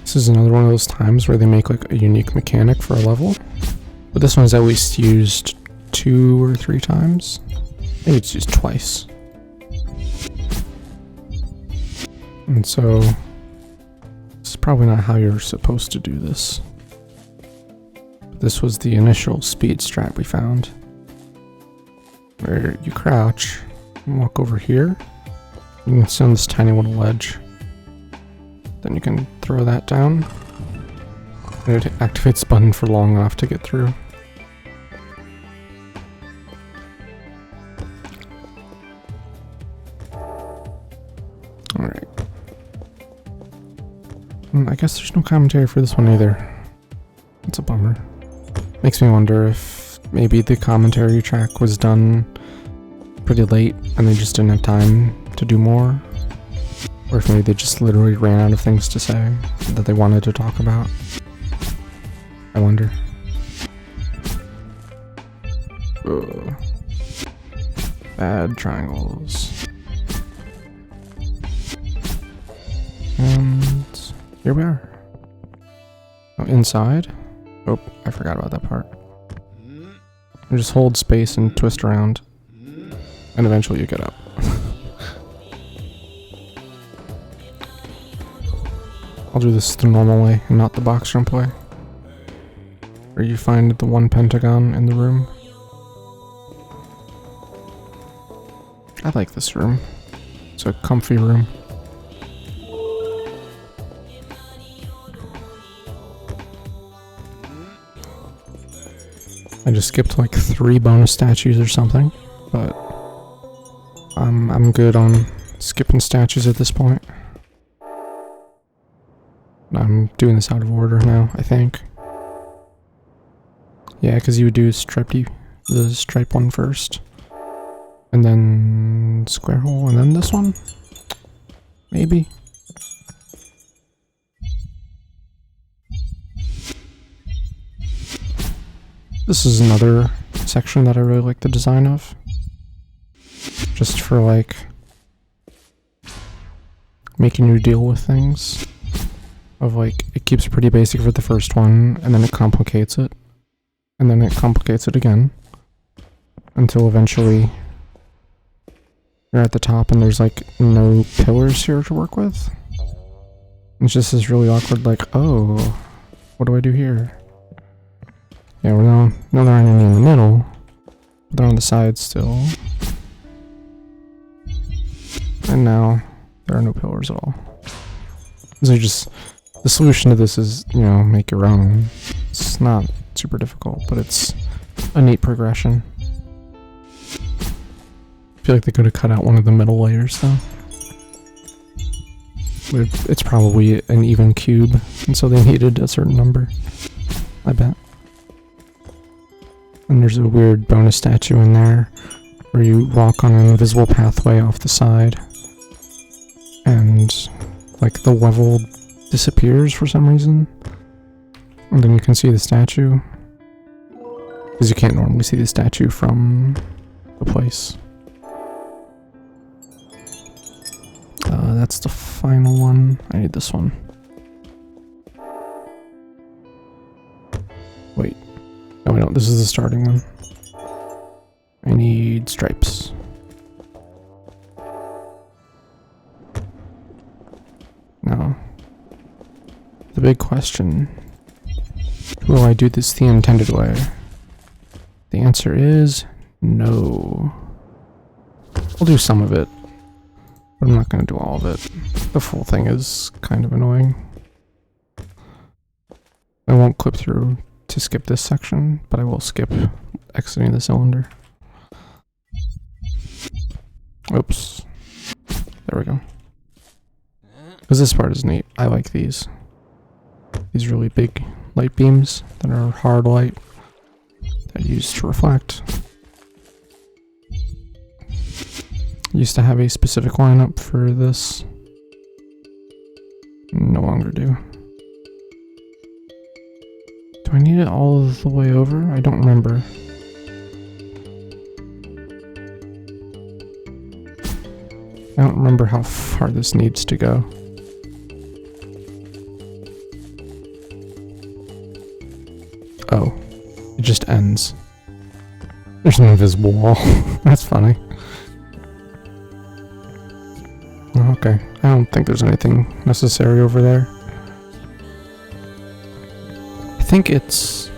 This is another one of those times where they make like a unique mechanic for a level. But this one's at least used 2 or 3 times. Maybe it's used twice. And so, this is probably not how you're supposed to do this. But this was the initial speed strat we found. Where you crouch and walk over here. You can sit on this tiny little ledge. Then you can throw that down. And it activates the button for long enough to get through. Alright. I guess there's no commentary for this one either. That's a bummer. Makes me wonder if maybe the commentary track was done pretty late and they just didn't have time to do more. Or if maybe they just literally ran out of things to say that they wanted to talk about. I wonder. Ugh. Bad triangles. And here we are. Oh, inside? Oh, I forgot about that part. You just hold space and twist around. And eventually you get up. I'll do this the normal way and not the box jump way. Where you find the one pentagon in the room. I like this room. It's a comfy room. I just skipped like 3 bonus statues or something, but I'm good on skipping statues at this point. I'm doing this out of order now, I think. Yeah, because you would do the stripe one first. And then square hole, and then this one? Maybe? This is another section that I really like the design of. Just for like making you deal with things. Of like, it keeps it pretty basic for the first one, and then it complicates it. And then it complicates it again. Until eventually you're at the top and there's like no pillars here to work with. It's just this really awkward like, oh, what do I do here? Yeah, no, there aren't any in the middle. But they're on the sides still. And now there are no pillars at all. So the solution to this is, you know, make your own. It's not super difficult, but it's a neat progression. I feel like they could have cut out one of the middle layers though. But it's probably an even cube, and so they needed a certain number. I bet. And there's a weird bonus statue in there where you walk on an invisible pathway off the side. And like the level disappears for some reason. And then you can see the statue. Because you can't normally see the statue from the place. That's the final one. I need this one. Wait. No, I don't. This is the starting one. I need stripes. Now, the big question. Will I do this the intended way? The answer is no. I'll do some of it, but I'm not going to do all of it. The full thing is kind of annoying. I won't clip through to skip this section, but I will skip exiting the cylinder. Oops. There we go. Because this part is neat. I like these. These really big light beams that are hard light that are used to reflect. Used to have a specific lineup for this. No longer do. Do I need it all the way over? I don't remember. I don't remember how far this needs to go. Oh, it just ends. There's an invisible wall. That's funny. Okay, I don't think there's anything necessary over there. I think it's...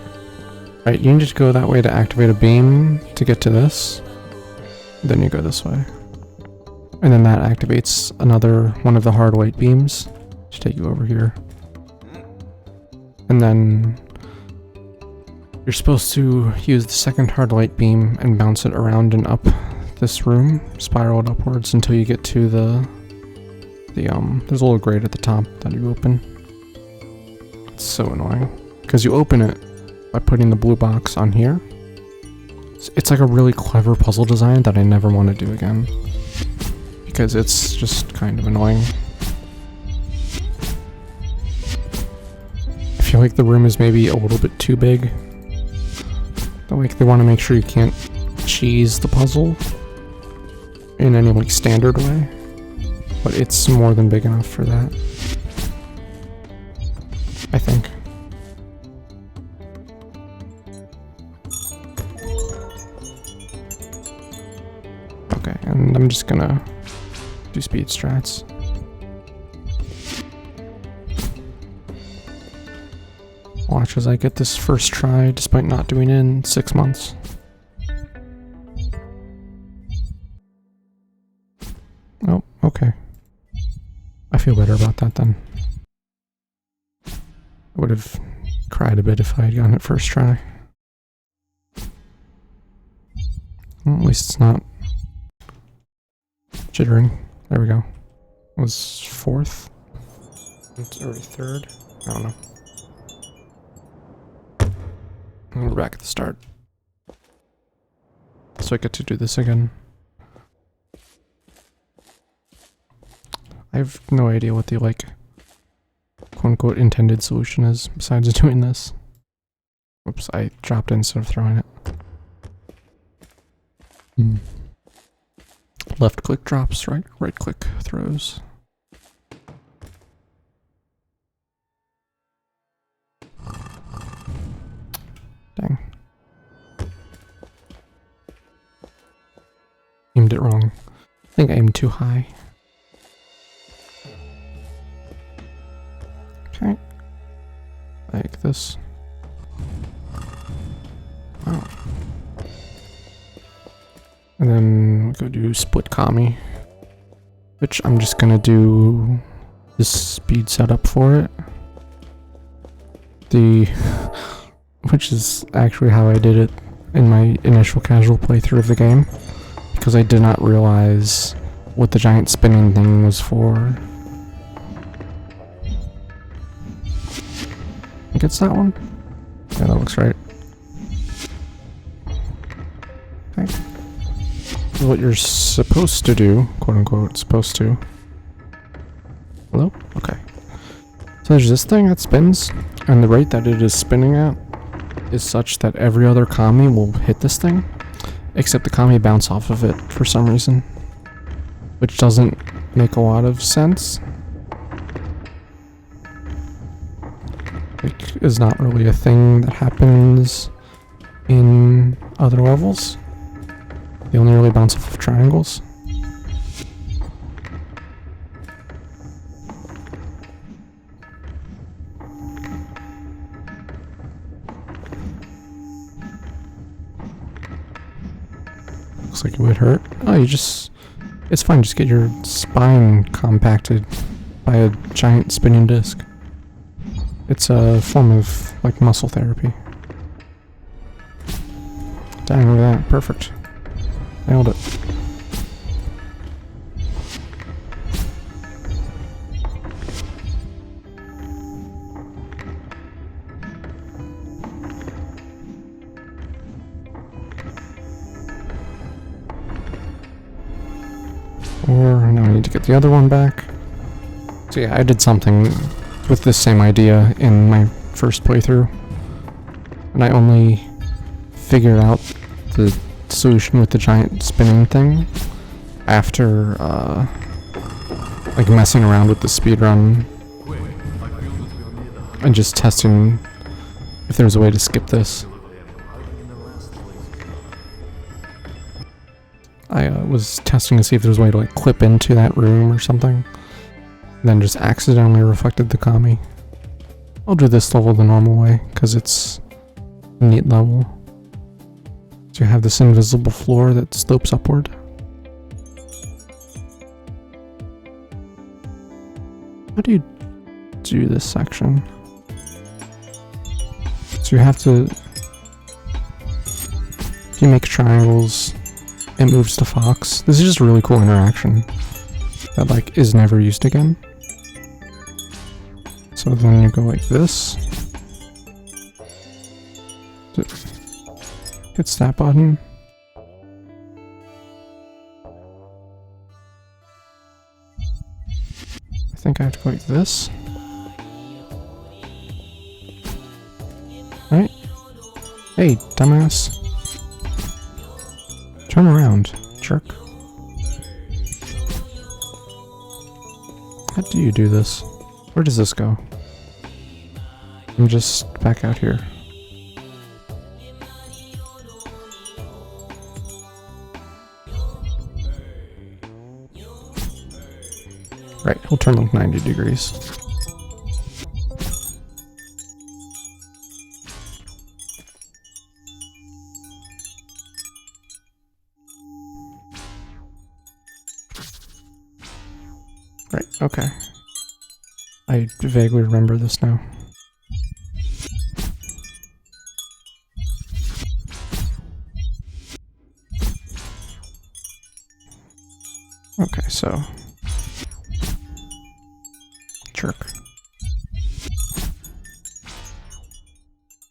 Right, you need to go that way to activate a beam to get to this. Then you go this way. And then that activates another one of the hard light beams to take you over here. And then you're supposed to use the second hard light beam and bounce it around and up this room, spiraled upwards until you get to there's a little grate at the top that you open. It's so annoying. Because you open it by putting the blue box on here. It's like a really clever puzzle design that I never want to do again. Because it's just kind of annoying. I feel like the room is maybe a little bit too big. Like they want to make sure you can't cheese the puzzle in any like standard way. But it's more than big enough for that. I think. Okay, and I'm just gonna do speed strats. Watch as I get this first try despite not doing it in 6 months. Oh, okay. I feel better about that then. I would have cried a bit if I had gotten it first try. Well, at least it's not jittering. There we go. It was fourth? It's already third? I don't know. And we're back at the start. So I get to do this again. I have no idea what the, like, quote-unquote intended solution is besides doing this. Oops, I dropped it instead of throwing it. Left click drops, right click throws. Dang. Aimed it wrong. I think I aimed too high. Okay. Like this. Wow. And then we go do split commie, which I'm just gonna do this speed setup for it. Which is actually how I did it in my initial casual playthrough of the game, because I did not realize what the giant spinning thing was for. I think it's that one? Yeah, that looks right. Okay. This is what you're supposed to do, quote unquote, supposed to. Hello? Okay. So there's this thing that spins, and the rate that it is spinning at is such that every other commie will hit this thing, except the commie bounce off of it for some reason. Which doesn't make a lot of sense. Like, is not really a thing that happens in other levels. They only really bounce off of triangles. Looks like it would hurt. Oh, you just... It's fine, just get your spine compacted by a giant spinning disc. It's a form of, like, muscle therapy. Dang, look at that. Perfect. Nailed it. Or now I need to get the other one back. So yeah, I did something with this same idea in my first playthrough. And I only figured out the solution with the giant spinning thing after like messing around with the speedrun and just testing if there was a way to skip this. I was testing to see if there was a way to like clip into that room or something, and then just accidentally reflected the commie. I'll do this level the normal way because it's a neat level. So you have this invisible floor that slopes upward. How do you do this section? So you have to... If you make triangles, it moves to Fox. This is just a really cool interaction that like is never used again. So then you go like this. Hits that button. I think I have to go like this. Right? Hey, dumbass. Turn around, jerk. How do you do this? Where does this go? I'm just back out here. Right, he'll turn like 90 degrees. Right, okay. I vaguely remember this now. Okay, so... Jerk.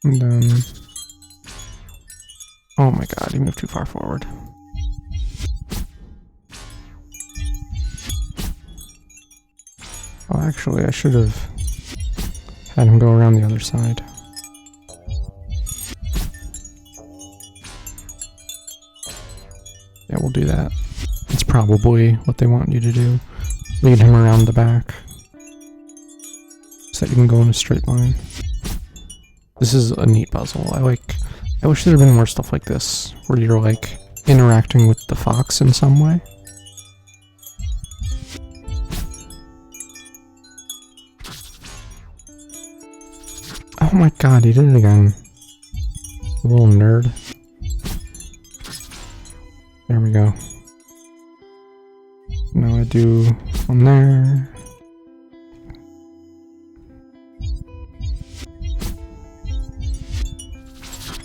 And then... Oh my god, he moved too far forward. Oh, actually, I should have had him go around the other side. Yeah, we'll do that. It's probably what they want you to do. Lead him around the back. So that you can go in a straight line. This is a neat puzzle. I wish there had been more stuff like this, where you're like interacting with the fox in some way. Oh my god, he did it again. You little nerd. There we go. Now I do one there.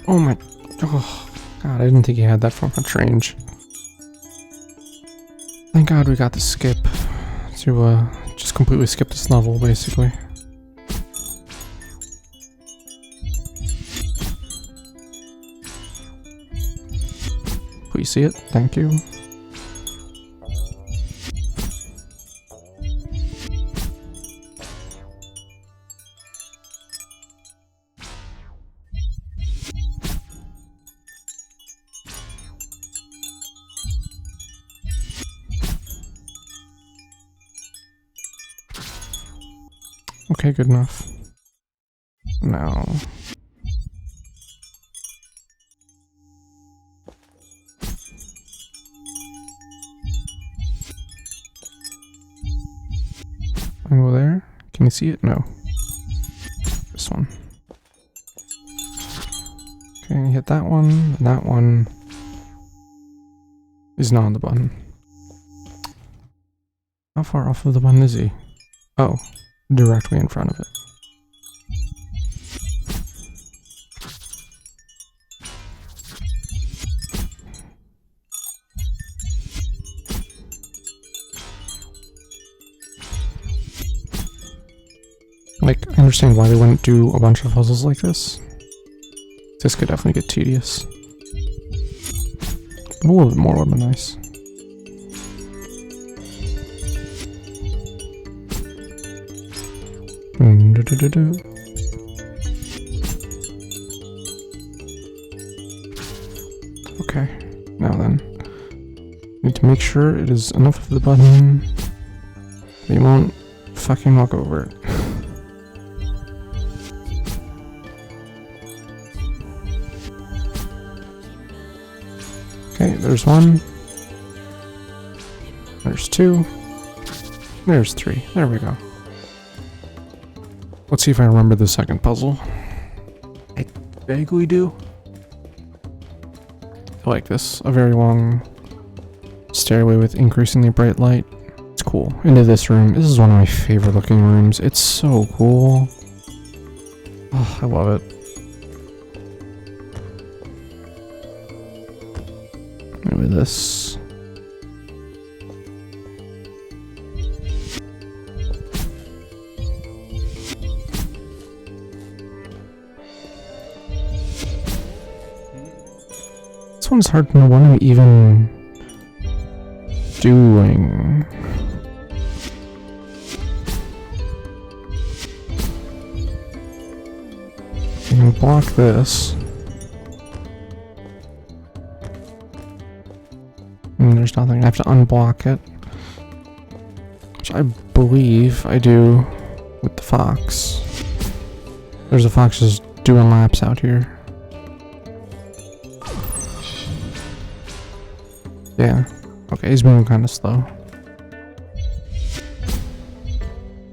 Oh my... Oh, god, I didn't think he had that far much range. Thank god we got the skip to just completely skip this level, basically. Please see it. Thank you. Okay, good enough. Now. I go there. Can you see it? No. This one. Okay, hit that one, and that one is not on the button. How far off of the button is he? Oh, directly in front of it. Like, I understand why they wouldn't do a bunch of puzzles like this. This could definitely get tedious. But a little bit more would be nice. Okay, now then. Need to make sure it is enough of the button that you won't fucking walk over it. Okay, there's one. There's two. There's three. There we go. Let's see if I remember the second puzzle. I vaguely do. I like this. A very long stairway with increasingly bright light. It's cool. Into this room. This is one of my favorite looking rooms. It's so cool. Oh, I love it. Maybe this. This one's hard to know what I'm even doing. I'm gonna block this. And there's nothing. I have to unblock it. Which I believe I do with the fox. There's a fox just doing laps out here. Yeah. Okay, he's moving kind of slow.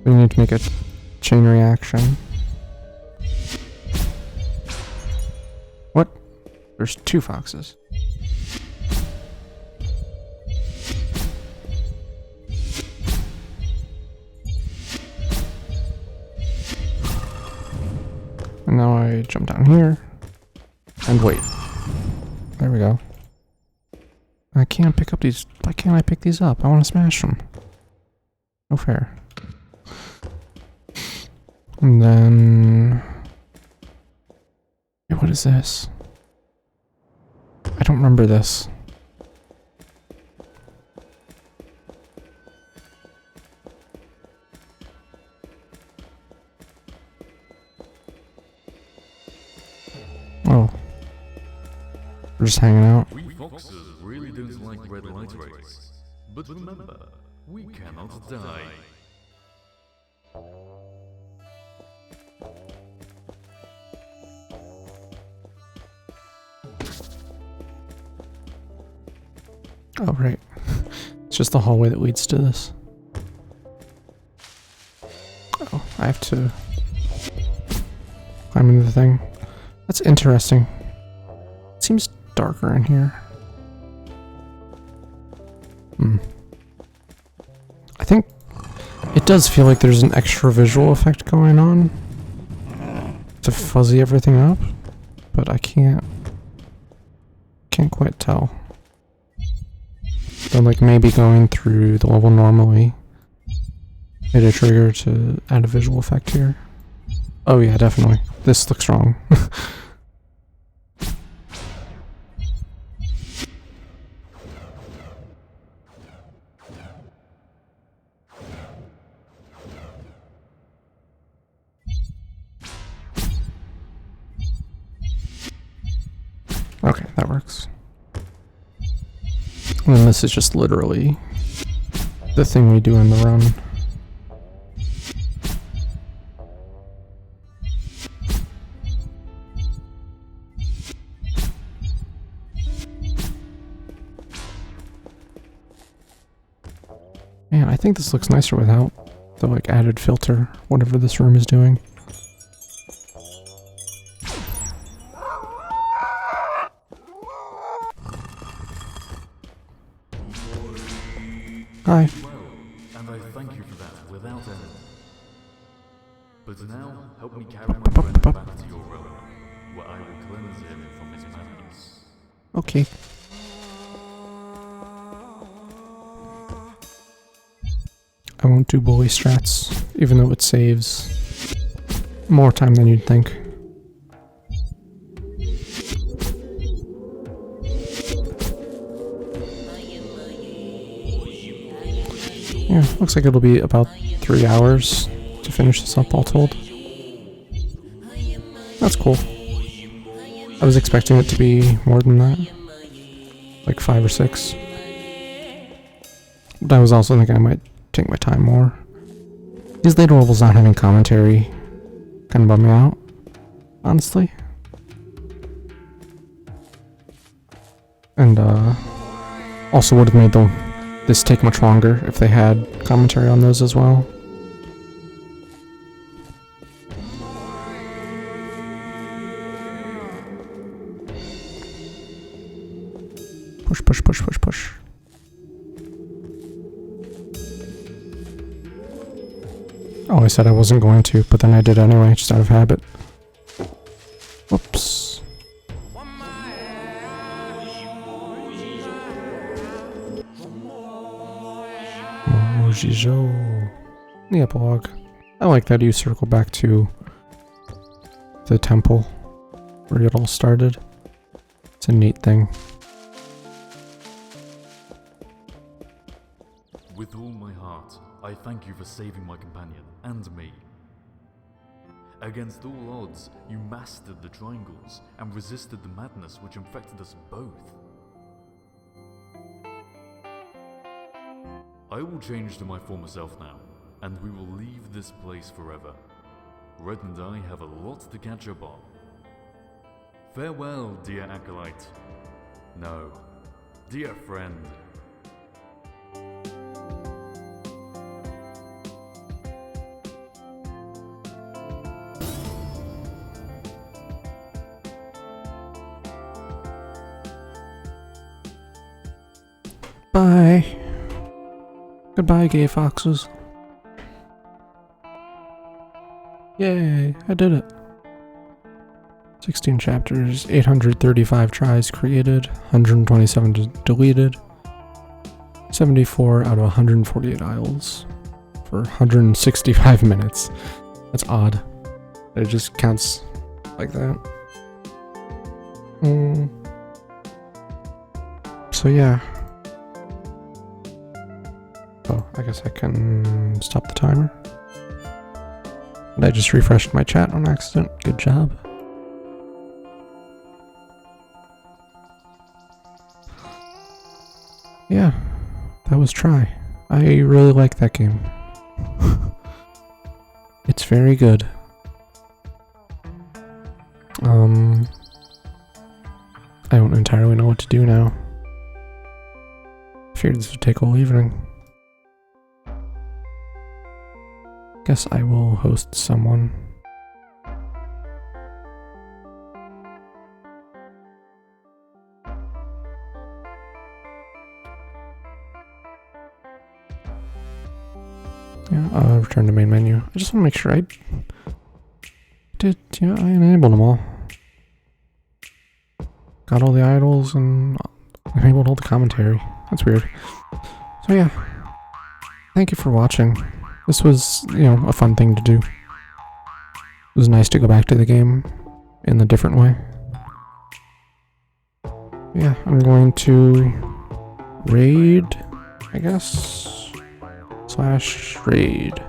We need to make a chain reaction. What? There's two foxes. And now I jump down here. And wait. There we go. I can't pick up these. Why can't I pick these up? I want to smash them. No fair. And then... Wait, what is this? I don't remember this. Oh. We're just hanging out. We foxes really don't like red light rays. But remember, we cannot die. Oh, right. It's just the hallway that leads to this. Oh, I have to climb into the thing. That's interesting. It seems darker in here. I think it does feel like there's an extra visual effect going on to fuzzy everything up, but I can't quite tell. But like maybe going through the level normally made a trigger to add a visual effect here. Oh yeah, definitely. This looks wrong. Okay, that works. And then this is just literally the thing we do in the run. Man, I think this looks nicer without the like added filter, whatever this room is doing. Hi. Well, and I thank you for that without end. But now, help me carry my friend back to your realm, where I will cleanse him from his madness. Okay. I won't do bully strats, even though it saves more time than you'd think. Yeah, looks like it'll be about 3 hours to finish this up all told. That's cool. I was expecting it to be more than that. Like 5 or 6. But I was also thinking I might take my time more. These later levels not having commentary kind of bum me out, honestly. And also would have made this take much longer if they had commentary on those as well. Push, push, push, push, push. Oh, I said I wasn't going to, but then I did anyway, just out of habit. Whoops. Mojijo. The epilogue. I like that you circle back to the temple where it all started. It's a neat thing. With all my heart, I thank you for saving my companion and me. Against all odds, you mastered the triangles and resisted the madness which infected us both. I will change to my former self now, and we will leave this place forever. Red and I have a lot to catch up on. Farewell, dear acolyte. No, dear friend. Bye. Goodbye, gay foxes. Yay, I did it. 16 chapters, 835 tries created, 127 deleted, 74 out of 148 isles for 165 minutes. That's odd. It just counts like that. So yeah. Oh, I guess I can stop the timer. And I just refreshed my chat on accident. Good job. Yeah, that was Try. I really like that game. It's very good. I don't entirely know what to do now. Figured this would take all evening. Guess I will host someone. Yeah, return to main menu. I just want to make sure I did, yeah, I enabled them all. Got all the idols and enabled all the commentary. That's weird. So yeah, thank you for watching. This was, a fun thing to do. It was nice to go back to the game in a different way. Yeah, I'm going to raid, I guess, / raid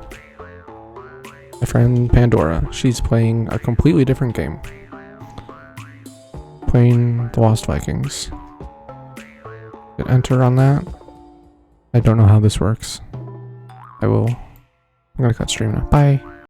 my friend Pandora. She's playing a completely different game. Playing the Lost Vikings. Hit enter on that. I don't know how this works. I'm gonna cut stream now. Bye.